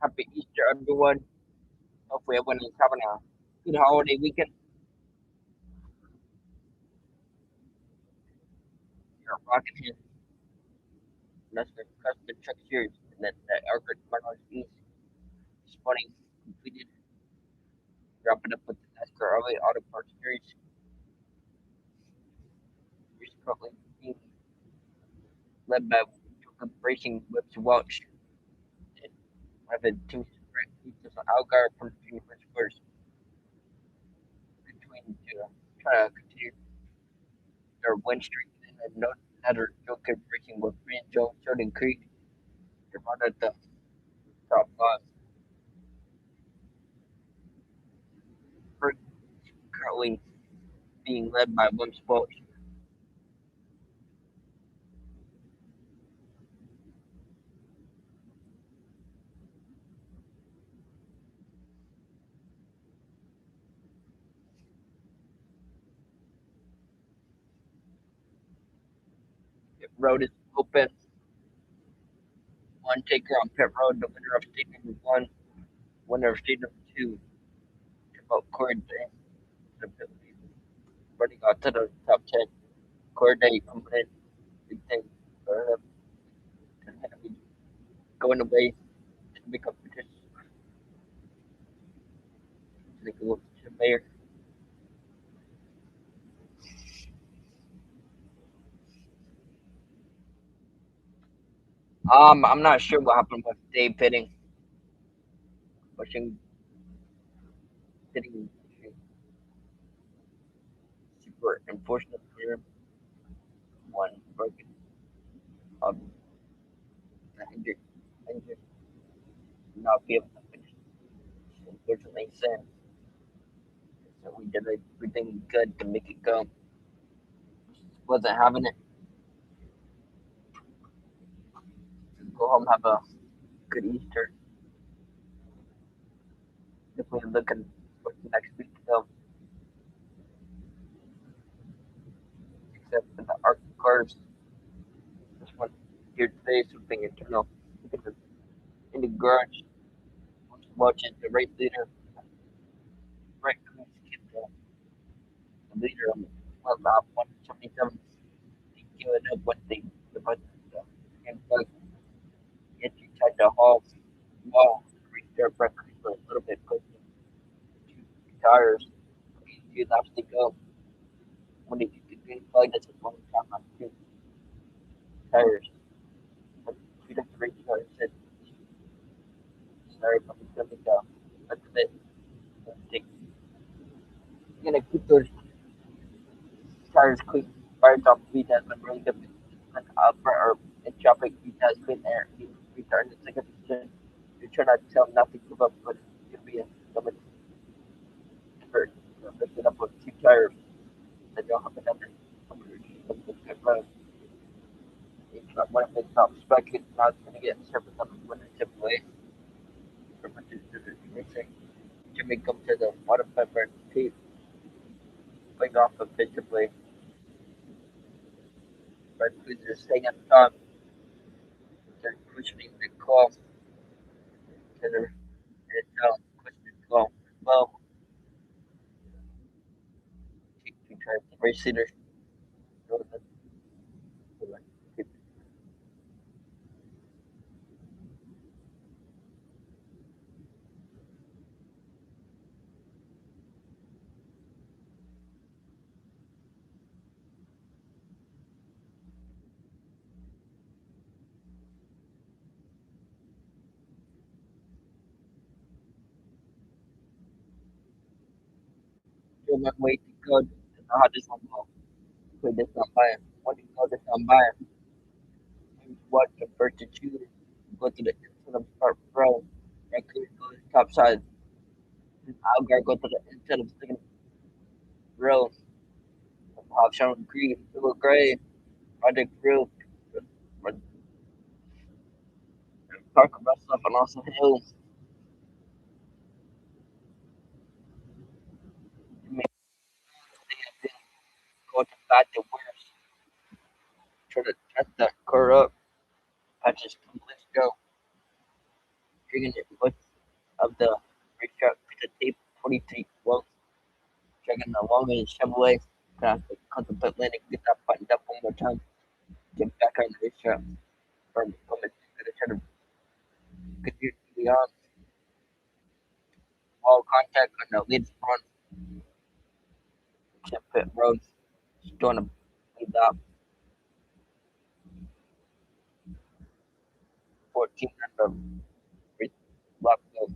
Happy Easter, everyone. Hopefully, everyone is having a good holiday weekend. You're rocking here. That's the Custom Truck Series. And then the Elgin Miles East this morning completed. Wrapping up with the NASCAR LA Auto Parts Series. Which is currently being led by M.E.Racing Webster Welch. And I have a team sprint. He's Algar from the Junior First between trying to continue their win streak and another Joker racing with Brian Jones, Jordan Creek. They're right at the top five. Currently being led by Wim Spokes. Pit road is open. One taker on pit road, the winner of state number one, winner of state number two. About Corey Day, the pit lead, running out to the top 10. Corey Day coming in, big thing. Going to be going away to the big competition. To the go to the mayor. I'm not sure what happened with Dave pitting, pushing, pitting, super unfortunate for him. One broken, um, injured, injured, not be able to finish. Unfortunately, Sam. So we did everything good to make it go. Wasn't having it. Go home, have a good Easter. Definitely looking for next week though. Except for the Arctic cars. This one here today, something internal. In the garage, watching the race leader, right? The leader on about 177. He gave it up when the button and like it you tried to haul wall restart record for a little bit quick. Two tires. Two laps to go. When he get the green flag, that's a long time on two tires. But two different race cars said, sorry, but it's gonna go. That's it. You're gonna keep those tires clean. Fires off speed has been really good. And or in traffic, he has clean air. He returned the second position. You try not to tell him not to give up, but it's gonna be a limit for lift it up with two tires. Then you'll have another. Good run. It's not one of the top spec. Now it's gonna get service on the winner typically. From racing. Jimmy come to the bottom pepper tape. Playing off of typically. But we just staying at the top. They're pushing the call to the it's pushing the call. Well, he tried to race leader. Still not way to go. To know how this one go. Play this on by him. What do you know this on by him? watch the first to two go to the inside of start row. That could go to the top side. And Algar go to the inside of second row. Pop Sean Green, Bill Gray, Project Group, Parker Russell, and also Hill. I mean, they have been going to bat the worst. Try to touch that car up. Patches let's go. Drinking it much of the racetrack to the tape 23 well. Checking the long range Chevrolet. Gonna have to contemplate landing, get that buttoned up one more time. Get back on the racetrack. From it, gonna try to continue to be on. All contact on the lead front. Chip pit road. Just doing a lead up. 14 on the left field.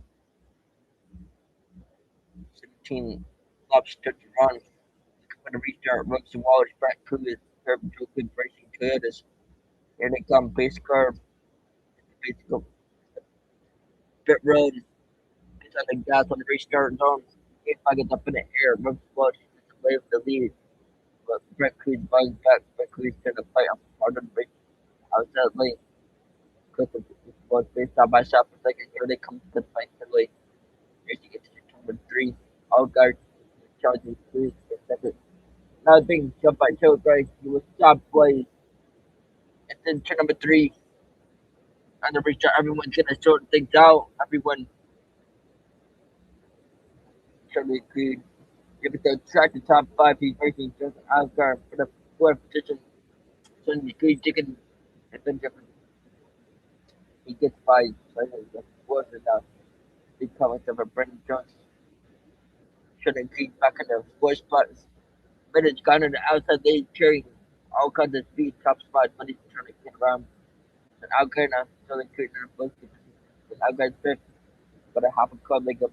17 left stretch run. For the restart, Rooks and Wallace, Brent Cruz, Herb Jokin, Racing Toyotas. Here they come, base car, base go pit road. It's on the gas on the restart zone. If I get up in the air, Rooks Wallace is away with the lead. But Brent Cruz buys back. Brent Cruz trying to fight on harder the race outside lane. Because was based side by side for second. Here they come to the fight heavily. Racing gets to number three. All guys charging Cruz for second. Now being jumped by Joe Gray. He was stopped by. And then turn number three. On the restart, everyone's gonna sort things out. Everyone trying to agree. Give it the track the top five. He's racing just Asgard for the fourth position. Sonny Green taking adventure. He gets by. So the fourth is now. Big comments over Brendan Jones. Sonny Green back in the fourth spot. Brennan's gone on the outside lane carrying all kinds of speed, top spot, but he's trying to get around. And Algar now, Sonny Green in the fourth position. And Algar's fifth, but a half a car leg up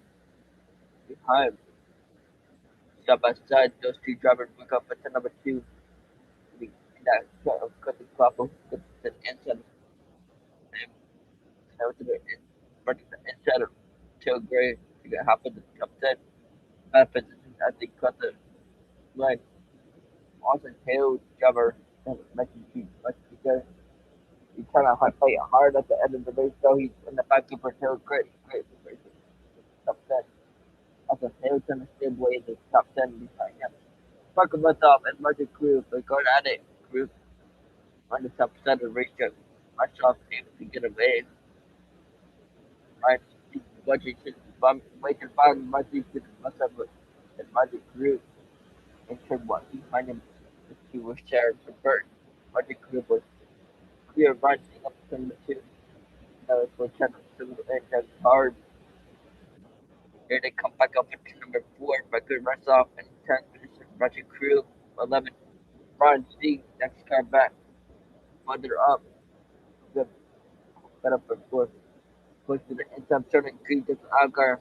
behind. Side by side, those two drivers look up at the number two. That cut the couple, the inside, and I went to the running the inside of tail gray to get half of the top 10. Bad position as they cut the line. Austin tail driver, much because he's trying to fight hard at the end of the race, so he's in the back for tail great top 10. Austin tail trying to stay away the top 10 behind him. Parker left off and Martin Crew, but going at it. Crew on the top side of the racetrack. Myself able to get away. I watching waiting for Martin to myself and Martin Crew and turn one behind him. He was shared for Bert. Martin Crew was clear rising up to number two. Now it's for channel two and just hard. Here they come back up into number four. Parker runs off and 10th position. Martin Crew 11. Brian C. Next car back. Further up. The better for fourth. Push to the inside, turning green to Algar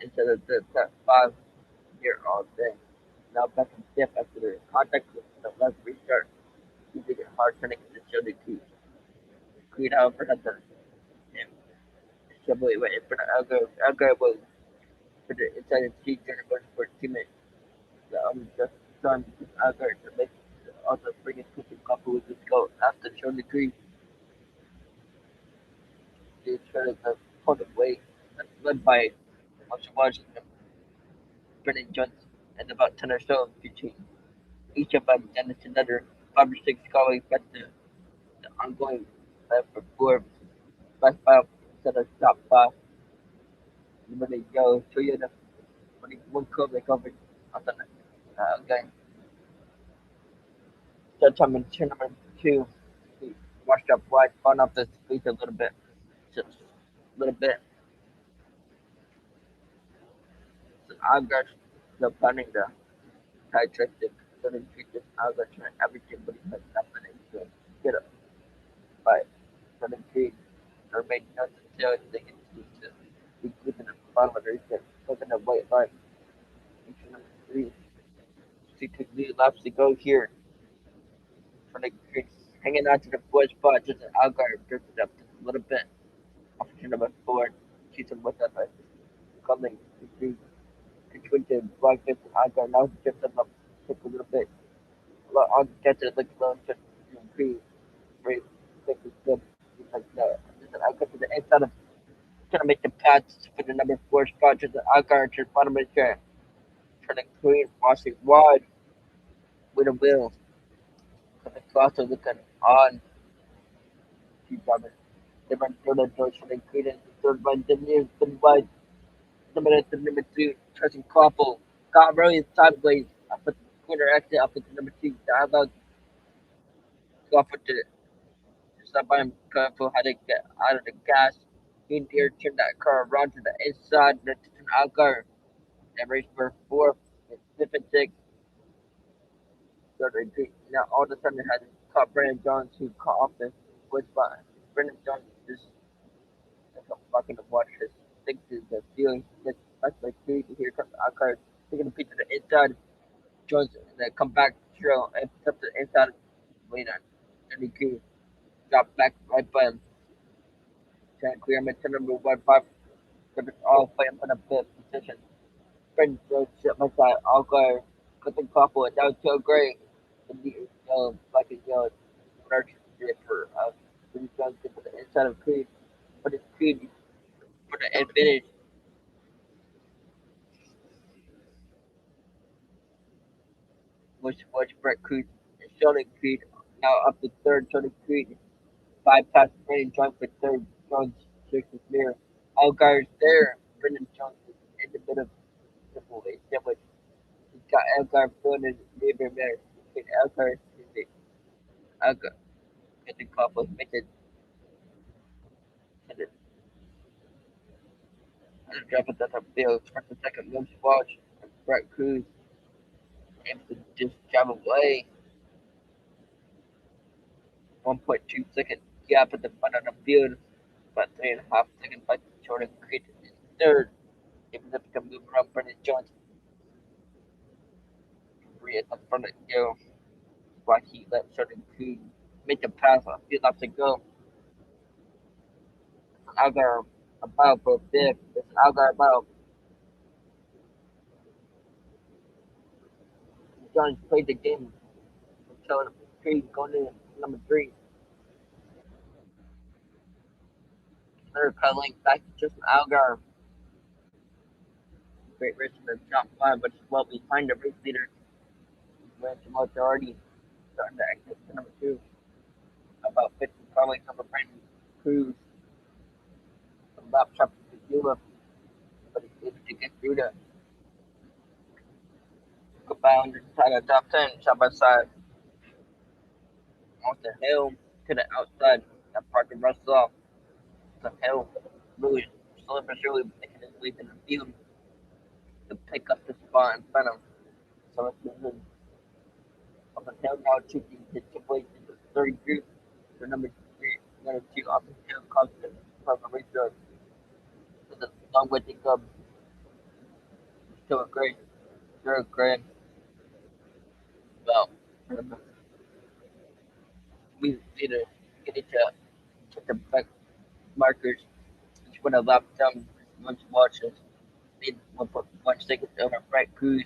instead of the top five here all day. Now back in fifth after the contact with the left restart. He did it hard turning to show the key. Green, however, had the Chevrolet went in for the Algar. Algar was for the inside of the turning was for teammate. The just trying to Algar to make also bring it to the couple with this goal after showing the green. They started the point way led by Washington, Brennan Johnson, and about 10 or so between each of them, and it's another 5 or 6 going back to the ongoing for four, five instead of top five. And when they go, Toyota, when they one club, they covered on the game. That time in turn number two, he washed up wide, spun off the speed a little bit, just a little bit. So I got the punting the tight trick, so they treat this I got trying everything, but he's not happening to get up by so the treat or make nothing until they get to be within the bottom of the region, looking at white line. Each number three, she took lead laps to go here for the creek hanging on to the fourth spot, just an Algar drifted up just a little bit. Off to number 4, Keaton with that coming to between the black fifth and Algar. Now he drifted up just a little bit. On get to the clone, just pre very quick is good. He's like, no, just an Algar to the inside of trying to make the pass for the number 4 spot, just an Algar to the bottom of the track. Trying to clean, washing wide with a wheel. But the cross are looking on. Keep driving. They run third and George for the Creedence. Third by Demir, third by number 2, Tristan Koppel. Got really sideways up at the corner exit up at the number 2. Dive out. Koppel did it. Stop by him. Koppel had to get out of the gas. He near turned that car around to the inside. Then to an outcar. And race for 4. Fifth and 6. Third and 3. Now all of a sudden it had caught Brandon Jones who caught off the wood spot. Brandon Jones just I'm fucking to watch this. Think the feeling that's like crazy. Here comes Akar taking a peek to the inside. Joins and then come back trail and picks up the inside lane on. And he can drop back right by him. Trying to clear him into number 1-5. All fighting for the fifth position. Friend Jones shit my side. Akar cutting couple and down to Gray. The meter yellow, black and yellow. Merch for British Jones to the inside of Creed. But it's Creed for the advantage. Which Brett Creed and Sheldon Creed now up to third. Sheldon Creed 5 past Brennan Jones for third. Jones six is mirror. All guys there. Brennan Jones is in the middle of triple A sandwich. He's got Elgar filling his neighbor there. Between Elgar and the Elgar. Get the couple make it to the drop it at the field. First and second moves watch. Brett Cruz aims to just drive away. 1.2 second gap at the front of the field. About 3.5 seconds by Jordan Creed in third. Even if can move around Brendan Jones. 3 at the front of the go. While he let Jordan Creed make the pass on field left to go. Algar about for fifth. It's Algar about. Jones played the game until Creed going in number 3. They're cuddling back to just Algar. Great race in the top 5, but it's well behind the race leader. Ransom already starting to exit to number 2. About 50 probably number Brandon Cruz. Some lap trap to Yuma, but he's able to get through the bound inside the top 10 side by side. Off the hill to the outside. That Parker Russell the hill really slowly but surely making his way to the field to pick up the spot in front of him. So it's moving up the hill now, choosing his way to the third group. The number 3, number 2 off the hill constant from the racer. With a long way to go. Still a great, still great. Well, we need to get into check the back markers. Each one of lap down once watches. Need 1.1 seconds over Brett Cruz.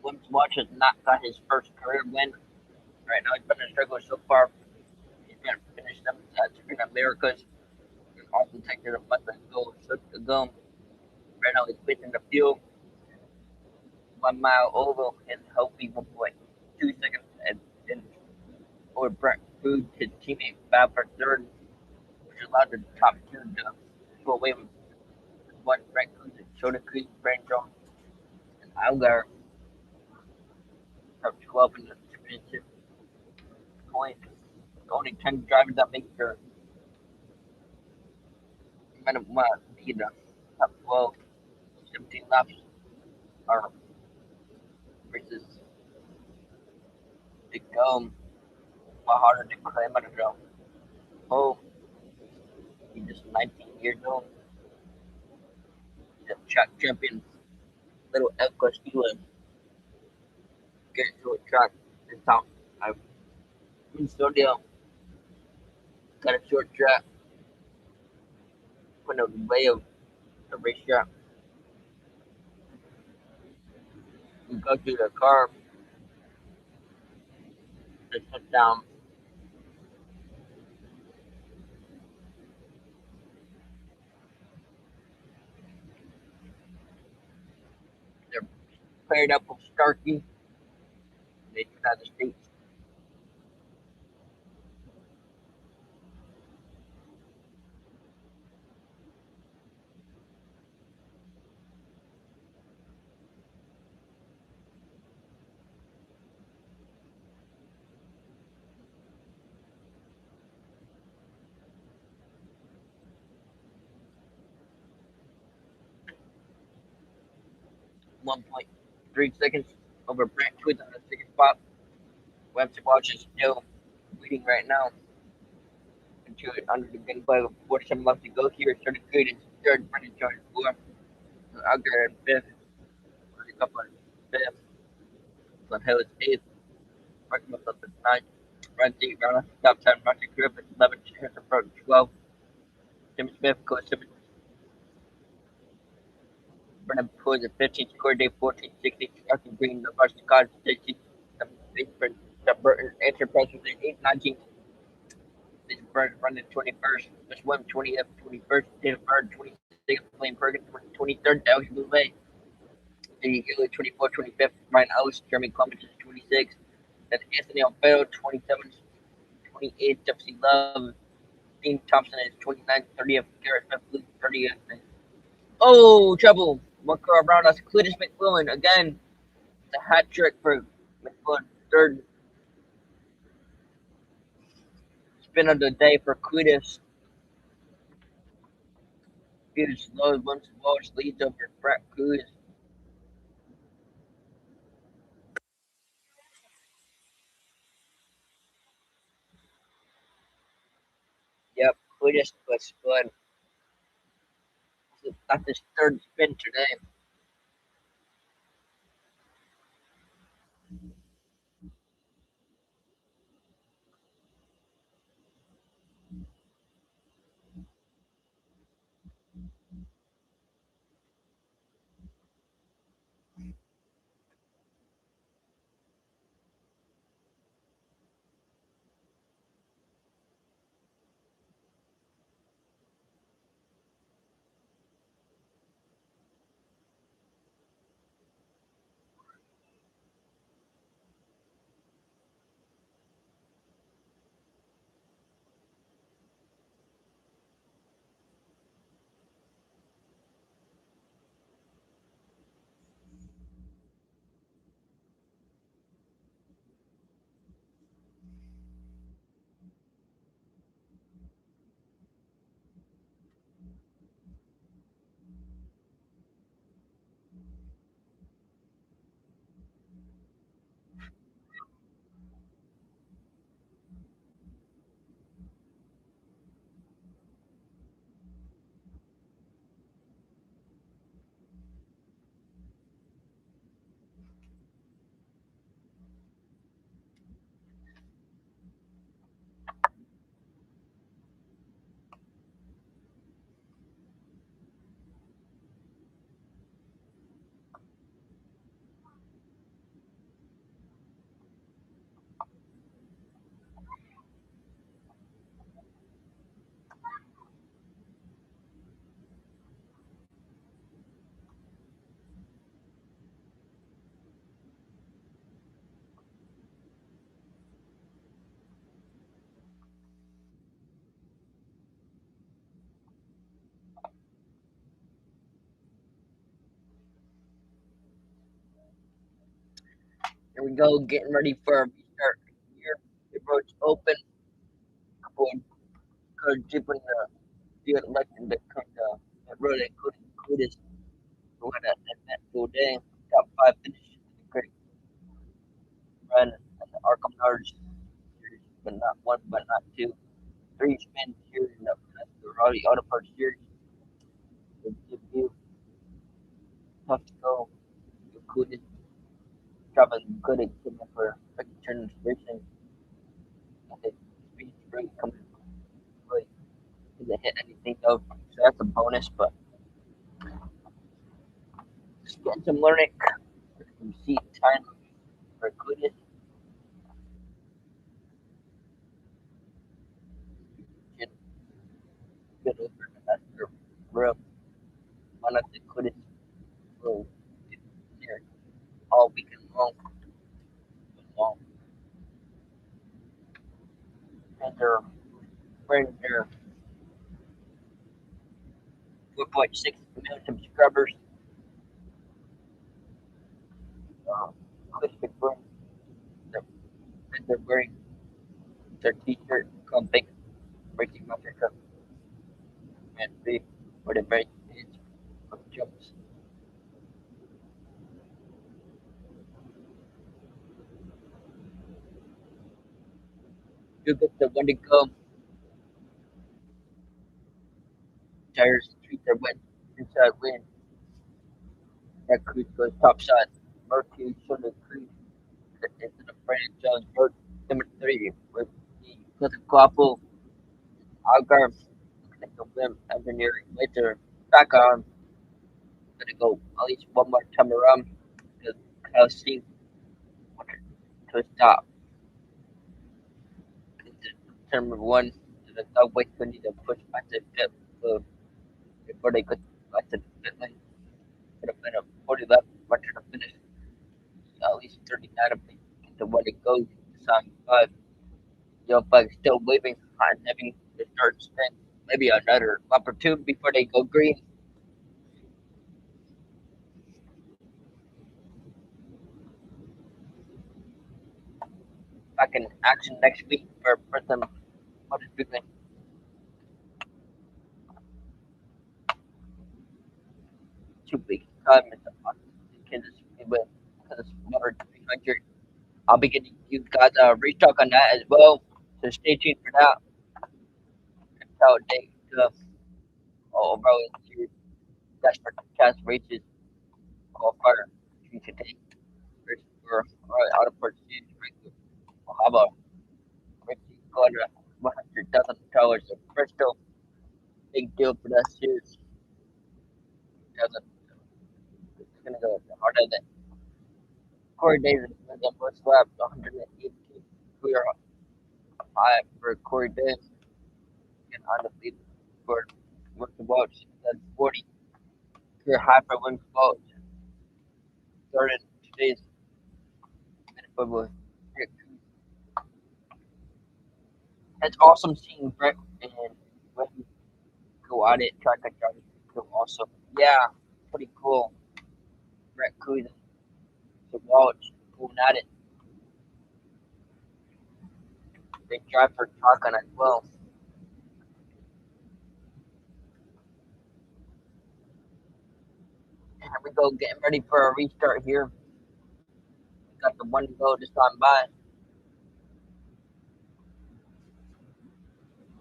Once watches not got his first career win. Right now he's been a struggle so far. He's been finished them at Screen Americas and also taking a month ago, shook ago. Right now he's pitching the field 1 mile oval and hopefully 1.2 seconds and over Brett Cruz, his teammate, battled for third, which allowed the top 2 to pull away with one Brett Cruz and Shoda Cruz, Brandon Jones, and Algar from 12 in the championship point. Only 10 drivers that make their minimum either. top 12, 17 laps are races to go. Much harder to claim at a home. He's just 19 years old. He's a track champion. Little Elko Steelers get to a track in town. I've been studio, got a short track, put a way of the racetrack. We go to the car, they sit down. They're paired up with Starkey. They do have the states. .3 seconds over Brent Twith on the second spot. Webster Watch is still leading right now. Into it under the gun by 47 left to go here. Started good in third, Brendan Jones fourth. Out there in fifth. A couple in fifth. Glenn Hill is eighth. Mark Miller is ninth. Ryan State Brown top 10. Roger Griffin 11th. Harrison Burton 12th. Tim Smith goes 7th. Brennan Pools at 15th. Score day 14th. 16th. Arthur Green, the varsity college 16th. 7th. Burton Enterprise was at 8th. 19th. This Burton running 21st. Miss Wim 20th. 21st. David Bird 26th. Blaine Perkins 23rd. Alex Bouvet. The 24th. 25th. Ryan Ellis. Jeremy Clemens is 26th. Then Anthony Alfaro 27th. 28th. Jeffrey Love. Dean Thompson is 29th. 30th. Garrett Smith 30th. Oh, trouble. One car around us. Cletus McMillan again. It's a hat trick for McMillan. Third spin of the day for Cletus. Cletus slow once Walsh leads over Brett Cletus. Yep, Cletus was good. That's his third spin today. Here we go, getting ready for a restart here. The road's open. Couple of cars deep in the field electing that come to the road, including Curtis, who had an eventful day. Top 5 finish in the great run at the Arkham Nards series, but not one, but not two. 3 spins here in the Raleigh Auto Parts series. The debut, tough to go. Curtis driving good equipment for second turn racing. And the speed really coming really didn't hit anything though, so that's a bonus, but just getting some learning, some seat time for Curtis. Get good over the master room. One of the Curtis will get there all weekend long. Long. And they're wearing their 4.6 million subscribers. Chris McBurn, they're wearing their t-shirt called Big Breaking Master Cup and big for the very age of jumps. You get the one to go. Tires treat their wet inside wind. That Cruz goes top shot. Mercury Sugar Creek into the franchise road number 3 with the Cousin Quapo, Algar, the Lim engineering later back on. Gonna go at least one more time around because Kyle Steve wanted to stop. Turn number 1 to the southwest we need to push back to fifth so before they could back to the pit lane. Could have been a 40 lap much to finish at least 39 of them into what it goes to 5. Yo, Bug still waving on having the start sprint. Maybe another lap or two before they go green. Back in action next week for some motor speedway. 2 weeks time in the Kansas Speedway because motor 300. I'll be getting you guys a restock on that as well. So stay tuned for that. That's how they all bro into that's for chance races all fire today. For out of pursuit we'll have a racing got $100,000 of Bristol. Big deal for that series. It's gonna go harder than Corey Davis in the first lap, 180 clear high for Corey Davis and on the lead for Winston Welch. Then 40 clear high for Winston Welch. Started today's minute with Rick. It's awesome seeing Brett and Wendy go at it, track and drive. Cool also. Yeah, pretty cool. Brett Coos and Welch going at it. They drive for shotgun as well. Here we go, getting ready for a restart here. We got the one to go just on by.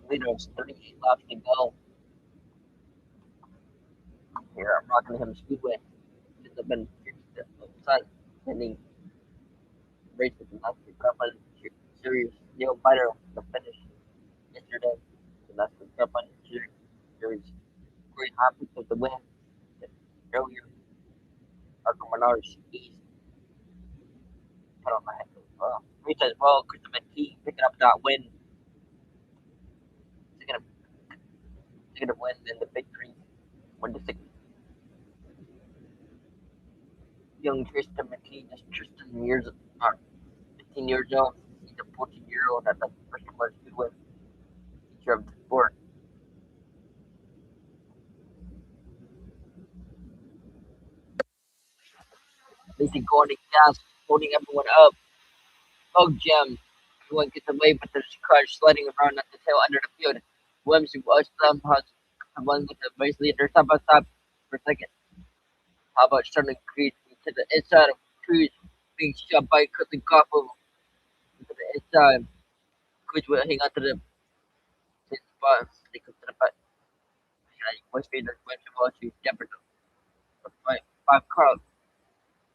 Leaders 38 laps to go. Here at Rockingham Speedway. This has been fun. Ending race with the NASCAR Cup Series. Neil Biter the finish yesterday. The NASCAR Cup Series. Very happy with the win earlier. Arkham Menards East. Put on my head. Race as well. Christopher McKee picking up that win. They're gonna win in the victory. 1-6. Young Tristan McKee, just Tristan years, 15 years old. He's a 14-year-old at the first class Speedway. Teacher of the sport. Lacey going to gas, holding everyone up. Oh, Jim. Everyone gets away, but there's cars sliding around at the tail end of the field. Williams, who was somehow one with the race leader, stop by stop for second. How about Sterling Creed to the inside of Creed being shot by Cutting Koppel to the inside. Creed will hang on to the same spot. They come to the back. West Vader went to watch you. Denver to five Carl.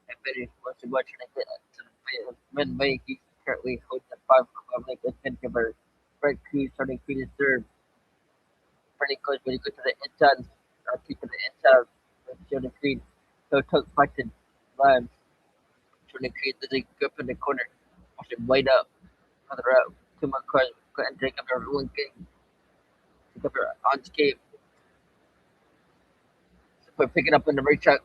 And Betty was to watch and get to the win way. He currently holds the 5 like a 10 cover. Frank Creed starting Creed is third. Pretty good when you go to the inside. Keep to the inside. Jordan Creed. So took fighting. Lions. Jordan Creed doesn't go up in the corner. Watch him wide up. Further out. 2 more cars. Go ahead and take up their one game. Take up their on escape. So we're picking up in the racetrack.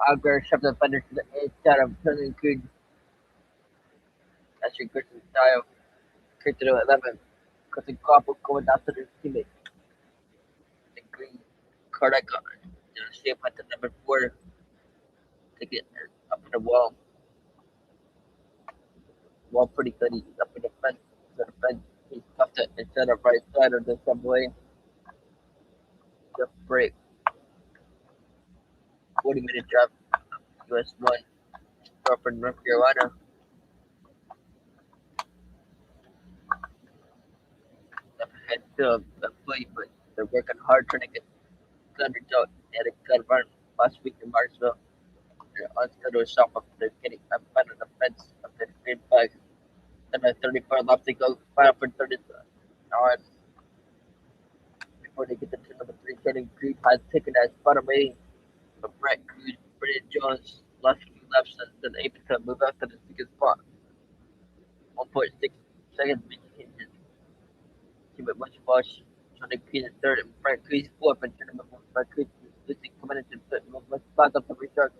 Algar shoved the fender to the inside of Jordan Creed. That's your good style. Creed to the 11. Because the couple going down to their teammate. The green card icon. Shape at the number 4 to get up in the wall. Wall pretty good. He's up in the fence. So the fence, he's tucked it instead of right side of the subway. Just break. 40-minute drive. US 1. From North Carolina. Head to the play, but they're working hard trying to get good result. They had a good run last week in Marshville. They're on schedule shop up. They're getting up front of the fence of the green flag. Then at 34 left, they go final for 30 on before they get to number 3. Jordan Creed has taken that spot away from Brett Cruz. Brendan Jones left few laps and then able to move up to the second spot. 1.6 seconds between his team at much Bosch. Jordan Creed is third and Brett Cruz fourth. And number 4, Brett Cruz is losing coming into the much back up the restart.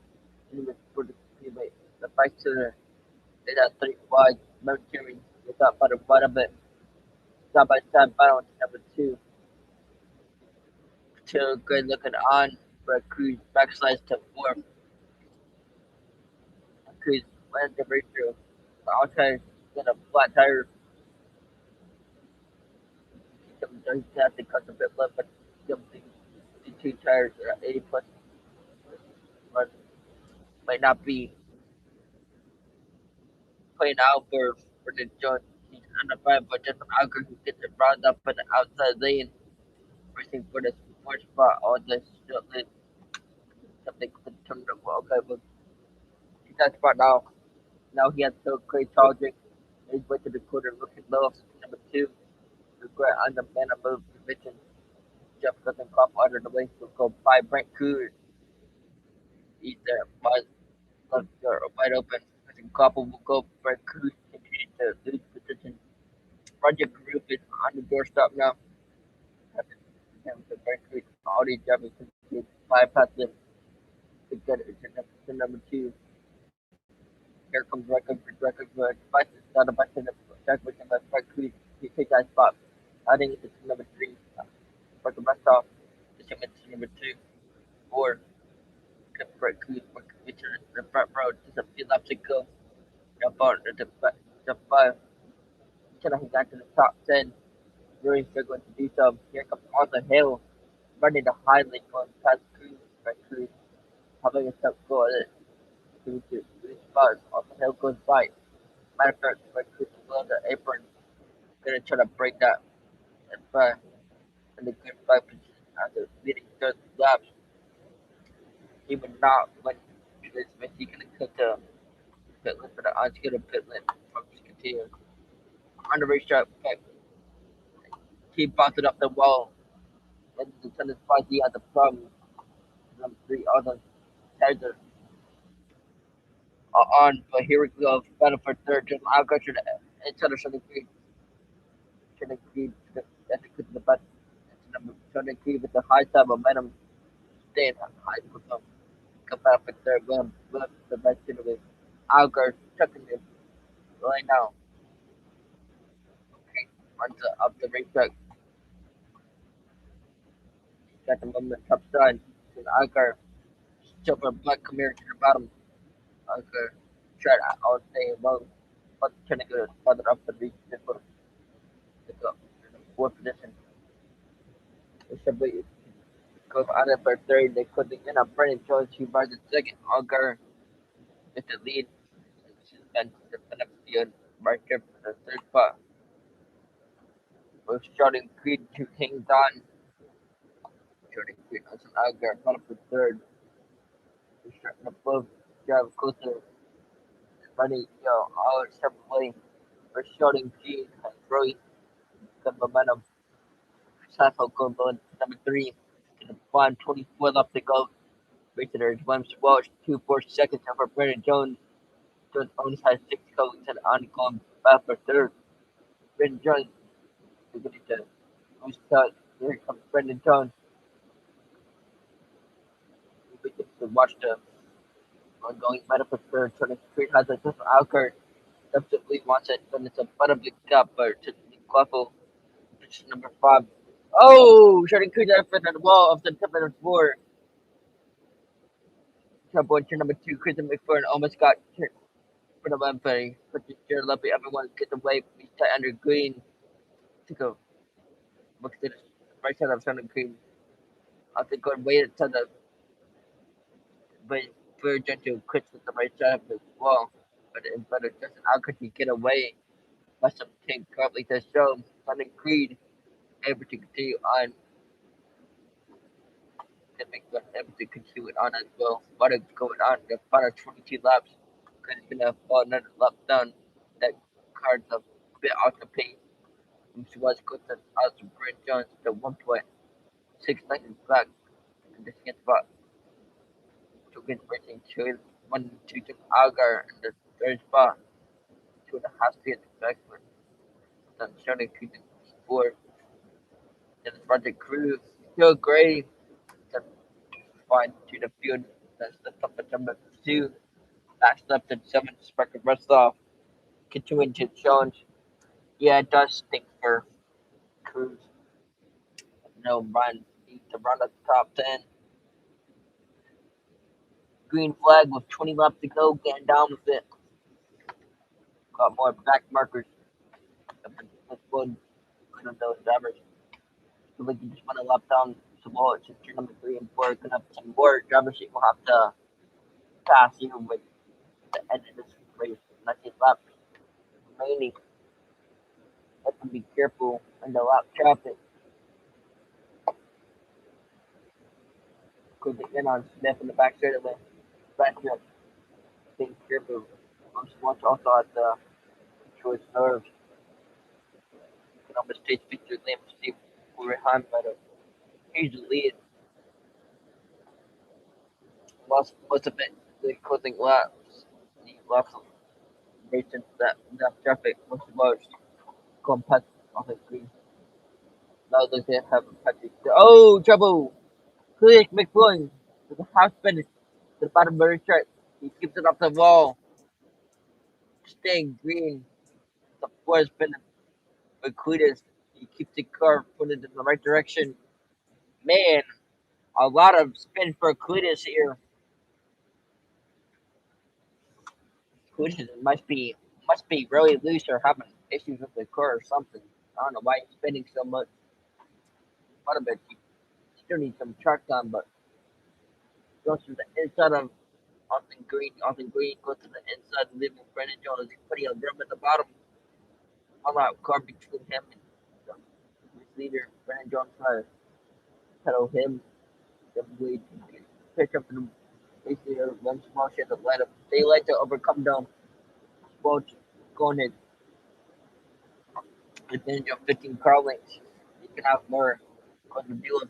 And for the teammate. The bike to the they got 3 wide. Mercury is up by the bottom of it. Side by side battle to number 2. Still good looking on, but Cruz backslides to 4th. Cruz lands the breakthrough. The outside got a flat tire. He has to cut a bit left, but the 2 tires are at 80 plus. But might not be playing out for the Jones. He's under fire, but just an Alger who gets it round up in the outside lane. Racing for the 4th spot on the short lane. Something could turn the well. Okay, but he's that spot now. Now he has to great charging. He's way to the quarter looking low. Number 2. Regret on the man above division. Jeff doesn't come under the way to go by Brent Cruz. He's there, but left door wide open. I think Copper will go. Brent Cruz continues to lose position. Roger Group is on the doorstep now. Brent Cruz already driving to bypass him to get it to number 2. Here comes record, but Spice is not a bunch of check with him. Brent Cruz, he takes that spot. I think it's number 3. But the rest off, the number 2, 4. Brent Cruz, return the front row, just a few laps to go. Jump on the 5. Until he got to the top 10. Really struggling to do so. Here comes on the hill, running the high lane going past Cruz. Brent Cruz, having a tough go at it. Cruz to 3 spots. On the hill goes by. Matter of fact, Brent Cruz is below the apron. Gonna try to break that. And 5. In the good 5 position after leading 30 laps. He would not win this race. He can cut the pit lane for the unscheduled pit lane from just continue. On the racetrack, he bounced up the wall. And the tennis spot he had the problem. Number 3 other tires are on, but here we go. Battle for third. Just I'll go to the inside of Shannon Creed. Shannon Creed to the button. Shannon Creed with the high side momentum. Staying high with them. Come back for third. William the best in the way. Algar chucking it right now. Okay, runs up the racetrack. Got the moment top side. Algar jump a black Camaro to the bottom. Algar tried out staying low. But trying to go further up the reach to go in the 4th position. It's a bit goes on it for third. They put the in on Brennan Jones, who buys the second. Auger with the lead. And the field right there for the third spot. With Jordan Creed who hangs on. Jordan Creed on some Auger, bottom for third. We're starting to both drive closer. Running, all separately. For Jordan Creed has really good momentum. Sasso goes on number 3. To the 1:24 left to go. Visitors, Williams Welch, 2-4 seconds over Brennan Jones. Jones only has 6 goals and on back for third. Brennan Jones beginning to lose touch. Here comes Brendan Jones. We get to watch the ongoing battle for third. Jordan Creed has a different outcard. Definitely wants it, but it's a butterfly cup, but to the Cluffle, which is number 5. Oh, Jordan Creed up in the wall of the top of the floor. Trouble into number 2, Kristen McFarland almost got hit for the one play. But the Jared Lumpy, everyone gets away. He's tight under Green. To go. Look to the right side of Jordan Creed. I think going way to the very gentle quits with the right side of the wall. But it's just how could he get away? Must have taken correctly to show Jordan Creed able to continue on. And make them able to continue it on as well. What is going on? The final 22 laps. Because it's gonna fall another lap down. That card's a bit off the pace. And she was good to Austin Brent Jones to 1.6 seconds back in the second spot. Took racing to 1-2 to Algar in the third spot. 2.5 speed back for then Shirley Creed in fourth. Then Project Cruz. Still Gray. Then fine to the field. That's the top of number 2. That's left at 7th. Sparker rest off. Continuing to challenge. Yeah, it does stink for Cruz. No run. Need to run at the top 10. Green flag with 20 laps to go. Getting down with it. Got more back markers. This one. Good on those drivers. So like you just want to lap down some more. Since you're number 3 and 4, gonna have some more drivers you will have to pass you with the end of this race. 19 laps remaining. Have to be careful in the lap traffic. Could be in on Smith in the back straight away. Back here. Being careful. Once also at the choice nerves. You can almost taste Victor Lamb to see who we're behind by the huge lead. Most of it the closing laps. The lots of race into that traffic. Most of those going past on the screen. Now they have a Patrick. Oh, trouble! Clear McFlynn to the half spin to the bottom of the track. He keeps it off the wall. Staying green. The floor spinning. But Cletus, he keeps the car pointed in the right direction. Man, a lot of spin for Cletus here. Cletus must be really loose or having issues with the car or something. I don't know why he's spinning so much. What a bit. He still needs some track time, but goes to the inside of Austin Green. Austin Green goes to the inside, leaving Brennan Jones. He's putting a drum at the bottom. All out car between him and his leader, Brennan Jones, trying to pedal him. Definitely pick up the race leader. One small shade of light up. They like to overcome them. Both going at advantage of 15 car lengths. You can have more on the deal.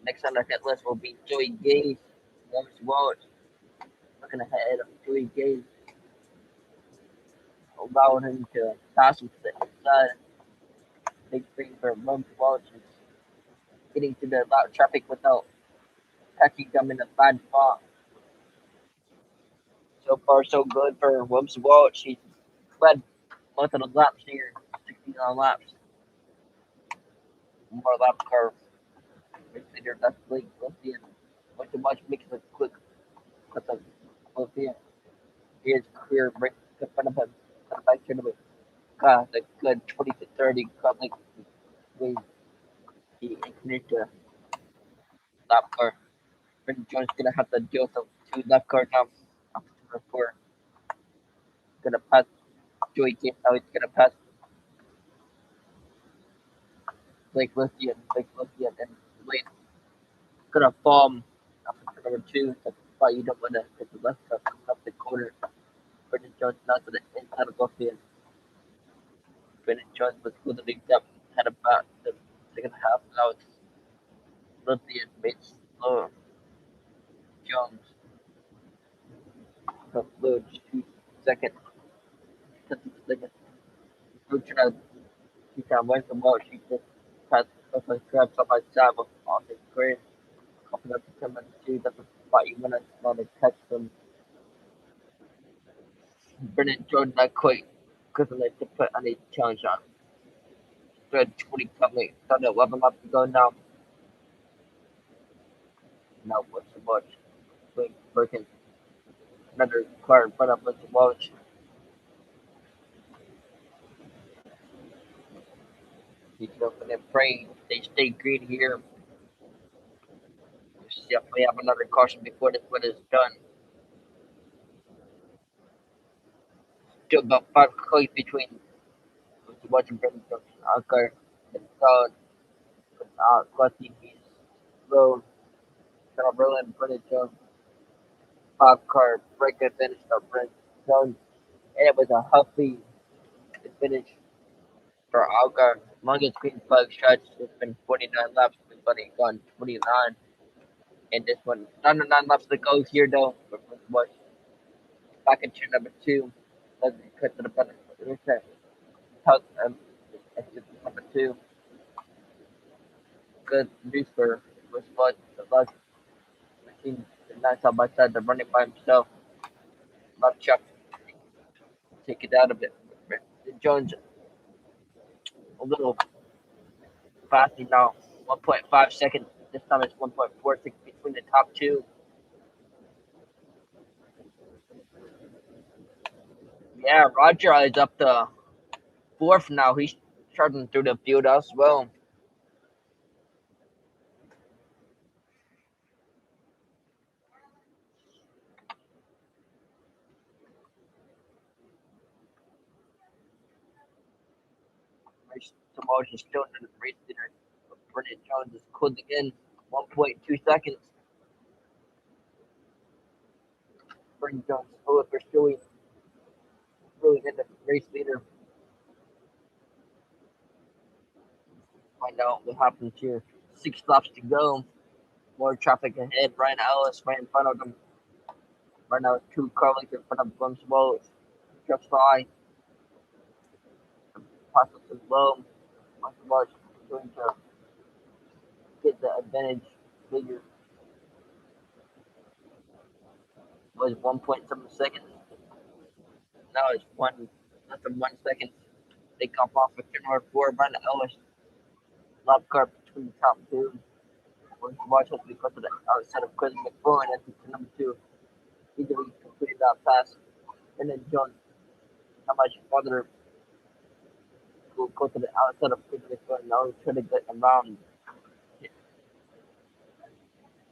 Next on the hit list will be Joey Gage. One small looking ahead of Joey Gage. Allowing him to pass him to the inside. Big thing for Mum Welch is getting to the loud traffic without catching them in a bad spot. So far, so good for Wumps Welch. He's led most of the laps here, 69 laps. More lap car. Leader, that's Blake Lothian. Went to watch makes a quick cut of Lothian. He is clear right in front of him. The back end of it. The good 20 to 30 cut like he increased lap car. Brendan Jones gonna have to deal with the two left cars now. After turn 4, gonna pass Joey James. Now he's gonna pass Blake Lothian, and Blake gonna fall after turn number 2. That's why you don't wanna hit the left car up the corner. Brendan Jones now to the inside of Lothian. Brendan Jones was literally up had about the second half. Now it's Lothian made slow. Jones upload 2 seconds. 10 seconds. Looking at he can win the most. He just has a grab on my side on the screen. Couple of them and two that the fight when I want to catch them. Brennan Jordan not quite couldn't let to put any challenge on. Third 20 coming. Started 11 laps to go now. Now what's the watch? Working. Another car in front of us to watch. He's open and praying. They stay green here. See if we have another caution before this one is done. Still about 5 cars between watching Brendan Jones car and Todd Clutty he's slow. Kind of rolling Brendan Jones 5 car break and finish of Brendan Jones. And it was a huffy finish for Algar. Longest green flag stretch. It's been 49 laps. Everybody gone 29. And this one, 99 laps to go here though. But was back into number 2. Let's cut to the front. Exit number 2. Good news for Spud. The last machine is not side by side. They're running by himself. Not Chuck. Take it out of it. Jones a little faster now. 1.5 seconds. This time it's 1.46 between the top 2. Yeah, Roger is up to 4th now. He's charging through the field as well. Samoa is still in the race leader. Brendan Jones is closing in 1.2 seconds. Brendan Jones, however, still really in the race leader. Find out what happens here. 6 laps to go. More traffic ahead. Ryan Ellis right in front of them. Right now, 2 car lengths in front of them. Slow. Just by. Process is low. Much going to get the advantage bigger. Was 1.7 seconds. Now it's less than 1 second. They come off with turn 4. Ryan Ellis. Lap car between the top 2. Watch us because of the outside of Chris McFarland at number 2. Easily completed that pass. And then Jones, how much farther will go to the outside of Chris McFarland. Now he's trying to get around.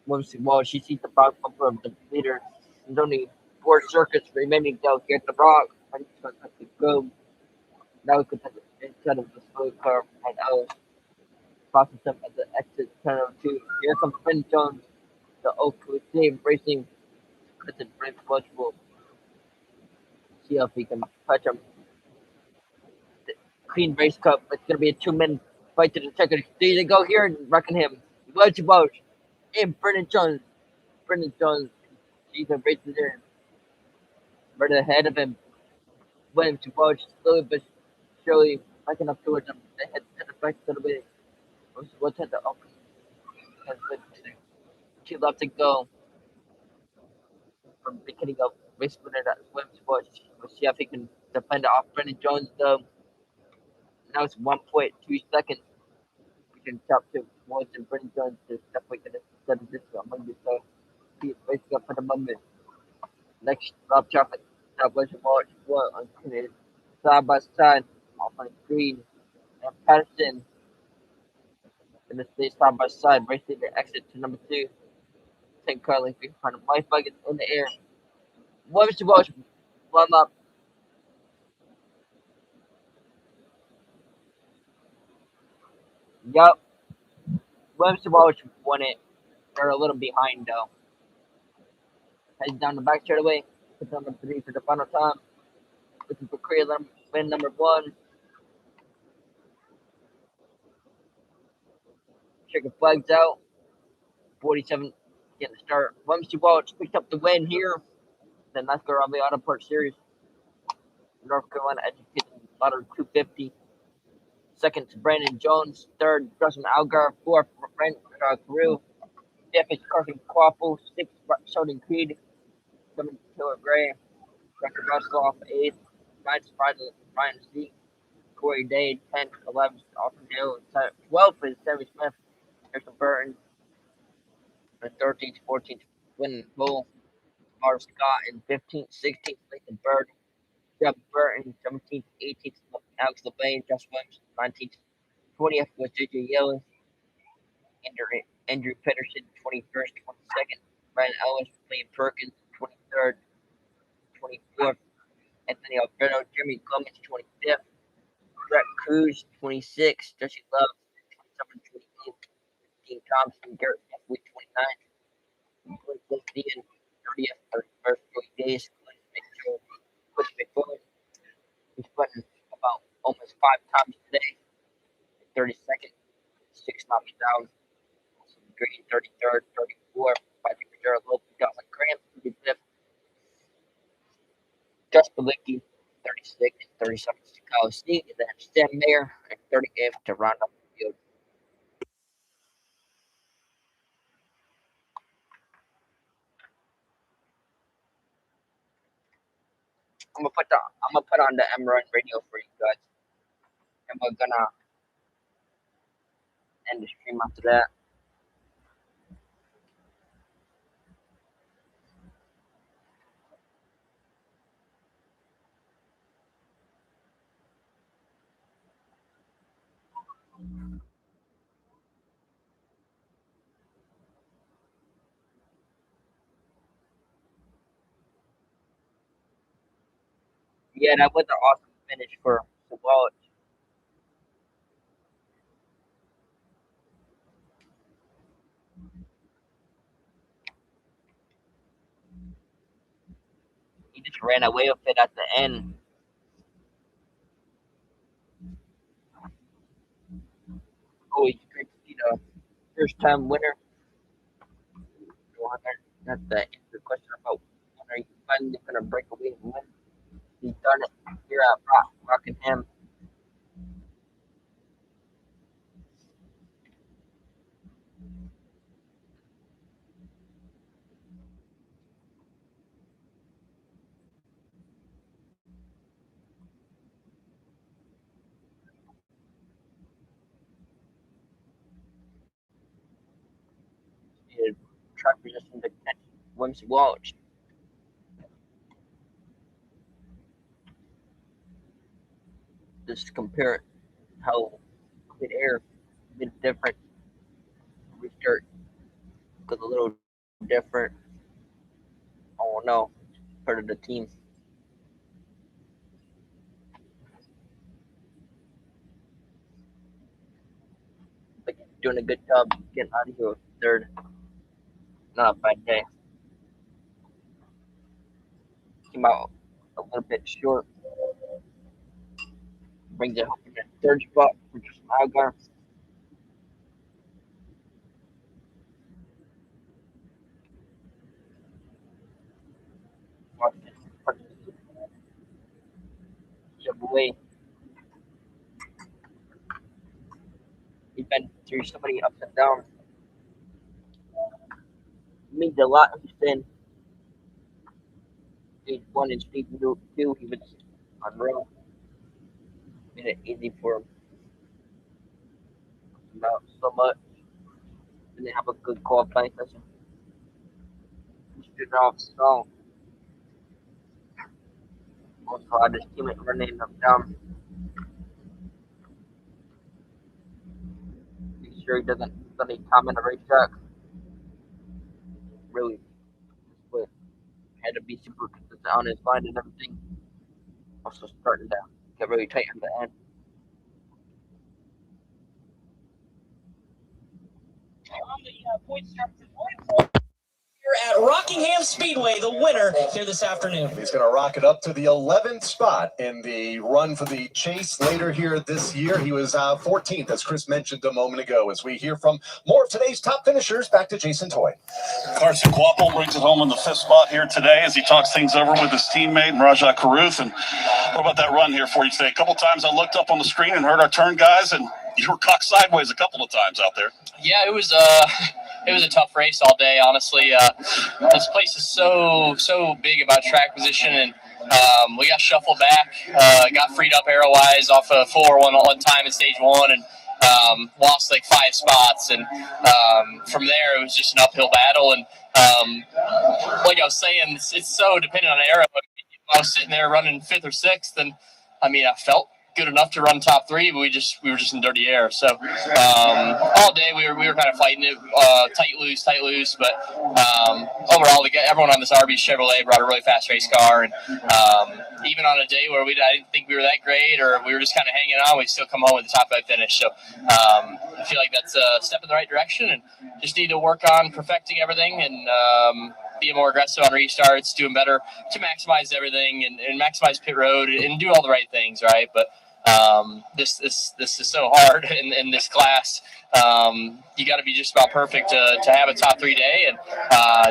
Well, she sees the back bumper of the leader. There's only 4 circuits remaining down here at the rock. And he's going to have to go. Now we could have the inside of the slow car and Ellis. Passes him at the exit turn 2. Here comes Ben Jones, the Oakwood team racing. Listen, Brent Bush will see if he can touch him. The clean race cup. It's going to be a 2-minute fight to the second. There they go here and wrecking him. Wedge Bush and Brendan Jones. Brendan Jones, he's a race leader. Right ahead of him. William Bush slowly but surely backing up towards him. They head to the back a little bit. What's at the open? 2 left to go. From beginning of race winner that Williams Bush. We'll see if he can defend off Brendan Jones though. Now it's 1.2 seconds. We can top 2 more than Brendan Jones is definitely going to set this among this. So he's racing up for the moment. Next stop traffic. That was well on side by side off on green. And Patterson And they stay side by side, racing the exit to number 2. 10 currently behind my bucket in the air. Williams to Welch, warm up. Yup. Williams to Welch won it. They're a little behind though. Heads down the back straight away. Put number 3 for the final time. Looking for Korea win number 1. Checking flags out. 47 getting the start. Williams to Welch picked up the win here. The NASCAR Auto Parts Series. North Carolina educated Lauder 250. Second to Brandon Jones. Third, Justin Algar. Fourth, Brent Carew. Fifth is Carson Quaffle. Sixth, Sheldon Creed. Seventh, Taylor Gray. Record Russell. Eighth, ninth, Ryan Z. Corey Day. 10th, 11th, Austin Hill. 12th is Sammy Smith. Harrison Burton. And 13th, 14th, Wynn Bull. Marv Scott. And 15th, 16th, Nathan Bird. Jeff Burton. 17th, 18th, Alex LeBay. Josh Williams. 19th, 20th was J.J. Yellis. Andrew Pedersen, 21st, 22nd. Ryan Ellis, William Perkins, 23rd, 24th. Anthony Alfredo, Jimmy Clements, 25th. Brett Cruz, 26th. Jesse Love, 27th, 28th. Dean Thompson, Garrett Jeffrey, 29th. Blake Dean, 30th, 31st, Joey Days, Chris McFarland. He's putting about almost 5 times today. 32nd, 6 knocks down. Green, 33rd, 34th. Patrick Madera, Lope, Johnson Graham, 35th. Gus Balicki, 36th, 37th to Kyle Sneak, and then Stan Mayer, and 38th to round up the field. I'm gonna put on the M.E.Racing radio for you guys, and we're gonna end the stream after that. Yeah, that was an awesome finish for Welch. He just ran away with it at the end. Always great to see the first time winner. That's the question about when are you finally gonna break away and win. He's done it here at Rockingham. Track position to catch Williams Welch. Just compare how mid air, mid different, restart because a little different. Oh no, part of the team. But doing a good job getting out of here with third. Not a bad day. Came out a little bit short. Brings it home in the third spot for Tristan Algar. Chevrolet. He's been through so many ups and downs. It means a lot. Understand stage 1 and stage 2, he was on road. Made it easy for him. Not so much. Didn't have a good qualifying session. He started off strong. Also had his teammate running him down. sure he doesn't spend any time in the racetrack. Really, but had to be super consistent on his line and everything. Also starting to get really tight in the end. On the point structure here at Rockingham Speedway, the winner here this afternoon. He's going to rocket up to the 11th spot in the run for the chase later here this year. He was 14th, as Chris mentioned a moment ago. As we hear from more of today's top finishers, back to Jason Toy. Carson Quapple brings it home in the 5th spot here today as he talks things over with his teammate, Rajah Caruth. And what about that run here for you today? A couple times I looked up on the screen and heard our turn guys, and you were cocked sideways a couple of times out there. Yeah, it was a tough race all day, honestly. This place is so big about track position, and we got shuffled back, got freed up arrow-wise off of 4-1 time in stage 1, and lost like 5 spots. And from there, it was just an uphill battle. And like I was saying, it's so dependent on arrow. I was sitting there running 5th or 6th, and I mean, I felt good enough to run top 3, but we were just in dirty air. So all day we were kind of fighting it, tight loose. But overall, everyone on this RB Chevrolet brought a really fast race car, and even on a day where I didn't think we were that great, or we were just kind of hanging on, we still come home with the top 5 finish. So I feel like that's a step in the right direction, and just need to work on perfecting everything and being more aggressive on restarts, doing better to maximize everything and maximize pit road and do all the right things, right? But this is so hard in this class. You got to be just about perfect to have a top 3 day, and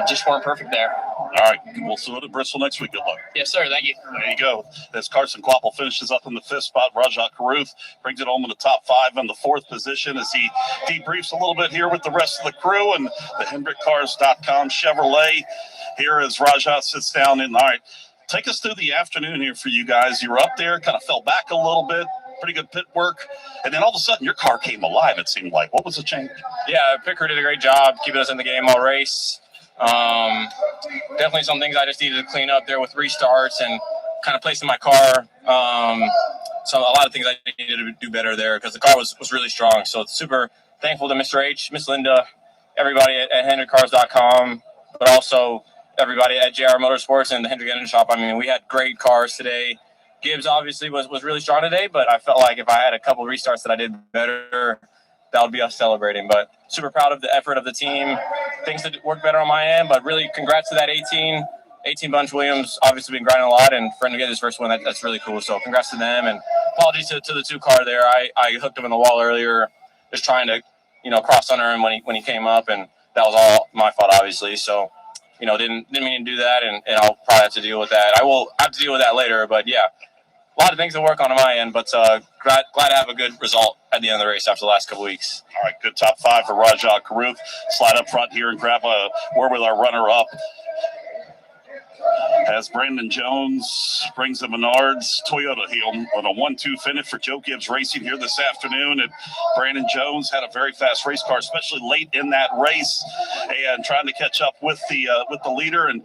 just weren't perfect there. All right, we'll see you at Bristol next week. Good luck. Yes, sir. Thank you. There you go. As Carson Quapple finishes up in the 5th spot, Rajah Caruth brings it home in the top 5 in the 4th position as he debriefs a little bit here with the rest of the crew and the HendrickCars.com Chevrolet. Here as Rajah sits down in. All right, take us through the afternoon here for you guys. You were up there, kind of fell back a little bit, pretty good pit work, and then all of a sudden your car came alive, it seemed like. What was the change? Yeah, Picker did a great job keeping us in the game all race. Definitely some things I just needed to clean up there with restarts and kind of placing my car. So a lot of things I needed to do better there because the car was really strong. So it's super thankful to Mr. H, Miss Linda, everybody at HendrickCars.com, but also everybody at JR Motorsports and the Hendrick Engine Shop. I mean, we had great cars today. Gibbs obviously was really strong today, but I felt like if I had a couple restarts that I did better, that would be us celebrating. But super proud of the effort of the team. Things that work better on my end, but really congrats to that 18 Bunch Williams. Obviously been grinding a lot, and for him to get his first win, that's really cool. So congrats to them, and apologies to the 2 car there. I hooked him in the wall earlier, just trying to cross under him when he came up, and that was all my fault, obviously. So didn't mean to do that, and I'll probably have to deal with that. I will have to deal with that later, but yeah, a lot of things to work on my end, but glad to have a good result at the end of the race after the last couple weeks. All right, good top 5 for Rajah Caruth. Slide up front here and grab a word with our runner-up. As Brandon Jones brings the Menards Toyota heel on a 1-2 finish for Joe Gibbs Racing here this afternoon. And Brandon Jones had a very fast race car, especially late in that race, and trying to catch up with the leader. And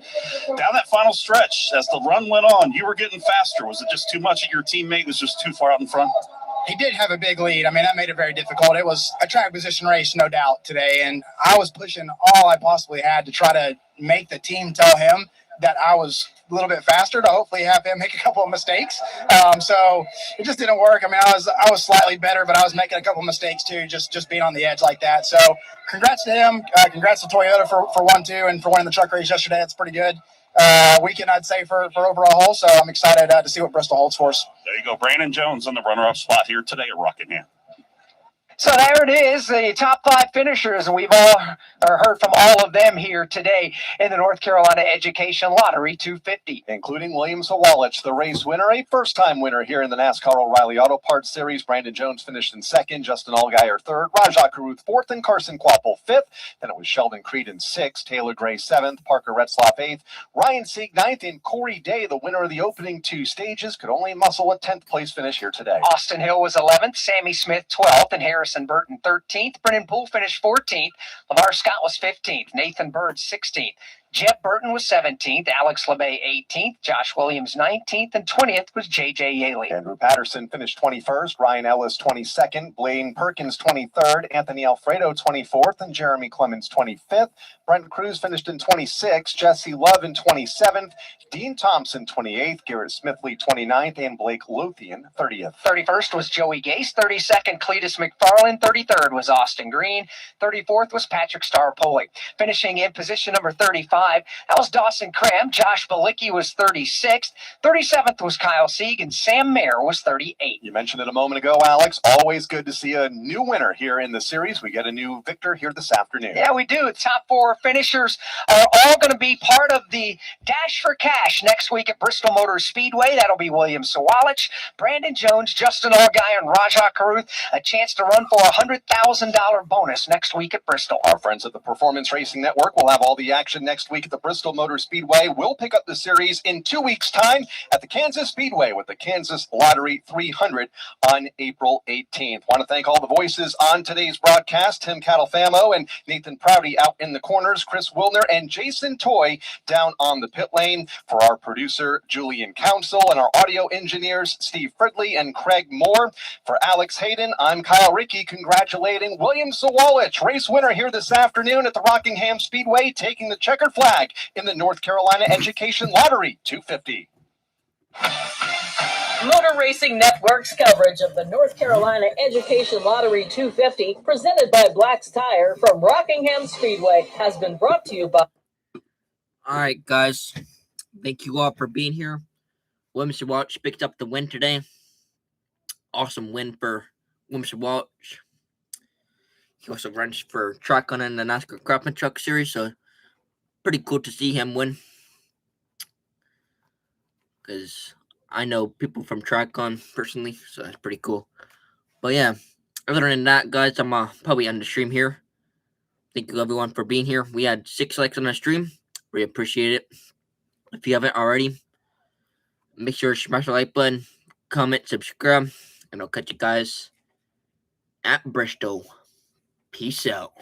down that final stretch, as the run went on, you were getting faster. Was it just too much? Your teammate was just too far out in front? He did have a big lead. I mean, that made it very difficult. It was a track position race, no doubt, today. And I was pushing all I possibly had to try to make the team tell him that I was a little bit faster to hopefully have him make a couple of mistakes. So it just didn't work. I mean, I was slightly better, but I was making a couple of mistakes too, just being on the edge like that. So congrats to him. Congrats to Toyota for 1-2 and for winning the truck race yesterday. That's pretty good weekend, I'd say, for overall whole. So I'm excited to see what Bristol holds for us. There you go. Brandon Jones on the runner-up spot here today at Rockingham. So there it is, the top 5 finishers, and we've all heard from all of them here today in the North Carolina Education Lottery 250. Including William Sawalich, the race winner, a first-time winner here in the NASCAR O'Reilly Auto Parts Series. Brandon Jones finished in 2nd, Justin Allgaier 3rd, Rajah Caruth 4th, and Carson Quapple 5th. Then it was Sheldon Creed in 6th, Taylor Gray 7th, Parker Retzlaff 8th, Ryan Sieg 9th, and Corey Day, the winner of the opening 2 stages, could only muscle a 10th place finish here today. Austin Hill was 11th, Sammy Smith 12th, and Harrison Burton 13th. Brennan Poole finished 14th. Lamar Scott was 15th. Nathan Bird 16th. Jeb Burton was 17th, Alex LeMay 18th, Josh Williams 19th, and 20th was J.J. Yaley. Andrew Patterson finished 21st, Ryan Ellis 22nd, Blaine Perkins 23rd, Anthony Alfredo 24th, and Jeremy Clemens 25th. Brent Cruz finished in 26th, Jesse Love in 27th, Dean Thompson 28th, Garrett Smithley 29th, and Blake Lothian 30th. 31st was Joey Gase, 32nd Cletus McFarland, 33rd was Austin Green, 34th was Patrick Starpoli. Finishing in position number 35, that was Dawson Cram. Josh Balicki was 36th, 37th was Kyle Sieg, and Sam Mayer was 38th. You mentioned it a moment ago, Alex. Always good to see a new winner here in the series. We get a new victor here this afternoon. Yeah, we do. The top 4 finishers are all going to be part of the Dash for Cash next week at Bristol Motor Speedway. That'll be William Sawalich, Brandon Jones, Justin Allgaier, and Rajah Caruth. A chance to run for a $100,000 bonus next week at Bristol. Our friends at the Performance Racing Network will have all the action next week at the Bristol Motor Speedway. We'll pick up the series in 2 weeks' time at the Kansas Speedway with the Kansas Lottery 300 on April 18th. Want to thank all the voices on today's broadcast: Tim Catalfamo and Nathan Prouty out in the corners, Chris Wilner and Jason Toy down on the pit lane. For our producer, Julian Council, and our audio engineers, Steve Fridley and Craig Moore. For Alex Hayden, I'm Kyle Rickey, congratulating William Sawalich, race winner here this afternoon at the Rockingham Speedway, taking the checkered flag in the North Carolina Education Lottery 250. Motor Racing Network's coverage of the North Carolina Education Lottery 250, presented by Black's Tire from Rockingham Speedway, has been brought to you by... All right, guys. Thank you all for being here. William Sawalich picked up the win today. Awesome win for William Sawalich. He also runs for Tricon in the NASCAR Craftsman Truck Series, so pretty cool to see him win. Because I know people from Tricon personally, so that's pretty cool. But yeah, other than that, guys, I'm probably end the stream here. Thank you, everyone, for being here. We had 6 likes on the stream. We appreciate it. If you haven't already, make sure to smash the like button, comment, subscribe, and I'll catch you guys at Bristol. Peace out.